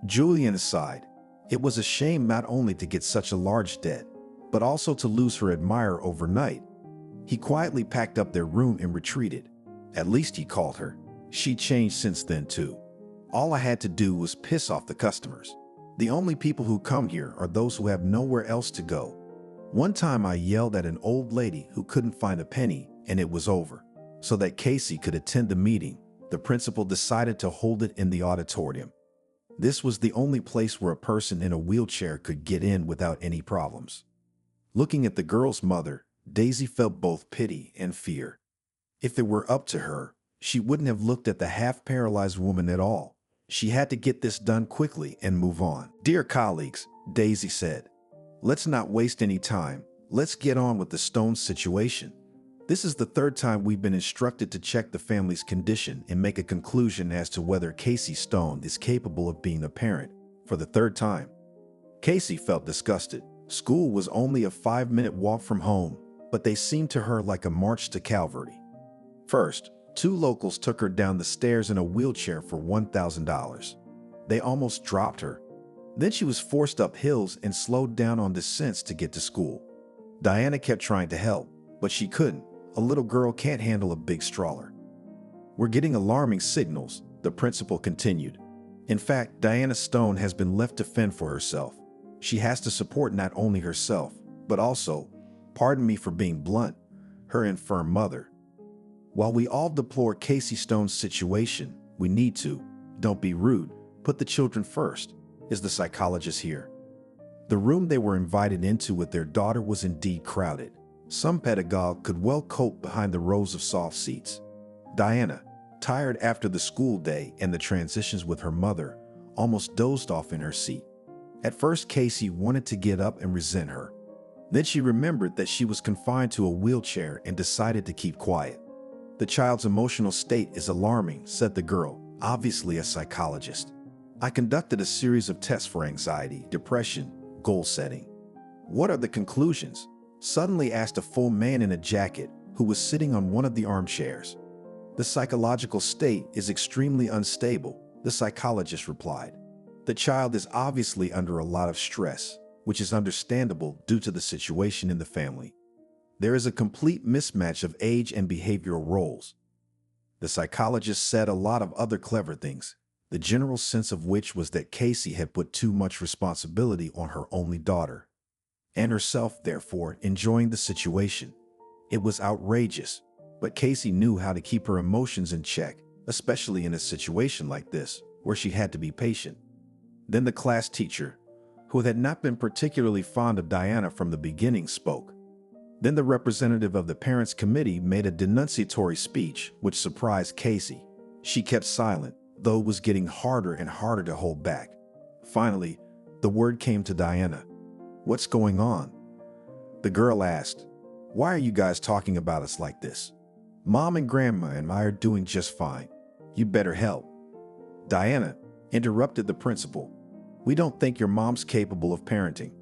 Julian sighed. It was a shame not only to get such a large debt, but also to lose her admirer overnight. He quietly packed up their room and retreated. At least he called her. She changed since then too. "All I had to do was piss off the customers. The only people who come here are those who have nowhere else to go. One time I yelled at an old lady who couldn't find a penny, and it was over. So that Casey could attend the meeting, the principal decided to hold it in the auditorium. This was the only place where a person in a wheelchair could get in without any problems." Looking at the girl's mother, Daisy felt both pity and fear. If it were up to her, she wouldn't have looked at the half-paralyzed woman at all. She had to get this done quickly and move on. "Dear colleagues," Daisy said, "let's not waste any time. Let's get on with the Stone situation. This is the third time we've been instructed to check the family's condition and make a conclusion as to whether Casey Stone is capable of being a parent for the third time." Casey felt disgusted. School was only a 5-minute walk from home, but they seemed to her like a march to Calvary. First, 2 locals took her down the stairs in a wheelchair for $1,000. They almost dropped her. Then she was forced up hills and slowed down on descents to get to school. Diana kept trying to help, but she couldn't. A little girl can't handle a big stroller. "We're getting alarming signals," the principal continued. "In fact, Diana Stone has been left to fend for herself. She has to support not only herself, but also, pardon me for being blunt, her infirm mother. While we all deplore Casey Stone's situation, we need to, don't be rude, put the children first." Is the psychologist here? The room they were invited into with their daughter was indeed crowded. Some pedagogue could well cope behind the rows of soft seats. Diana, tired after the school day and the transitions with her mother, almost dozed off in her seat. At first, Casey wanted to get up and resent her. Then she remembered that she was confined to a wheelchair and decided to keep quiet. "The child's emotional state is alarming," said the girl, obviously a psychologist. "I conducted a series of tests for anxiety, depression, goal setting." "What are the conclusions?" suddenly asked a full man in a jacket who was sitting on one of the armchairs. "The psychological state is extremely unstable," the psychologist replied. "The child is obviously under a lot of stress, which is understandable due to the situation in the family. There is a complete mismatch of age and behavioral roles." The psychologist said a lot of other clever things, the general sense of which was that Casey had put too much responsibility on her only daughter, and herself, therefore, enjoying the situation. It was outrageous, but Casey knew how to keep her emotions in check, especially in a situation like this, where she had to be patient. Then the class teacher, who had not been particularly fond of Diana from the beginning, spoke. Then the representative of the parents' committee made a denunciatory speech, which surprised Casey. She kept silent, though it was getting harder and harder to hold back. Finally, the word came to Diana. "What's going on?" The girl asked. "Why are you guys talking about us like this? Mom and Grandma and I are doing just fine. You better help." "Diana," interrupted the principal, "we don't think your mom's capable of parenting."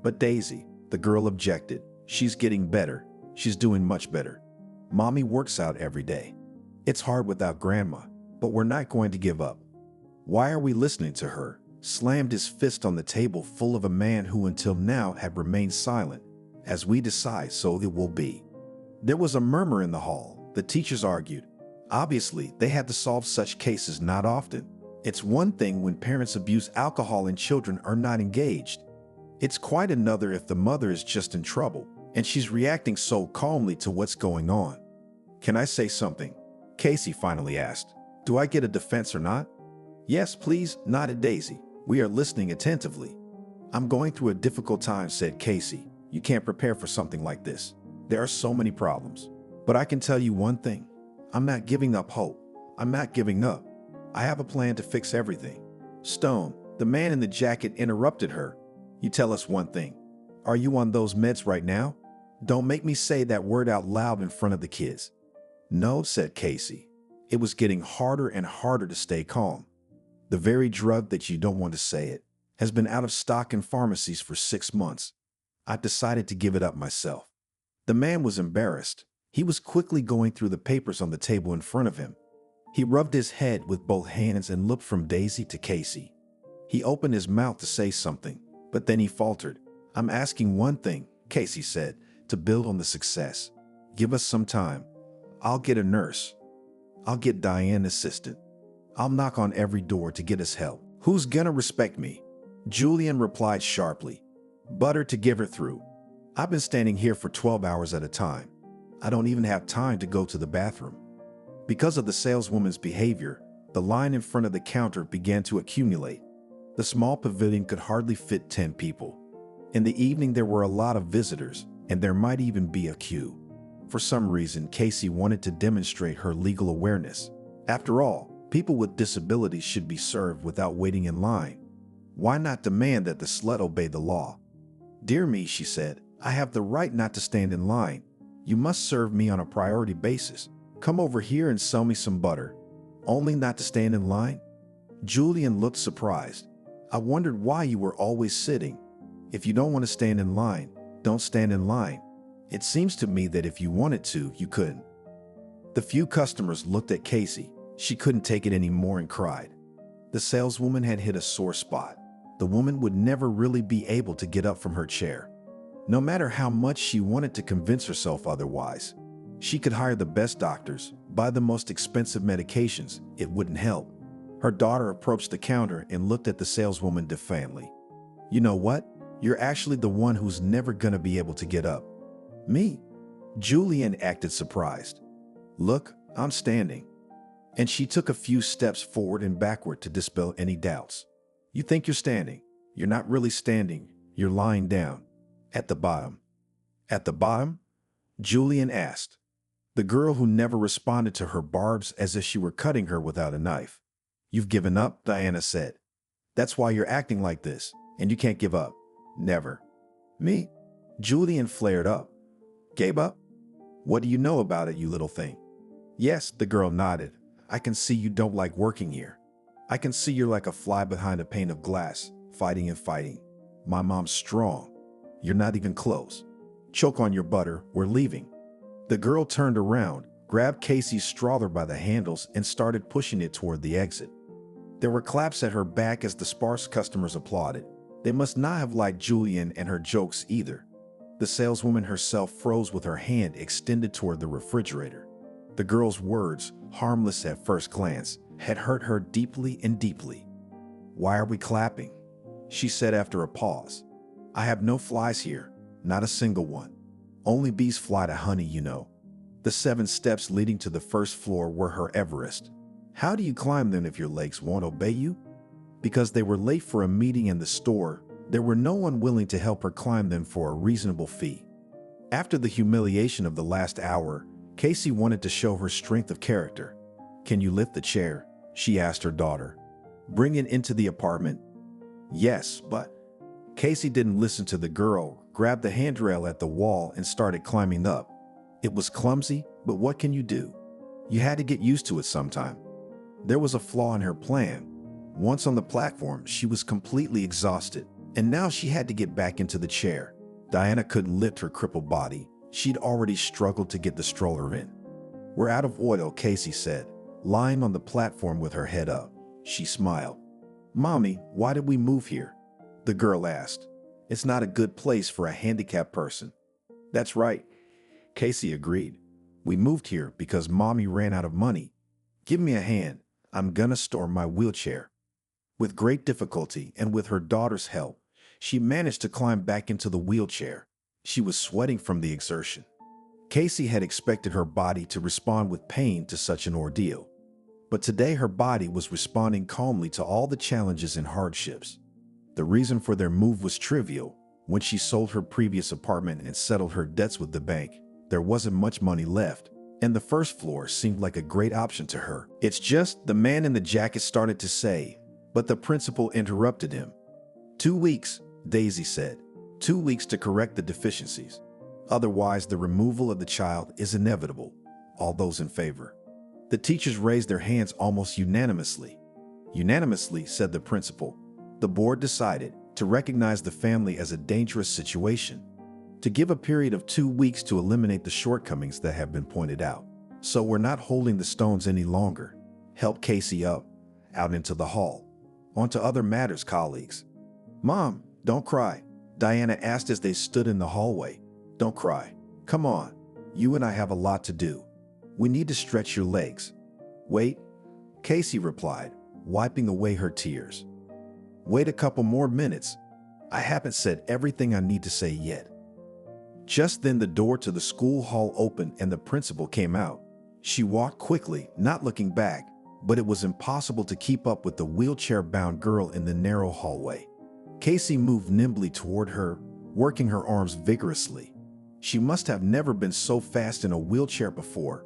"But Daisy," The girl objected. She's getting better. She's doing much better. Mommy works out every day. It's hard without Grandma, but we're not going to give up. Why are we listening to her? Slammed his fist on the table full of a man who until now had remained silent. As we decide, so it will be. There was a murmur in the hall. The teachers argued. Obviously, they had to solve such cases not often. It's one thing when parents abuse alcohol and children are not engaged. It's quite another if the mother is just in trouble, and she's reacting so calmly to what's going on. Can I say something? Casey finally asked. Do I get a defense or not? Yes, please, nodded Daisy. We are listening attentively. I'm going through a difficult time, said Casey. You can't prepare for something like this. There are so many problems. But I can tell you one thing. I'm not giving up hope. I'm not giving up. I have a plan to fix everything. Stone, the man in the jacket, interrupted her. You tell us one thing. Are you on those meds right now? Don't make me say that word out loud in front of the kids. No, said Casey. It was getting harder and harder to stay calm. The very drug that you don't want to say it has been out of stock in pharmacies for 6 months. I decided to give it up myself. The man was embarrassed. He was quickly going through the papers on the table in front of him. He rubbed his head with both hands and looked from Daisy to Casey. He opened his mouth to say something, but then he faltered. I'm asking one thing, Casey said, to build on the success. Give us some time. I'll get a nurse. I'll get Diane an assistant. I'll knock on every door to get us help. Who's gonna respect me? Julian replied sharply. Butter to give her through. I've been standing here for 12 hours at a time. I don't even have time to go to the bathroom. Because of the saleswoman's behavior, the line in front of the counter began to accumulate. The small pavilion could hardly fit 10 people. In the evening, there were a lot of visitors, and there might even be a queue. For some reason, Casey wanted to demonstrate her legal awareness. After all, people with disabilities should be served without waiting in line. Why not demand that the slut obey the law? Dear me, she said, I have the right not to stand in line. You must serve me on a priority basis. Come over here and sell me some butter. Only not to stand in line? Julian looked surprised. I wondered why you were always sitting. If you don't want to stand in line, don't stand in line. It seems to me that if you wanted to, you couldn't. The few customers looked at Casey. She couldn't take it anymore and cried. The saleswoman had hit a sore spot. The woman would never really be able to get up from her chair. No matter how much she wanted to convince herself otherwise, she could hire the best doctors, buy the most expensive medications, it wouldn't help. Her daughter approached the counter and looked at the saleswoman defiantly. You know what? You're actually the one who's never gonna be able to get up. Me? Julian acted surprised. Look, I'm standing. And she took a few steps forward and backward to dispel any doubts. You think you're standing. You're not really standing. You're lying down. At the bottom. At the bottom? Julian asked. The girl who never responded to her barbs as if she were cutting her without a knife. You've given up, Diana said. That's why you're acting like this, and you can't give up. Never. Me? Julian flared up. Gave up? What do you know about it, you little thing? Yes, the girl nodded. I can see you don't like working here. I can see you're like a fly behind a pane of glass, fighting and fighting. My mom's strong. You're not even close. Choke on your butter, we're leaving. The girl turned around, grabbed Casey's stroller by the handles and started pushing it toward the exit. There were claps at her back as the sparse customers applauded. They must not have liked Julian and her jokes either. The saleswoman herself froze with her hand extended toward the refrigerator. The girl's words, harmless at first glance, had hurt her deeply and deeply. Why are we clapping? She said after a pause. I have no flies here, not a single one. Only bees fly to honey, you know. The 7 steps leading to the first floor were her Everest. How do you climb them if your legs won't obey you? Because they were late for a meeting in the store, there were no one willing to help her climb them for a reasonable fee. After the humiliation of the last hour, Casey wanted to show her strength of character. Can you lift the chair? She asked her daughter. Bring it into the apartment. Yes, but... Casey didn't listen to the girl, grabbed the handrail at the wall and started climbing up. It was clumsy, but what can you do? You had to get used to it sometime. There was a flaw in her plan. Once on the platform, she was completely exhausted, and now she had to get back into the chair. Diana couldn't lift her crippled body. She'd already struggled to get the stroller in. "We're out of oil," Casey said, lying on the platform with her head up. She smiled. "Mommy, why did we move here?" the girl asked. "It's not a good place for a handicapped person." "That's right," Casey agreed. "We moved here because Mommy ran out of money. Give me a hand. I'm gonna store my wheelchair." With great difficulty and with her daughter's help, she managed to climb back into the wheelchair. She was sweating from the exertion. Casey had expected her body to respond with pain to such an ordeal. But today her body was responding calmly to all the challenges and hardships. The reason for their move was trivial. When she sold her previous apartment and settled her debts with the bank, there wasn't much money left, and the first floor seemed like a great option to her. "It's just," the man in the jacket started to say, but the principal interrupted him. 2 weeks, Daisy said. 2 weeks to correct the deficiencies. Otherwise, the removal of the child is inevitable. All those in favor. The teachers raised their hands almost unanimously. "Unanimously," said the principal. The board decided to recognize the family as a dangerous situation, to give a period of 2 weeks to eliminate the shortcomings that have been pointed out. "So we're not holding the stones any longer." Help Casey up, out into the hall. "On to other matters, colleagues." "Mom, don't cry," Diana asked as they stood in the hallway. "Don't cry. Come on. You and I have a lot to do. We need to stretch your legs." "Wait," Casey replied, wiping away her tears. "Wait a couple more minutes. I haven't said everything I need to say yet." Just then the door to the school hall opened and the principal came out. She walked quickly, not looking back, but it was impossible to keep up with the wheelchair-bound girl in the narrow hallway. Casey moved nimbly toward her, working her arms vigorously. She must have never been so fast in a wheelchair before.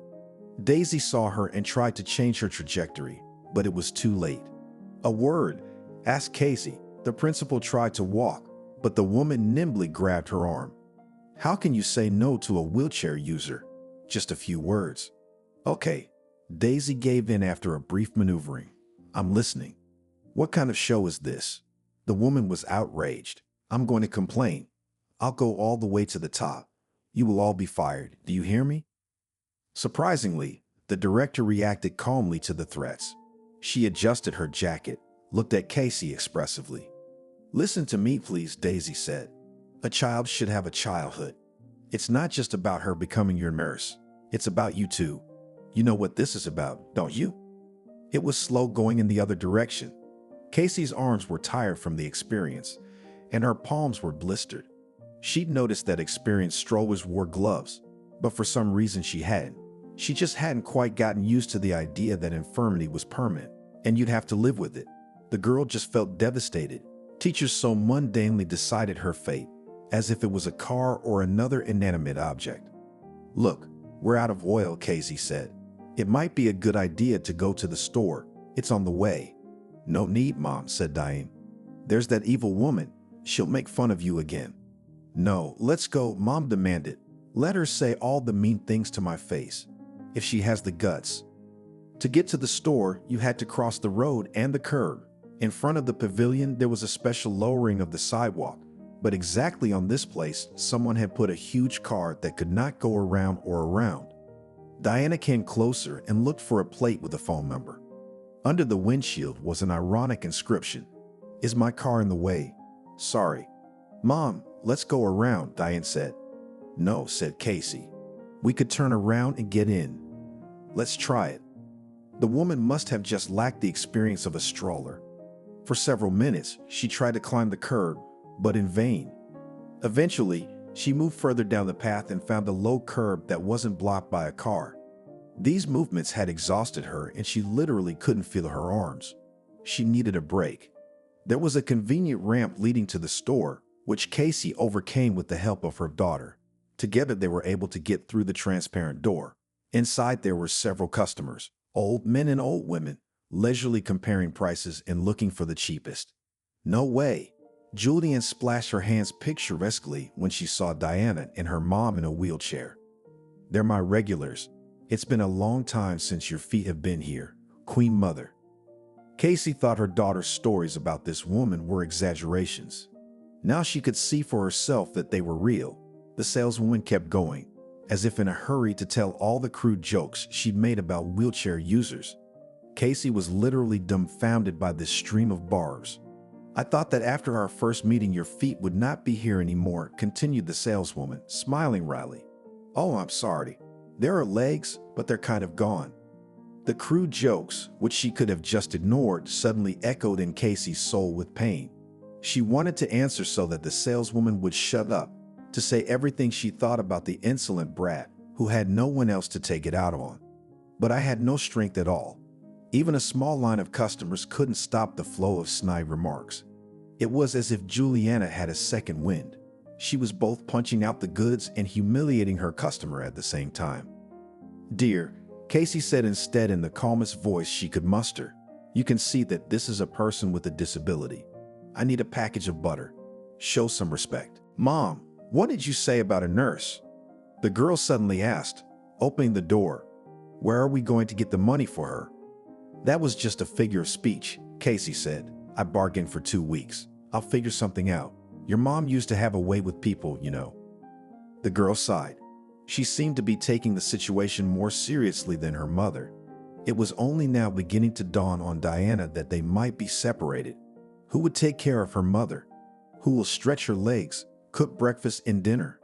Daisy saw her and tried to change her trajectory, but it was too late. "A word?" asked Casey. The principal tried to walk, but the woman nimbly grabbed her arm. "How can you say no to a wheelchair user? Just a few words." "Okay." Daisy gave in after a brief maneuvering. "I'm listening." "What kind of show is this?" The woman was outraged. "I'm going to complain. I'll go all the way to the top. You will all be fired. Do you hear me?" Surprisingly, the director reacted calmly to the threats. She adjusted her jacket, looked at Casey expressively. "Listen to me, please," Daisy said. "A child should have a childhood. It's not just about her becoming your nurse. It's about you too. You know what this is about, don't you?" It was slow going in the other direction. Casey's arms were tired from the experience, and her palms were blistered. She'd noticed that experienced strollers wore gloves, but for some reason she hadn't. She just hadn't quite gotten used to the idea that infirmity was permanent, and you'd have to live with it. The girl just felt devastated. Teachers so mundanely decided her fate, as if it was a car or another inanimate object. "Look, we're out of oil," Casey said. "It might be a good idea to go to the store. It's on the way." "No need, Mom," said Diane. "There's that evil woman. She'll make fun of you again." "No, let's go," Mom demanded. "Let her say all the mean things to my face, if she has the guts." To get to the store, you had to cross the road and the curb. In front of the pavilion, there was a special lowering of the sidewalk, but exactly on this place, someone had put a huge car that could not go around or around. Diana came closer and looked for a plate with a phone number. Under the windshield was an ironic inscription. "Is my car in the way? Sorry." "Mom, let's go around," Diane said. "No," said Casey. "We could turn around and get in." "Let's try it." The woman must have just lacked the experience of a stroller. For several minutes, she tried to climb the curb, but in vain. Eventually, she moved further down the path and found a low curb that wasn't blocked by a car. These movements had exhausted her and she literally couldn't feel her arms. She needed a break. There was a convenient ramp leading to the store, which Casey overcame with the help of her daughter. Together they were able to get through the transparent door. Inside there were several customers, old men and old women, leisurely comparing prices and looking for the cheapest. "No way." Julian splashed her hands picturesquely when she saw Diana and her mom in a wheelchair. "They're my regulars. It's been a long time since your feet have been here, Queen Mother." Casey thought her daughter's stories about this woman were exaggerations. Now she could see for herself that they were real. The saleswoman kept going, as if in a hurry to tell all the crude jokes she'd made about wheelchair users. Casey was literally dumbfounded by this stream of barbs. "I thought that after our first meeting your feet would not be here anymore," continued the saleswoman, smiling wryly. "Oh, I'm sorry. There are legs, but they're kind of gone." The crude jokes, which she could have just ignored, suddenly echoed in Casey's soul with pain. She wanted to answer so that the saleswoman would shut up, to say everything she thought about the insolent brat who had no one else to take it out on. But I had no strength at all. Even a small line of customers couldn't stop the flow of snide remarks. It was as if Juliana had a second wind. She was both punching out the goods and humiliating her customer at the same time. "Dear," Casey said instead in the calmest voice she could muster, "you can see that this is a person with a disability. I need a package of butter. Show some respect." "Mom, what did you say about a nurse?" the girl suddenly asked, opening the door. "Where are we going to get the money for her?" "That was just a figure of speech," Casey said. "I bargained for 2 weeks. I'll figure something out. Your mom used to have a way with people, you know." The girl sighed. She seemed to be taking the situation more seriously than her mother. It was only now beginning to dawn on Diana that they might be separated. Who would take care of her mother? Who will stretch her legs, cook breakfast and dinner?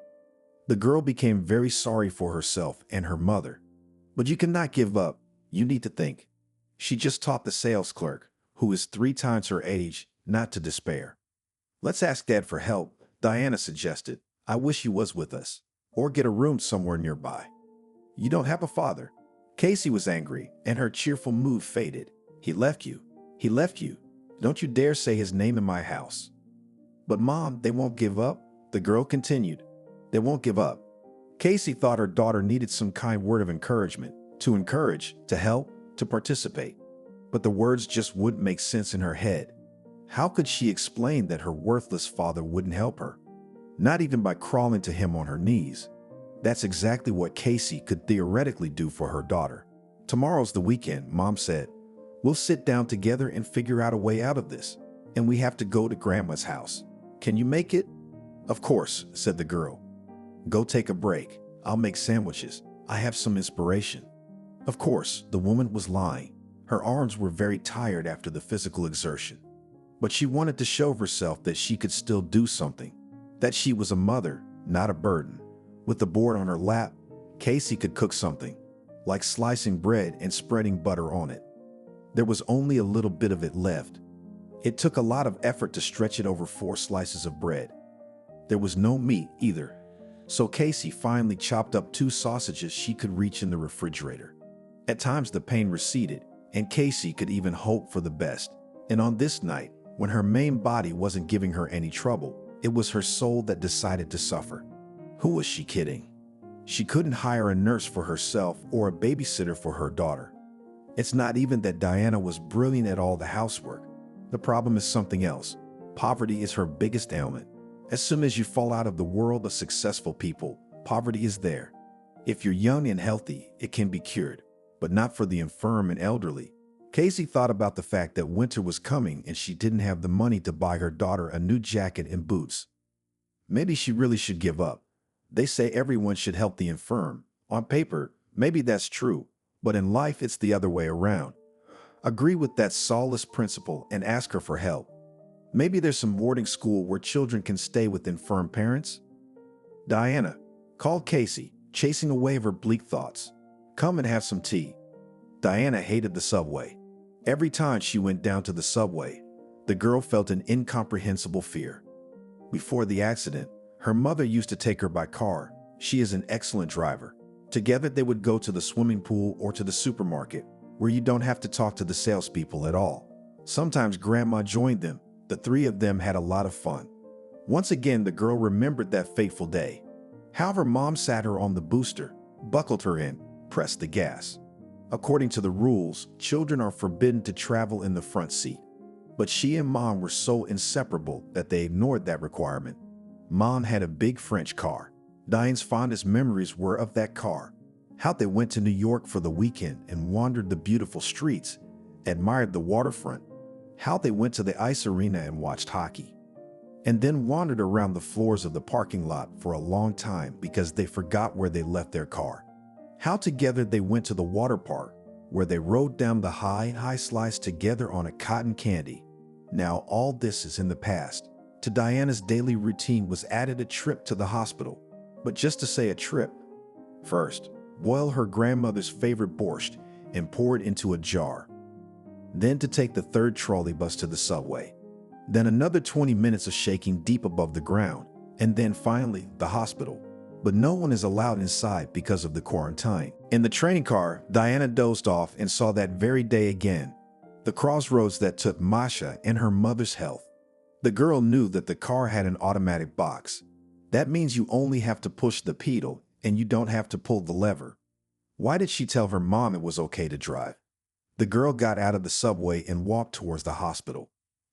The girl became very sorry for herself and her mother. "But you cannot give up. You need to think." She just taught the sales clerk, who is 3 times her age, not to despair. "Let's ask Dad for help," Diana suggested. "I wish he was with us. Or get a room somewhere nearby." "You don't have a father." Casey was angry, and her cheerful mood faded. "He left you. He left you. Don't you dare say his name in my house." "But Mom, they won't give up," the girl continued. "They won't give up." Casey thought her daughter needed some kind word of encouragement, to encourage, to help, to participate. But the words just wouldn't make sense in her head. How could she explain that her worthless father wouldn't help her? Not even by crawling to him on her knees. That's exactly what Casey could theoretically do for her daughter. "Tomorrow's the weekend," Mom said. "We'll sit down together and figure out a way out of this. And we have to go to Grandma's house. Can you make it?" "Of course," said the girl. "Go take a break. I'll make sandwiches. I have some inspiration." Of course, the woman was lying. Her arms were very tired after the physical exertion. But she wanted to show herself that she could still do something. That she was a mother, not a burden. With the board on her lap, Casey could cook something, like slicing bread and spreading butter on it. There was only a little bit of it left. It took a lot of effort to stretch it over 4 slices of bread. There was no meat either, so Casey finally chopped up 2 sausages she could reach in the refrigerator. At times the pain receded, and Casey could even hope for the best. And on this night, when her main body wasn't giving her any trouble, it was her soul that decided to suffer. Who was she kidding? She couldn't hire a nurse for herself or a babysitter for her daughter. It's not even that Diana was brilliant at all the housework. The problem is something else. Poverty is her biggest ailment. As soon as you fall out of the world of successful people, poverty is there. If you're young and healthy, it can be cured, but not for the infirm and elderly. Casey thought about the fact that winter was coming and she didn't have the money to buy her daughter a new jacket and boots. Maybe she really should give up. They say everyone should help the infirm. On paper, maybe that's true, but in life it's the other way around. Agree with that soulless principle and ask her for help. Maybe there's some boarding school where children can stay with infirm parents. "Diana," called Casey, chasing a wave of her bleak thoughts. "Come and have some tea." Diana hated the subway. Every time she went down to the subway, the girl felt an incomprehensible fear. Before the accident, her mother used to take her by car. She is an excellent driver. Together they would go to the swimming pool or to the supermarket, where you don't have to talk to the salespeople at all. Sometimes Grandma joined them. The 3 of them had a lot of fun. Once again, the girl remembered that fateful day. However, Mom sat her on the booster, buckled her in, pressed the gas. According to the rules, children are forbidden to travel in the front seat. But she and Mom were so inseparable that they ignored that requirement. Mom had a big French car. Diane's fondest memories were of that car. How they went to New York for the weekend and wandered the beautiful streets, admired the waterfront. How they went to the ice arena and watched hockey. and then wandered around the floors of the parking lot for a long time because they forgot where they left their car. How together they went to the water park, where they rode down the high slides together on a cotton candy. Now all this is in the past. To Diana's daily routine was added a trip to the hospital. But just to say a trip, first, boil her grandmother's favorite borscht and pour it into a jar. Then to take the third trolley bus to the subway. Then another 20 minutes of shaking deep above the ground. And then finally, the hospital. But no one is allowed inside because of the quarantine. In the training car, Diana dozed off and saw that very day again, the crossroads that took Masha and her mother's health. The girl knew that the car had an automatic box. That means you only have to push the pedal and you don't have to pull the lever. Why did she tell her mom it was okay to drive? The girl got out of the subway and walked towards the hospital.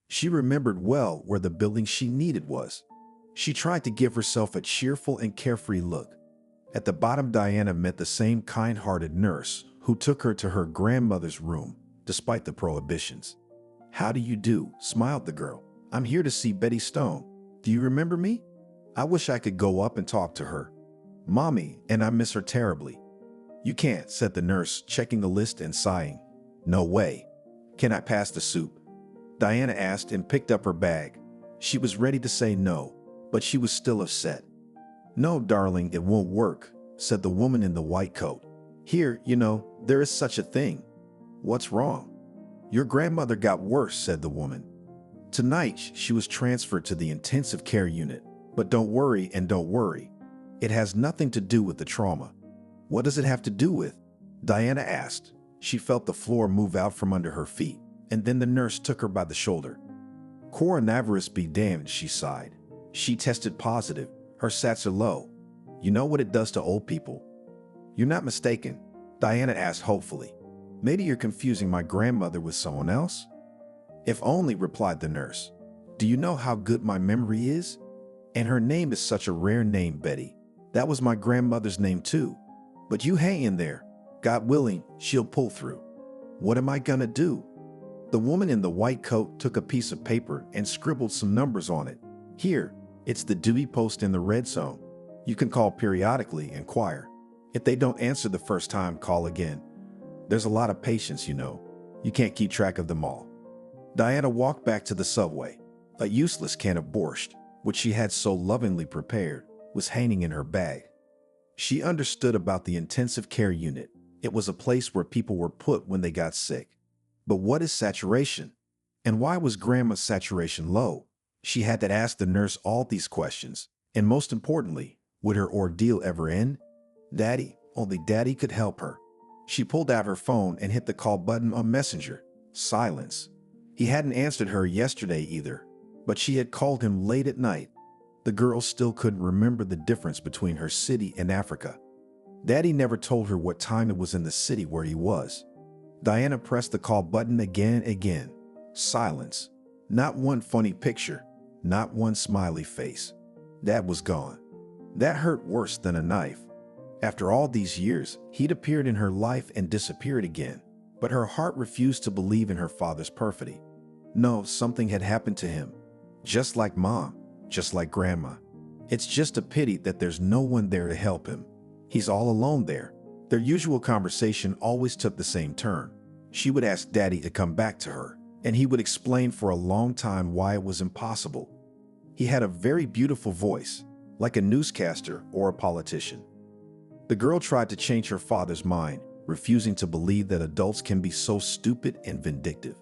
She remembered well where the building she needed was. She tried to give herself a cheerful and carefree look. At the bottom, Diana met the same kind-hearted nurse who took her to her grandmother's room, despite the prohibitions. "How do you do?" smiled the girl. "I'm here to see Betty Stone. Do you remember me? I wish I could go up and talk to her. Mommy, and I miss her terribly." "You can't," said the nurse, checking the list and sighing. "No way. Can I pass the soup?" Diana asked and picked up her bag. She was ready to say no, but she was still upset. "No, darling, it won't work," said the woman in the white coat. "Here, there is such a thing." "What's wrong?" "Your grandmother got worse," said the woman. "Tonight, she was transferred to the intensive care unit. But don't worry and don't worry. It has nothing to do with the trauma." "What does it have to do with?" Diana asked. She felt the floor move out from under her feet, and then the nurse took her by the shoulder. "Coronavirus be damned," she sighed. "She tested positive. Her sats are low. You know what it does to old people?" "You're not mistaken?" Diana asked hopefully. "Maybe you're confusing my grandmother with someone else?" "If only," replied the nurse. "Do you know how good my memory is? And her name is such a rare name, Betty. That was my grandmother's name too. But you hang in there. God willing, she'll pull through." "What am I gonna do?" The woman in the white coat took a piece of paper and scribbled some numbers on it. "Here, it's the duty post in the red zone. You can call periodically, inquire. If they don't answer the first time, call again. There's a lot of patients, You can't keep track of them all." Diana walked back to the subway. A useless can of borscht, which she had so lovingly prepared, was hanging in her bag. She understood about the intensive care unit. It was a place where people were put when they got sick. But what is saturation? And why was Grandma's saturation low? She had to ask the nurse all these questions. And most importantly, would her ordeal ever end? Only Daddy could help her. She pulled out her phone and hit the call button on Messenger. Silence. He hadn't answered her yesterday either, but she had called him late at night. The girl still couldn't remember the difference between her city and Africa. Daddy never told her what time it was in the city where he was. Diana pressed the call button again. Silence. Not one funny picture, not one smiley face. Dad was gone. That hurt worse than a knife. After all these years, he'd appeared in her life and disappeared again. But her heart refused to believe in her father's perfidy. No, something had happened to him. Just like Mom, just like Grandma. It's just a pity that there's no one there to help him. He's all alone there. Their usual conversation always took the same turn. She would ask Daddy to come back to her, and he would explain for a long time why it was impossible. He had a very beautiful voice, like a newscaster or a politician. The girl tried to change her father's mind, refusing to believe that adults can be so stupid and vindictive.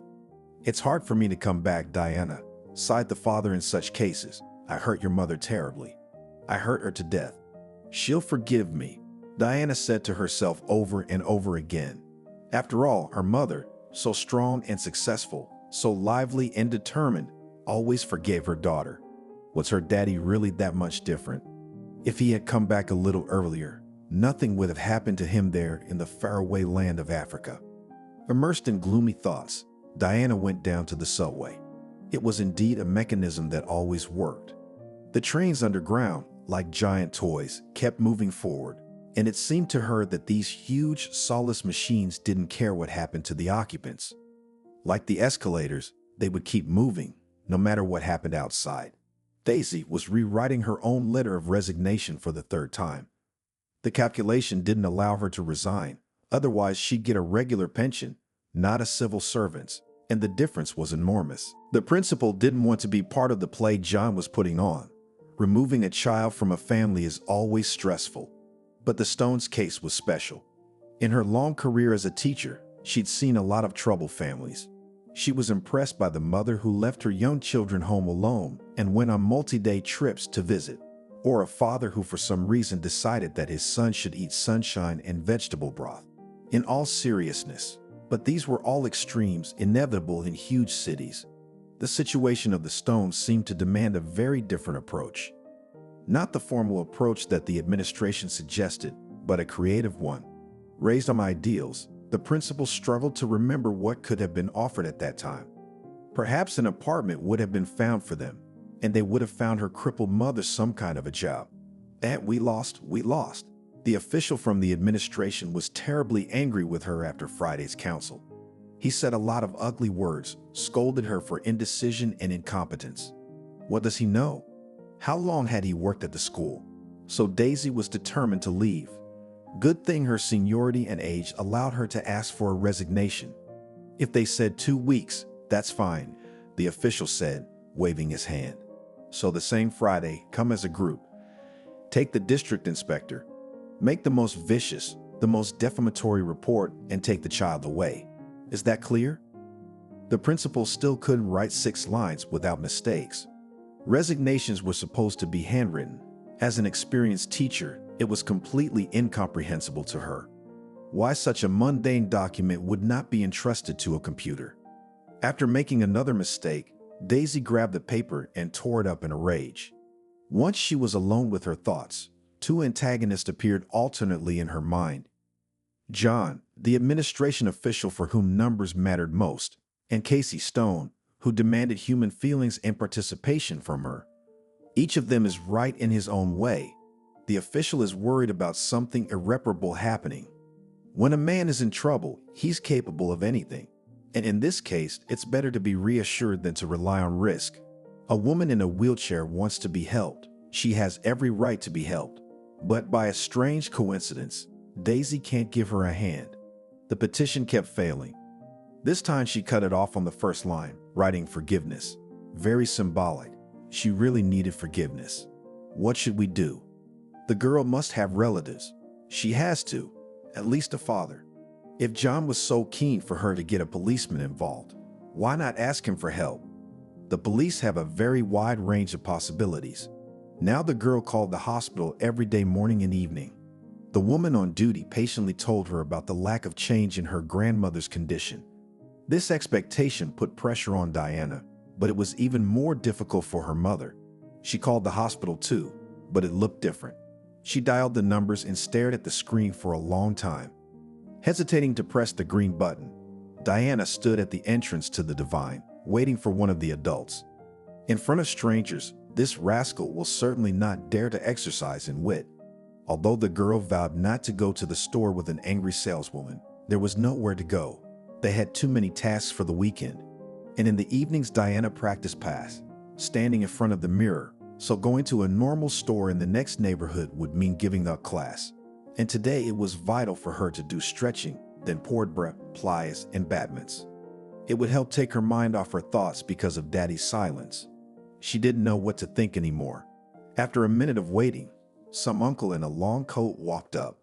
"It's hard for me to come back, Diana," sighed the father in such cases. "I hurt your mother terribly. I hurt her to death. She'll forgive me," Diana said to herself over and over again. After all, her mother, so strong and successful, so lively and determined, always forgave her daughter. Was her daddy really that much different? If he had come back a little earlier, nothing would have happened to him there in the faraway land of Africa. Immersed in gloomy thoughts, Diana went down to the subway. It was indeed a mechanism that always worked. The trains underground, like giant toys, kept moving forward, and it seemed to her that these huge, soulless machines didn't care what happened to the occupants. Like the escalators, they would keep moving, no matter what happened outside. Daisy was rewriting her own letter of resignation for the third time. The calculation didn't allow her to resign, otherwise she'd get a regular pension, not a civil servant's, and the difference was enormous. The principal didn't want to be part of the play John was putting on. Removing a child from a family is always stressful. But the Stones' case was special. In her long career as a teacher, she'd seen a lot of troubled families. She was impressed by the mother who left her young children home alone and went on multi-day trips to visit, or a father who for some reason decided that his son should eat sunshine and vegetable broth. In all seriousness, but these were all extremes inevitable in huge cities. The situation of the Stones seemed to demand a very different approach. Not the formal approach that the administration suggested, but a creative one. Raised on ideals, the principal struggled to remember what could have been offered at that time. Perhaps an apartment would have been found for them, and they would have found her crippled mother some kind of a job. And we lost. The official from the administration was terribly angry with her after Friday's council. He said a lot of ugly words, scolded her for indecision and incompetence. What does he know? How long had he worked at the school? So Daisy was determined to leave. Good thing her seniority and age allowed her to ask for a resignation. If they said 2 weeks, that's fine, the official said, waving his hand. So the same Friday, come as a group. Take the district inspector. Make the most vicious, the most defamatory report and take the child away. Is that clear? The principal still couldn't write 6 lines without mistakes. Resignations were supposed to be handwritten. As an experienced teacher, it was completely incomprehensible to her. Why such a mundane document would not be entrusted to a computer? After making another mistake, Daisy grabbed the paper and tore it up in a rage. Once she was alone with her thoughts, 2 antagonists appeared alternately in her mind. John, the administration official for whom numbers mattered most, and Casey Stone, who demanded human feelings and participation from her. Each of them is right in his own way. The official is worried about something irreparable happening. When a man is in trouble, he's capable of anything. And in this case, it's better to be reassured than to rely on risk. A woman in a wheelchair wants to be helped. She has every right to be helped. But by a strange coincidence, Daisy can't give her a hand. The petition kept failing. This time she cut it off on the first line, writing forgiveness. Very symbolic. She really needed forgiveness. What should we do? The girl must have relatives. She has to, at least a father. If John was so keen for her to get a policeman involved, why not ask him for help? The police have a very wide range of possibilities. Now the girl called the hospital every day, morning and evening. The woman on duty patiently told her about the lack of change in her grandmother's condition. This expectation put pressure on Diana, but it was even more difficult for her mother. She called the hospital too, but it looked different. She dialed the numbers and stared at the screen for a long time. Hesitating to press the green button, Diana stood at the entrance to the Divine, waiting for one of the adults. In front of strangers, this rascal will certainly not dare to exercise in wit. Although the girl vowed not to go to the store with an angry saleswoman, there was nowhere to go. They had too many tasks for the weekend. And in the evenings, Diana practiced pass, standing in front of the mirror, so going to a normal store in the next neighborhood would mean giving up class. And today it was vital for her to do stretching, then port breath, plies, and battements. It would help take her mind off her thoughts because of Daddy's silence. She didn't know what to think anymore. After a minute of waiting, some uncle in a long coat walked up.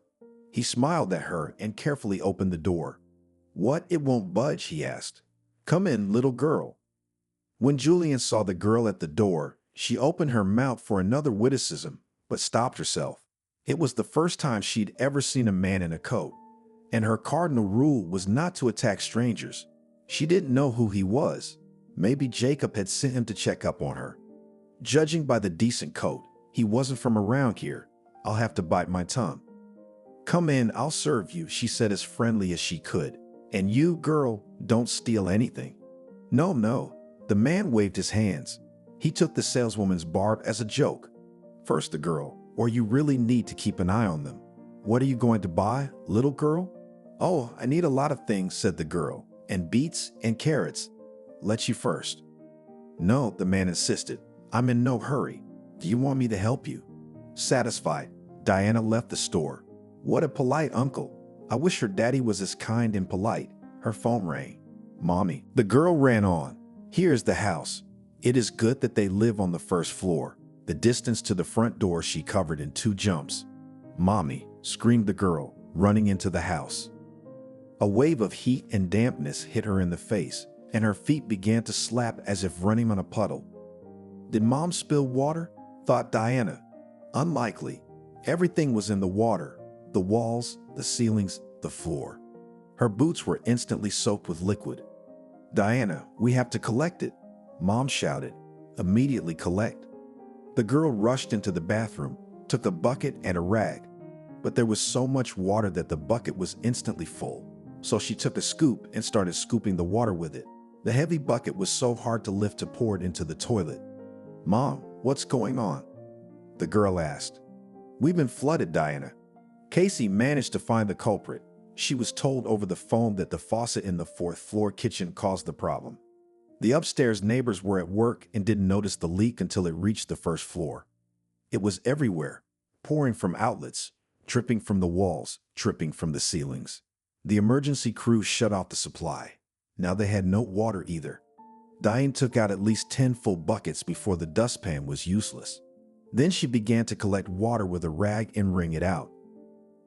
He smiled at her and carefully opened the door. "What, it won't budge?" he asked. "Come in, little girl." When Julian saw the girl at the door, she opened her mouth for another witticism, but stopped herself. It was the first time she'd ever seen a man in a coat, and her cardinal rule was not to attack strangers. She didn't know who he was. Maybe Jacob had sent him to check up on her. Judging by the decent coat, he wasn't from around here. I'll have to bite my tongue. "Come in, I'll serve you," she said as friendly as she could. "And you, girl, don't steal anything." No. The man waved his hands. He took the saleswoman's barb as a joke. "First the girl, or you really need to keep an eye on them. What are you going to buy, little girl?" "Oh, I need a lot of things," said the girl, "and beets and carrots." "Let you first." "No," the man insisted. I'm in no hurry. Do you want me to help you? Satisfied, Diana left the store. What a polite uncle. I wish her daddy was as kind and polite. Her phone rang. Mommy. The girl ran on. Here's the house. It is good that they live on the first floor. The distance to the front door she covered in 2 jumps. Mommy, screamed the girl, running into the house. A wave of heat and dampness hit her in the face, and her feet began to slap as if running on a puddle. Did Mom spill water? Thought Diana. Unlikely. Everything was in the water. The walls, the ceilings, the floor. Her boots were instantly soaked with liquid. Diana, we have to collect it, Mom shouted. Immediately collect. The girl rushed into the bathroom, took a bucket and a rag. But there was so much water that the bucket was instantly full. So she took a scoop and started scooping the water with it. The heavy bucket was so hard to lift to pour it into the toilet. Mom, what's going on? The girl asked. We've been flooded, Diana. Casey managed to find the culprit. She was told over the phone that the faucet in the 4th floor kitchen caused the problem. The upstairs neighbors were at work and didn't notice the leak until it reached the 1st floor. It was everywhere, pouring from outlets, dripping from the walls, dripping from the ceilings. The emergency crew shut off the supply. Now they had no water either. Diane took out at least 10 full buckets before the dustpan was useless. Then she began to collect water with a rag and wring it out.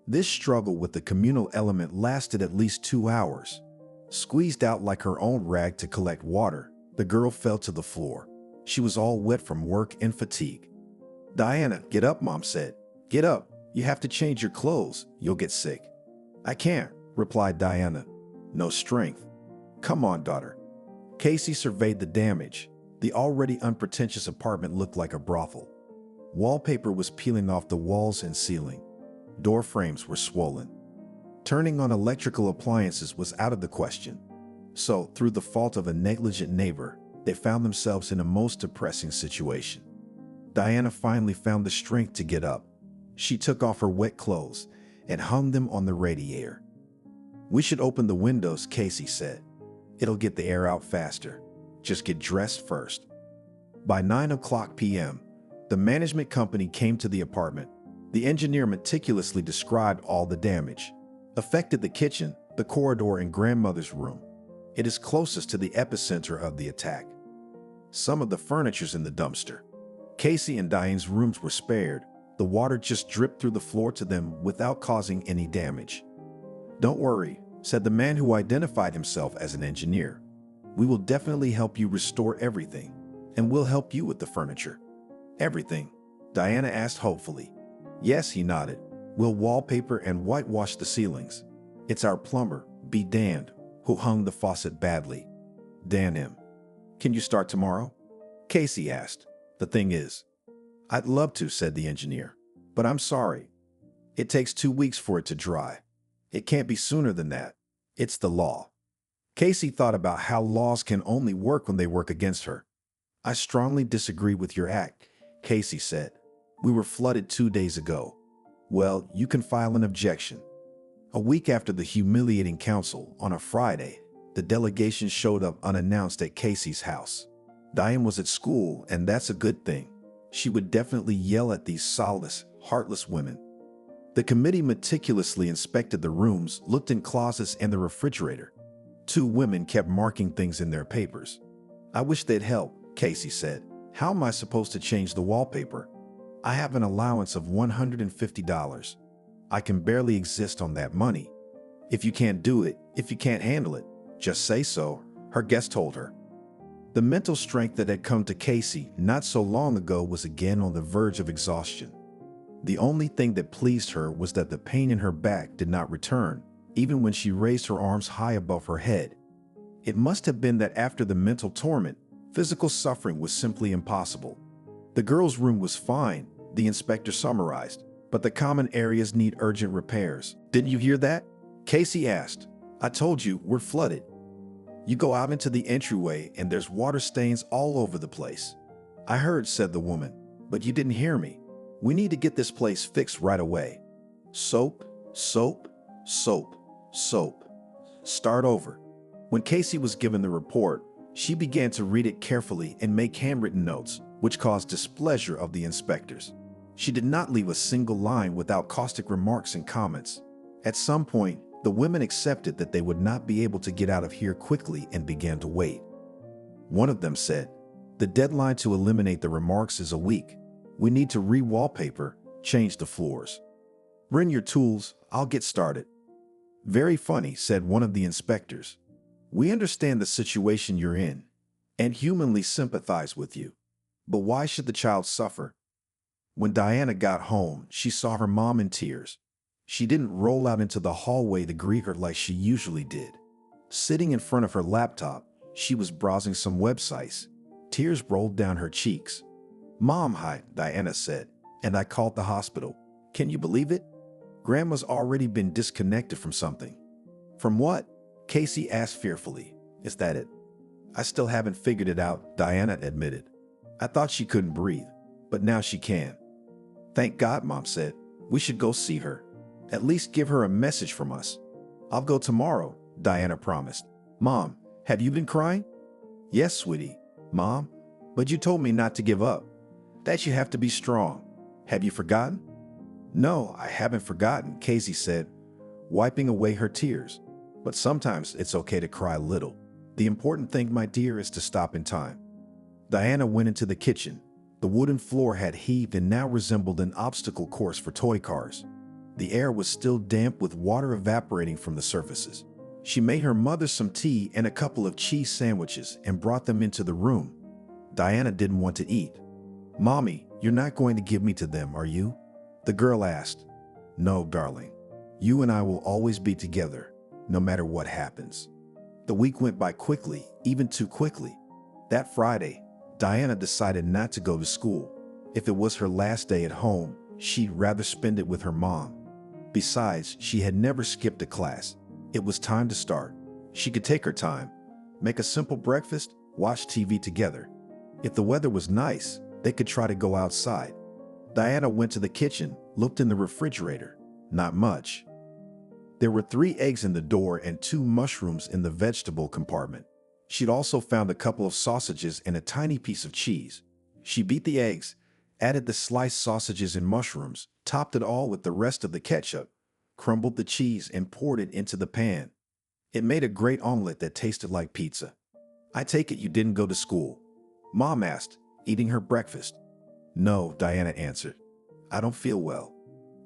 This struggle with the communal element lasted at least 2 hours. Squeezed out like her own rag to collect water, the girl fell to the floor. She was all wet from work and fatigue. Diana, get up, Mom said. Get up. You have to change your clothes. You'll get sick. I can't, replied Diana. No strength. Come on, daughter. Casey surveyed the damage. The already unpretentious apartment looked like a brothel. Wallpaper was peeling off the walls and ceiling. Door frames were swollen. Turning on electrical appliances was out of the question. So, through the fault of a negligent neighbor, they found themselves in a most depressing situation. Diana finally found the strength to get up. She took off her wet clothes and hung them on the radiator. We should open the windows, Casey said. It'll get the air out faster. Just get dressed first. By 9:00 p.m., the management company came to the apartment. The engineer meticulously described all the damage. Affected the kitchen, the corridor, and grandmother's room. It is closest to the epicenter of the attack. Some of the furniture's in the dumpster. Casey and Diane's rooms were spared. The water just dripped through the floor to them without causing any damage. Don't worry, said the man who identified himself as an engineer. We will definitely help you restore everything, and we'll help you with the furniture. Everything? Diana asked hopefully. Yes, he nodded. We'll wallpaper and whitewash the ceilings. It's our plumber, be damned, who hung the faucet badly. Damn him. Can you start tomorrow? Casey asked. The thing is, I'd love to, said the engineer, but I'm sorry. It takes 2 weeks for it to dry. It can't be sooner than that. It's the law. Casey thought about how laws can only work when they work against her. I strongly disagree with your act, Casey said. We were flooded 2 days ago. Well, you can file an objection. A week after the humiliating council, on a Friday, the delegation showed up unannounced at Casey's house. Diane was at school, and that's a good thing. She would definitely yell at these soulless, heartless women. The committee meticulously inspected the rooms, looked in closets and the refrigerator. 2 women kept marking things in their papers. I wish they'd help, Casey said. How am I supposed to change the wallpaper? I have an allowance of $150. I can barely exist on that money. If you can't do it, if you can't handle it, just say so, her guest told her. The mental strength that had come to Casey not so long ago was again on the verge of exhaustion. The only thing that pleased her was that the pain in her back did not return, even when she raised her arms high above her head. It must have been that after the mental torment, physical suffering was simply impossible. The girl's room was fine, the inspector summarized, but the common areas need urgent repairs. Didn't you hear that? Casey asked. I told you, we're flooded. You go out into the entryway and there's water stains all over the place. I heard, said the woman, but you didn't hear me. We need to get this place fixed right away. Soap, soap, soap, soap. Start over. When Casey was given the report, she began to read it carefully and make handwritten notes, which caused displeasure of the inspectors. She did not leave a single line without caustic remarks and comments. At some point, the women accepted that they would not be able to get out of here quickly and began to wait. One of them said, "The deadline to eliminate the remarks is a week. We need to re-wallpaper, change the floors. Bring your tools, I'll get started." "Very funny," said one of the inspectors. "We understand the situation you're in and humanly sympathize with you. But why should the child suffer?" When Diana got home, she saw her mom in tears. She didn't roll out into the hallway to greet her like she usually did. Sitting in front of her laptop, she was browsing some websites. Tears rolled down her cheeks. "Mom, hi," Diana said, "and I called the hospital. Can you believe it? Grandma's already been disconnected from something." "From what?" Casey asked fearfully. "Is that it?" "I still haven't figured it out," Diana admitted. "I thought she couldn't breathe, but now she can." "Thank God," Mom said. "We should go see her. At least give her a message from us." "I'll go tomorrow," Diana promised. "Mom, have you been crying?" "Yes, sweetie." "Mom, but you told me not to give up, that you have to be strong. Have you forgotten?" "No, I haven't forgotten," Casey said, wiping away her tears. "But sometimes it's okay to cry a little. The important thing, my dear, is to stop in time." Diana went into the kitchen. The wooden floor had heaved and now resembled an obstacle course for toy cars. The air was still damp with water evaporating from the surfaces. She made her mother some tea and a couple of cheese sandwiches and brought them into the room. Diana didn't want to eat. "Mommy, you're not going to give me to them, are you?" the girl asked. "No, darling. You and I will always be together, no matter what happens." The week went by quickly, even too quickly. That Friday, Diana decided not to go to school. If it was her last day at home, she'd rather spend it with her mom. Besides, she had never skipped a class. It was time to start. She could take her time, make a simple breakfast, watch TV together. If the weather was nice, they could try to go outside. Diana went to the kitchen, looked in the refrigerator. Not much. There were 3 eggs in the door and 2 mushrooms in the vegetable compartment. She'd also found a couple of sausages and a tiny piece of cheese. She beat the eggs, added the sliced sausages and mushrooms, topped it all with the rest of the ketchup, crumbled the cheese and poured it into the pan. It made a great omelet that tasted like pizza. "I take it you didn't go to school?" Mom asked, eating her breakfast. "No," Diana answered. "I don't feel well."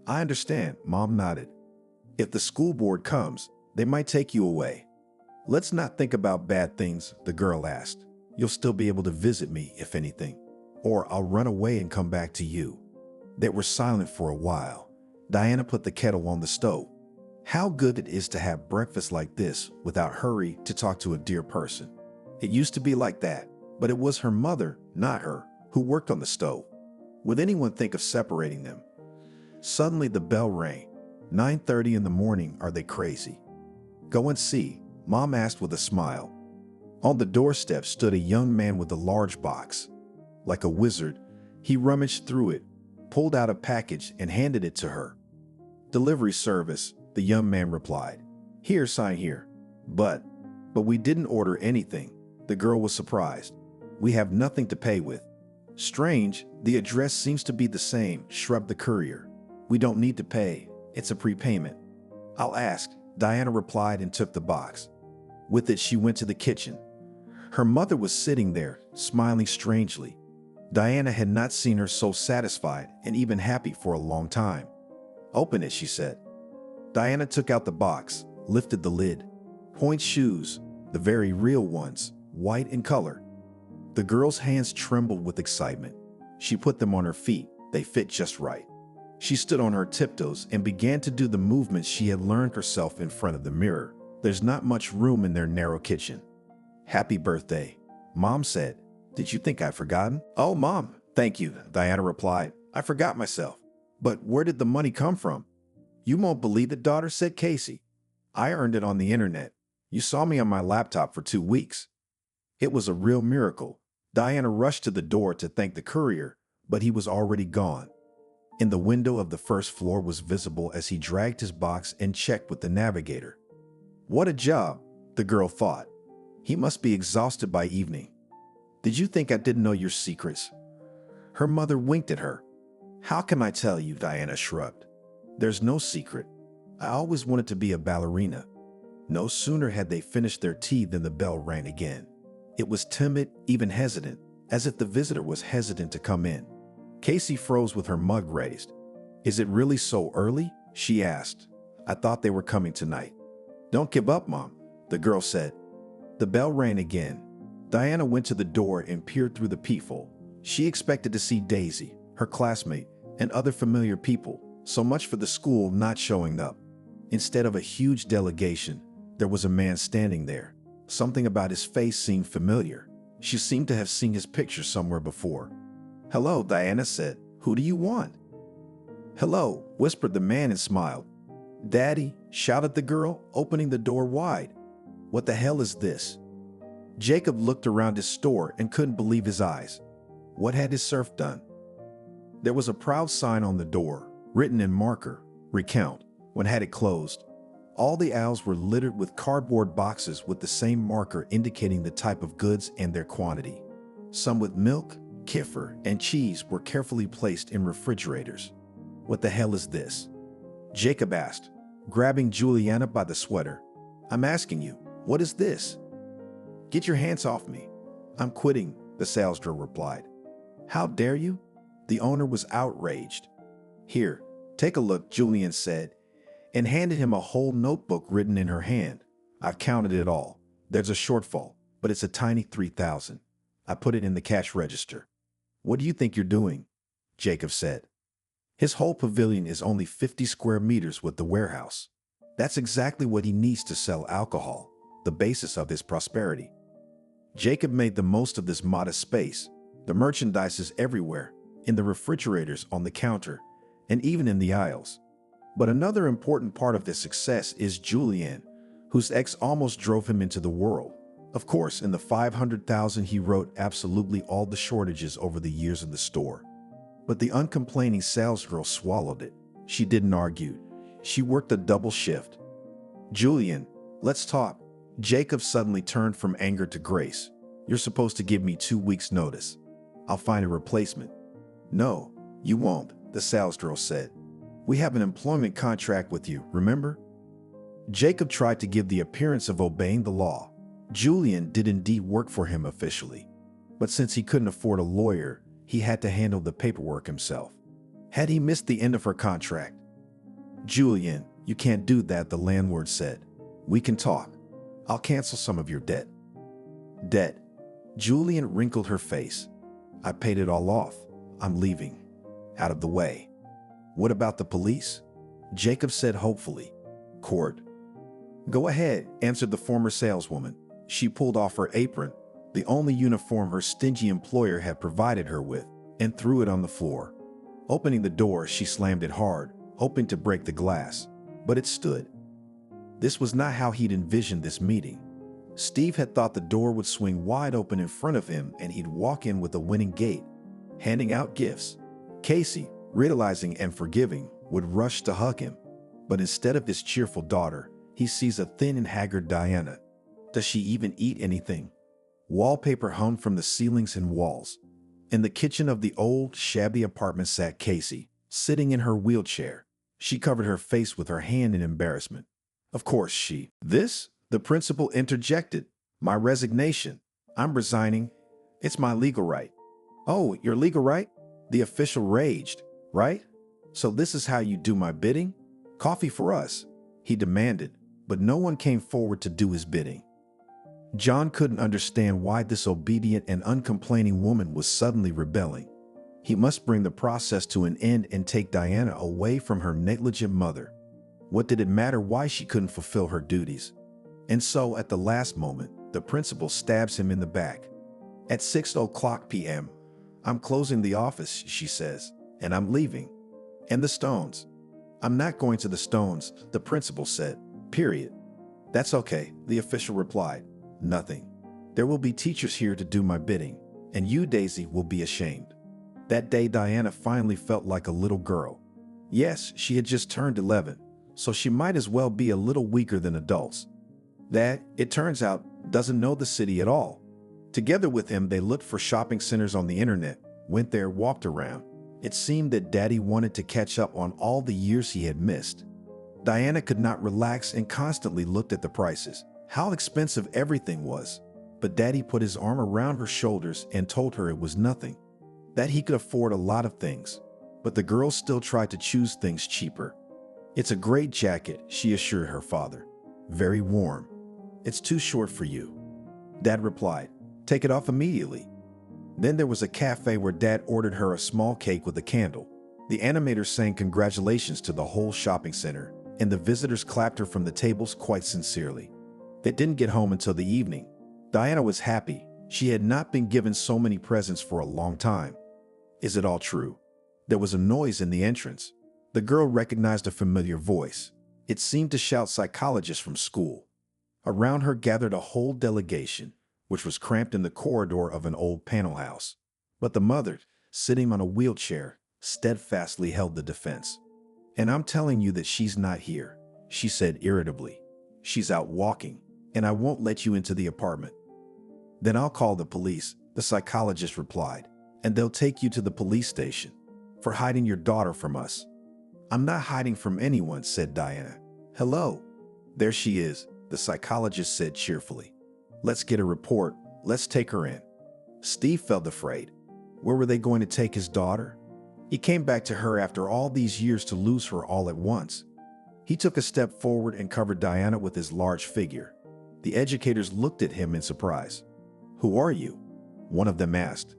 "I understand," Mom nodded. "If the school board comes, they might take you away." "Let's not think about bad things," the girl asked. "You'll still be able to visit me, if anything. Or I'll run away and come back to you." They were silent for a while. Diana put the kettle on the stove. How good it is to have breakfast like this without hurry to talk to a dear person. It used to be like that, but it was her mother, not her, who worked on the stove. Would anyone think of separating them? Suddenly the bell rang. 9:30 in the morning, are they crazy? "Go and see," Mom asked with a smile. On the doorstep stood a young man with a large box. Like a wizard, he rummaged through it, pulled out a package and handed it to her. "Delivery service," the young man replied. "Here, sign here." But we didn't order anything." The girl was surprised. "We have nothing to pay with." "Strange, the address seems to be the same," shrugged the courier. "We don't need to pay. It's a prepayment." "I'll ask," Diana replied and took the box. With it, she went to the kitchen. Her mother was sitting there, smiling strangely. Diana had not seen her so satisfied and even happy for a long time. "Open it," she said. Diana took out the box, lifted the lid. Point shoes, the very real ones, white in color. The girl's hands trembled with excitement. She put them on her feet. They fit just right. She stood on her tiptoes and began to do the movements she had learned herself in front of the mirror. There's not much room in their narrow kitchen. "Happy birthday," Mom said. "Did you think I'd forgotten?" "Oh, Mom, thank you," Diana replied. "I forgot myself. But where did the money come from?" "You won't believe it, daughter," said Casey. "I earned it on the internet. You saw me on my laptop for 2 weeks." It was a real miracle. Diana rushed to the door to thank the courier, but he was already gone. In the window of the first floor was visible as he dragged his box and checked with the navigator. "What a job," the girl thought. "He must be exhausted by evening." "Did you think I didn't know your secrets?" Her mother winked at her. "How can I tell you?" Diana shrugged. "There's no secret. I always wanted to be a ballerina." No sooner had they finished their tea than the bell rang again. It was timid, even hesitant, as if the visitor was hesitant to come in. Casey froze with her mug raised. "Is it really so early?" she asked. "I thought they were coming tonight." "Don't give up, Mom," the girl said. The bell rang again. Diana went to the door and peered through the peephole. She expected to see Daisy, her classmate, and other familiar people, so much for the school not showing up. Instead of a huge delegation, there was a man standing there. Something about his face seemed familiar. She seemed to have seen his picture somewhere before. "Hello," Diana said. "Who do you want?" "Hello," whispered the man and smiled. "Daddy," shouted the girl, opening the door wide. "What the hell is this?" Jacob looked around his store and couldn't believe his eyes. What had his serf done? There was a proud sign on the door, written in marker, "Recount," when had it closed. All the aisles were littered with cardboard boxes with the same marker indicating the type of goods and their quantity. Some with milk, kefir, and cheese were carefully placed in refrigerators. "What the hell is this?" Jacob asked, grabbing Juliana by the sweater. "I'm asking you, what is this?" "Get your hands off me. I'm quitting," the sales girl replied. "How dare you?" The owner was outraged. "Here, take a look," Julian said, and handed him a whole notebook written in her hand. "I've counted it all. There's a shortfall, but it's a tiny 3,000. I put it in the cash register." "What do you think you're doing?" Jacob said. "His whole pavilion is only 50 square meters with the warehouse. That's exactly what he needs to sell alcohol, the basis of his prosperity." Jacob made the most of this modest space. The merchandise is everywhere, in the refrigerators, on the counter, and even in the aisles. But another important part of his success is Julian, whose ex almost drove him into the world. Of course, in the 500,000 he wrote absolutely all the shortages over the years in the store. But the uncomplaining salesgirl swallowed it. She didn't argue. She worked a double shift. "Julian, let's talk." Jacob suddenly turned from anger to grace. "You're supposed to give me 2 weeks' notice. I'll find a replacement." "No, you won't," the salesgirl said. "We have an employment contract with you, remember?" Jacob tried to give the appearance of obeying the law. Julian did indeed work for him officially. But since he couldn't afford a lawyer, he had to handle the paperwork himself. Had he missed the end of her contract? "Julian, you can't do that," the landlord said. "We can talk. I'll cancel some of your debt." "Debt?" Julian wrinkled her face. "I paid it all off. I'm leaving. Out of the way." "What about the police?" Jacob said hopefully. "Court." "Go ahead," answered the former saleswoman. She pulled off her apron, the only uniform her stingy employer had provided her with, and threw it on the floor. Opening the door, she slammed it hard, hoping to break the glass, but it stood. This was not how he'd envisioned this meeting. Steve had thought the door would swing wide open in front of him and he'd walk in with a winning gait, handing out gifts. Casey, realizing and forgiving, would rush to hug him. But instead of his cheerful daughter, he sees a thin and haggard Diana. Does she even eat anything? Wallpaper hung from the ceilings and walls. In the kitchen of the old, shabby apartment sat Casey, sitting in her wheelchair. She covered her face with her hand in embarrassment. Of course This, the principal interjected. "My resignation. I'm resigning. It's my legal right." "Oh, your legal right?" The official raged. "Right? So this is how you do my bidding? Coffee for us," he demanded, but no one came forward to do his bidding. John couldn't understand why this obedient and uncomplaining woman was suddenly rebelling. He must bring the process to an end and take Diana away from her negligent mother. What did it matter why she couldn't fulfill her duties? And so, at the last moment, the principal stabs him in the back. At 6:00 p.m., "I'm closing the office," she says, "and I'm leaving." "And the Stones?" "I'm not going to the Stones," the principal said. Period. "That's okay," the official replied. "Nothing. There will be teachers here to do my bidding, and you, Daisy, will be ashamed." That day, Diana finally felt like a little girl. Yes, she had just turned 11, so she might as well be a little weaker than adults. Dad, it turns out, doesn't know the city at all. Together with him, they looked for shopping centers on the internet, went there, walked around. It seemed that Daddy wanted to catch up on all the years he had missed. Diana could not relax and constantly looked at the prices, how expensive everything was. But Daddy put his arm around her shoulders and told her it was nothing, that he could afford a lot of things. But the girl still tried to choose things cheaper. "It's a great jacket," she assured her father. "Very warm. It's too short for you." Dad replied, "Take it off immediately." Then there was a cafe where Dad ordered her a small cake with a candle. The animator sang congratulations to the whole shopping center, and the visitors clapped her from the tables quite sincerely. They didn't get home until the evening. Diana was happy. She had not been given so many presents for a long time. "Is it all true?" There was a noise in the entrance. The girl recognized a familiar voice. It seemed to shout psychologists from school. Around her gathered a whole delegation, which was cramped in the corridor of an old panel house. But the mother, sitting on a wheelchair, steadfastly held the defense. "And I'm telling you that she's not here," she said irritably. "She's out walking, and I won't let you into the apartment." "Then I'll call the police," the psychologist replied, "and they'll take you to the police station for hiding your daughter from us." "I'm not hiding from anyone," said Diana. "Hello." "There she is," the psychologist said cheerfully. "Let's get a report. Let's take her in." Steve felt afraid. Where were they going to take his daughter? He came back to her after all these years to lose her all at once. He took a step forward and covered Diana with his large figure. The educators looked at him in surprise. "Who are you?" one of them asked.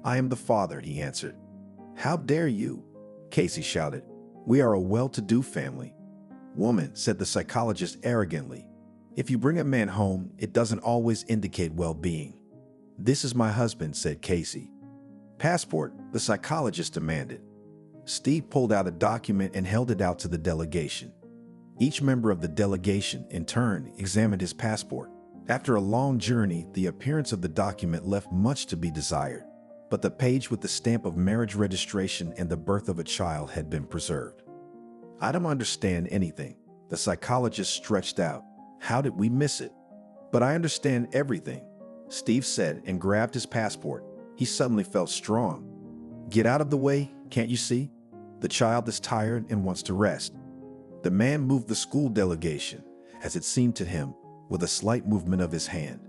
"I am the father," he answered. "How dare you?" Casey shouted. "We are a well-to-do family." "Woman," said the psychologist arrogantly, "if you bring a man home, it doesn't always indicate well-being." "This is my husband," said Casey. "Passport," the psychologist demanded. Steve pulled out a document and held it out to the delegation. Each member of the delegation, in turn, examined his passport. After a long journey, the appearance of the document left much to be desired, but the page with the stamp of marriage registration and the birth of a child had been preserved. "I don't understand anything," the psychologist stretched out. "How did we miss it?" "But I understand everything," Steve said and grabbed his passport. He suddenly felt strong. "Get out of the way, can't you see? The child is tired and wants to rest." The man moved the school delegation, as it seemed to him, with a slight movement of his hand.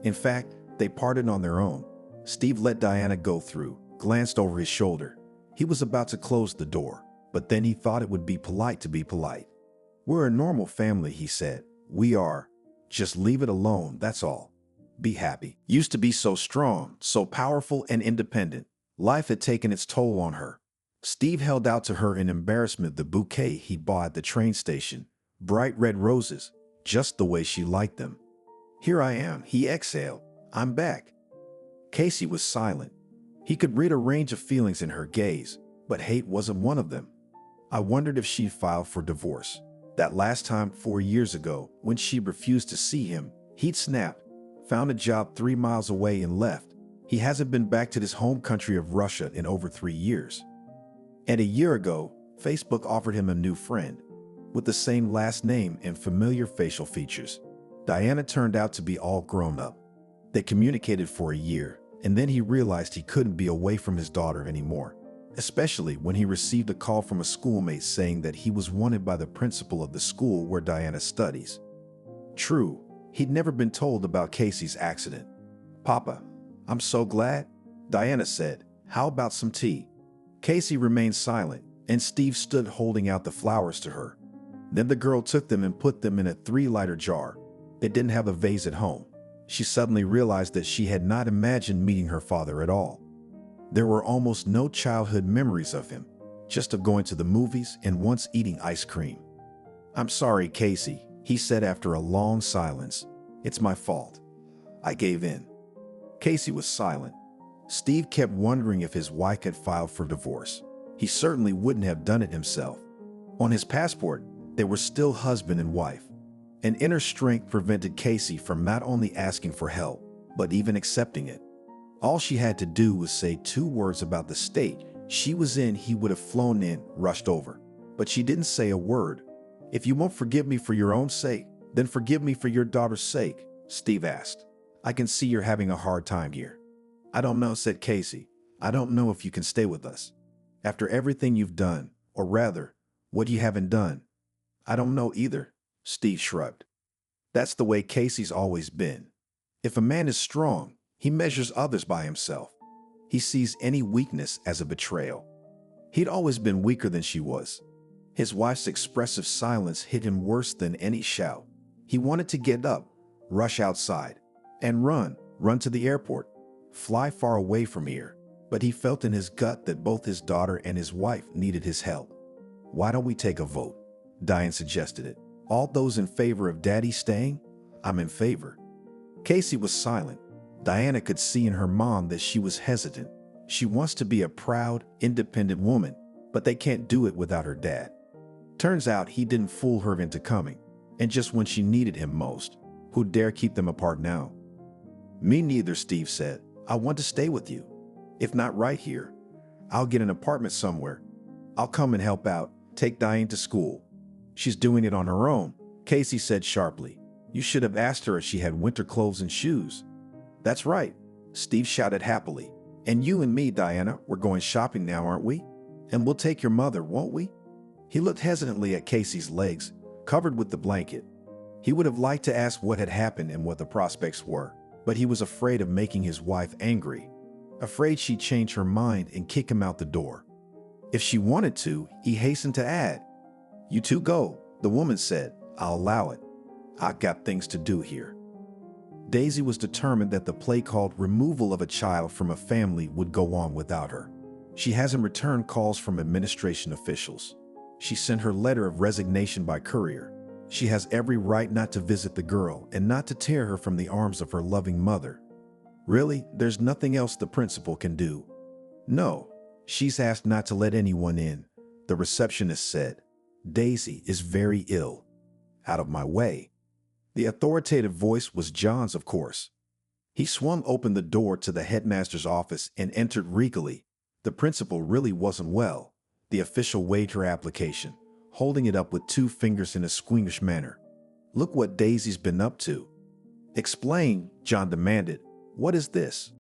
In fact, they parted on their own. Steve let Diana go through, glanced over his shoulder. He was about to close the door, but then he thought it would be polite to be polite. "We're a normal family," he said. "We are. Just leave it alone, that's all. Be happy." Used to be so strong, so powerful and independent. Life had taken its toll on her. Steve held out to her in embarrassment the bouquet he'd bought at the train station. Bright red roses, just the way she liked them. "Here I am," he exhaled. "I'm back." Casey was silent. He could read a range of feelings in her gaze, but hate wasn't one of them. I wondered if she'd filed for divorce. That last time, 4 years ago, when she refused to see him, he'd snapped, found a job 3 miles away and left. He hasn't been back to his home country of Russia in over 3 years. And a year ago, Facebook offered him a new friend, with the same last name and familiar facial features. Diana turned out to be all grown up. They communicated for a year, and then he realized he couldn't be away from his daughter anymore, especially when he received a call from a schoolmate saying that he was wanted by the principal of the school where Diana studies. True, he'd never been told about Casey's accident. "Papa, I'm so glad," Diana said. "How about some tea?" Casey remained silent, and Steve stood holding out the flowers to her. Then the girl took them and put them in a 3-liter jar. They didn't have a vase at home. She suddenly realized that she had not imagined meeting her father at all. There were almost no childhood memories of him, just of going to the movies and once eating ice cream. "I'm sorry, Casey," he said after a long silence. "It's my fault. I gave in." Casey was silent. Steve kept wondering if his wife had filed for divorce. He certainly wouldn't have done it himself. On his passport, they were still husband and wife. An inner strength prevented Casey from not only asking for help, but even accepting it. All she had to do was say 2 words about the state she was in. He would have flown in, rushed over. But she didn't say a word. "If you won't forgive me for your own sake, then forgive me for your daughter's sake," Steve asked. "I can see you're having a hard time here." "I don't know," said Casey. I don't know if you can stay with us. After everything you've done, or rather, what you haven't done. I don't know either, Steve shrugged. That's the way Casey's always been. If a man is strong, he measures others by himself. He sees any weakness as a betrayal. He'd always been weaker than she was. His wife's expressive silence hit him worse than any shout. He wanted to get up, rush outside, and run to the airport, fly far away from here. But he felt in his gut that both his daughter and his wife needed his help. Why don't we take a vote? Diane suggested it. All those in favor of Daddy staying? I'm in favor. Casey was silent. Diana could see in her mom that she was hesitant. She wants to be a proud, independent woman, but they can't do it without her dad. Turns out he didn't fool her into coming, and just when she needed him most. Who'd dare keep them apart now? Me neither, Steve said. I want to stay with you. If not right here, I'll get an apartment somewhere. I'll come and help out, take Diane to school. She's doing it on her own, Casey said sharply. You should have asked her if she had winter clothes and shoes. That's right, Steve shouted happily. And you and me, Diana, we're going shopping now, aren't we? And we'll take your mother, won't we? He looked hesitantly at Casey's legs, covered with the blanket. He would have liked to ask what had happened and what the prospects were, but he was afraid of making his wife angry, afraid she'd change her mind and kick him out the door. If she wanted to, he hastened to add, You two go, the woman said. I'll allow it. I've got things to do here. Daisy was determined that the play called removal of a child from a family would go on without her. She hasn't returned calls from administration officials. She sent her letter of resignation by courier. She has every right not to visit the girl and not to tear her from the arms of her loving mother. Really, there's nothing else the principal can do. No, she's asked not to let anyone in, the receptionist said. Daisy is very ill. Out of my way. The authoritative voice was John's, of course. He swung open the door to the headmaster's office and entered regally. The principal really wasn't well. The official weighed her application, holding it up with 2 fingers in a squeamish manner. Look what Daisy's been up to. Explain, John demanded. What is this?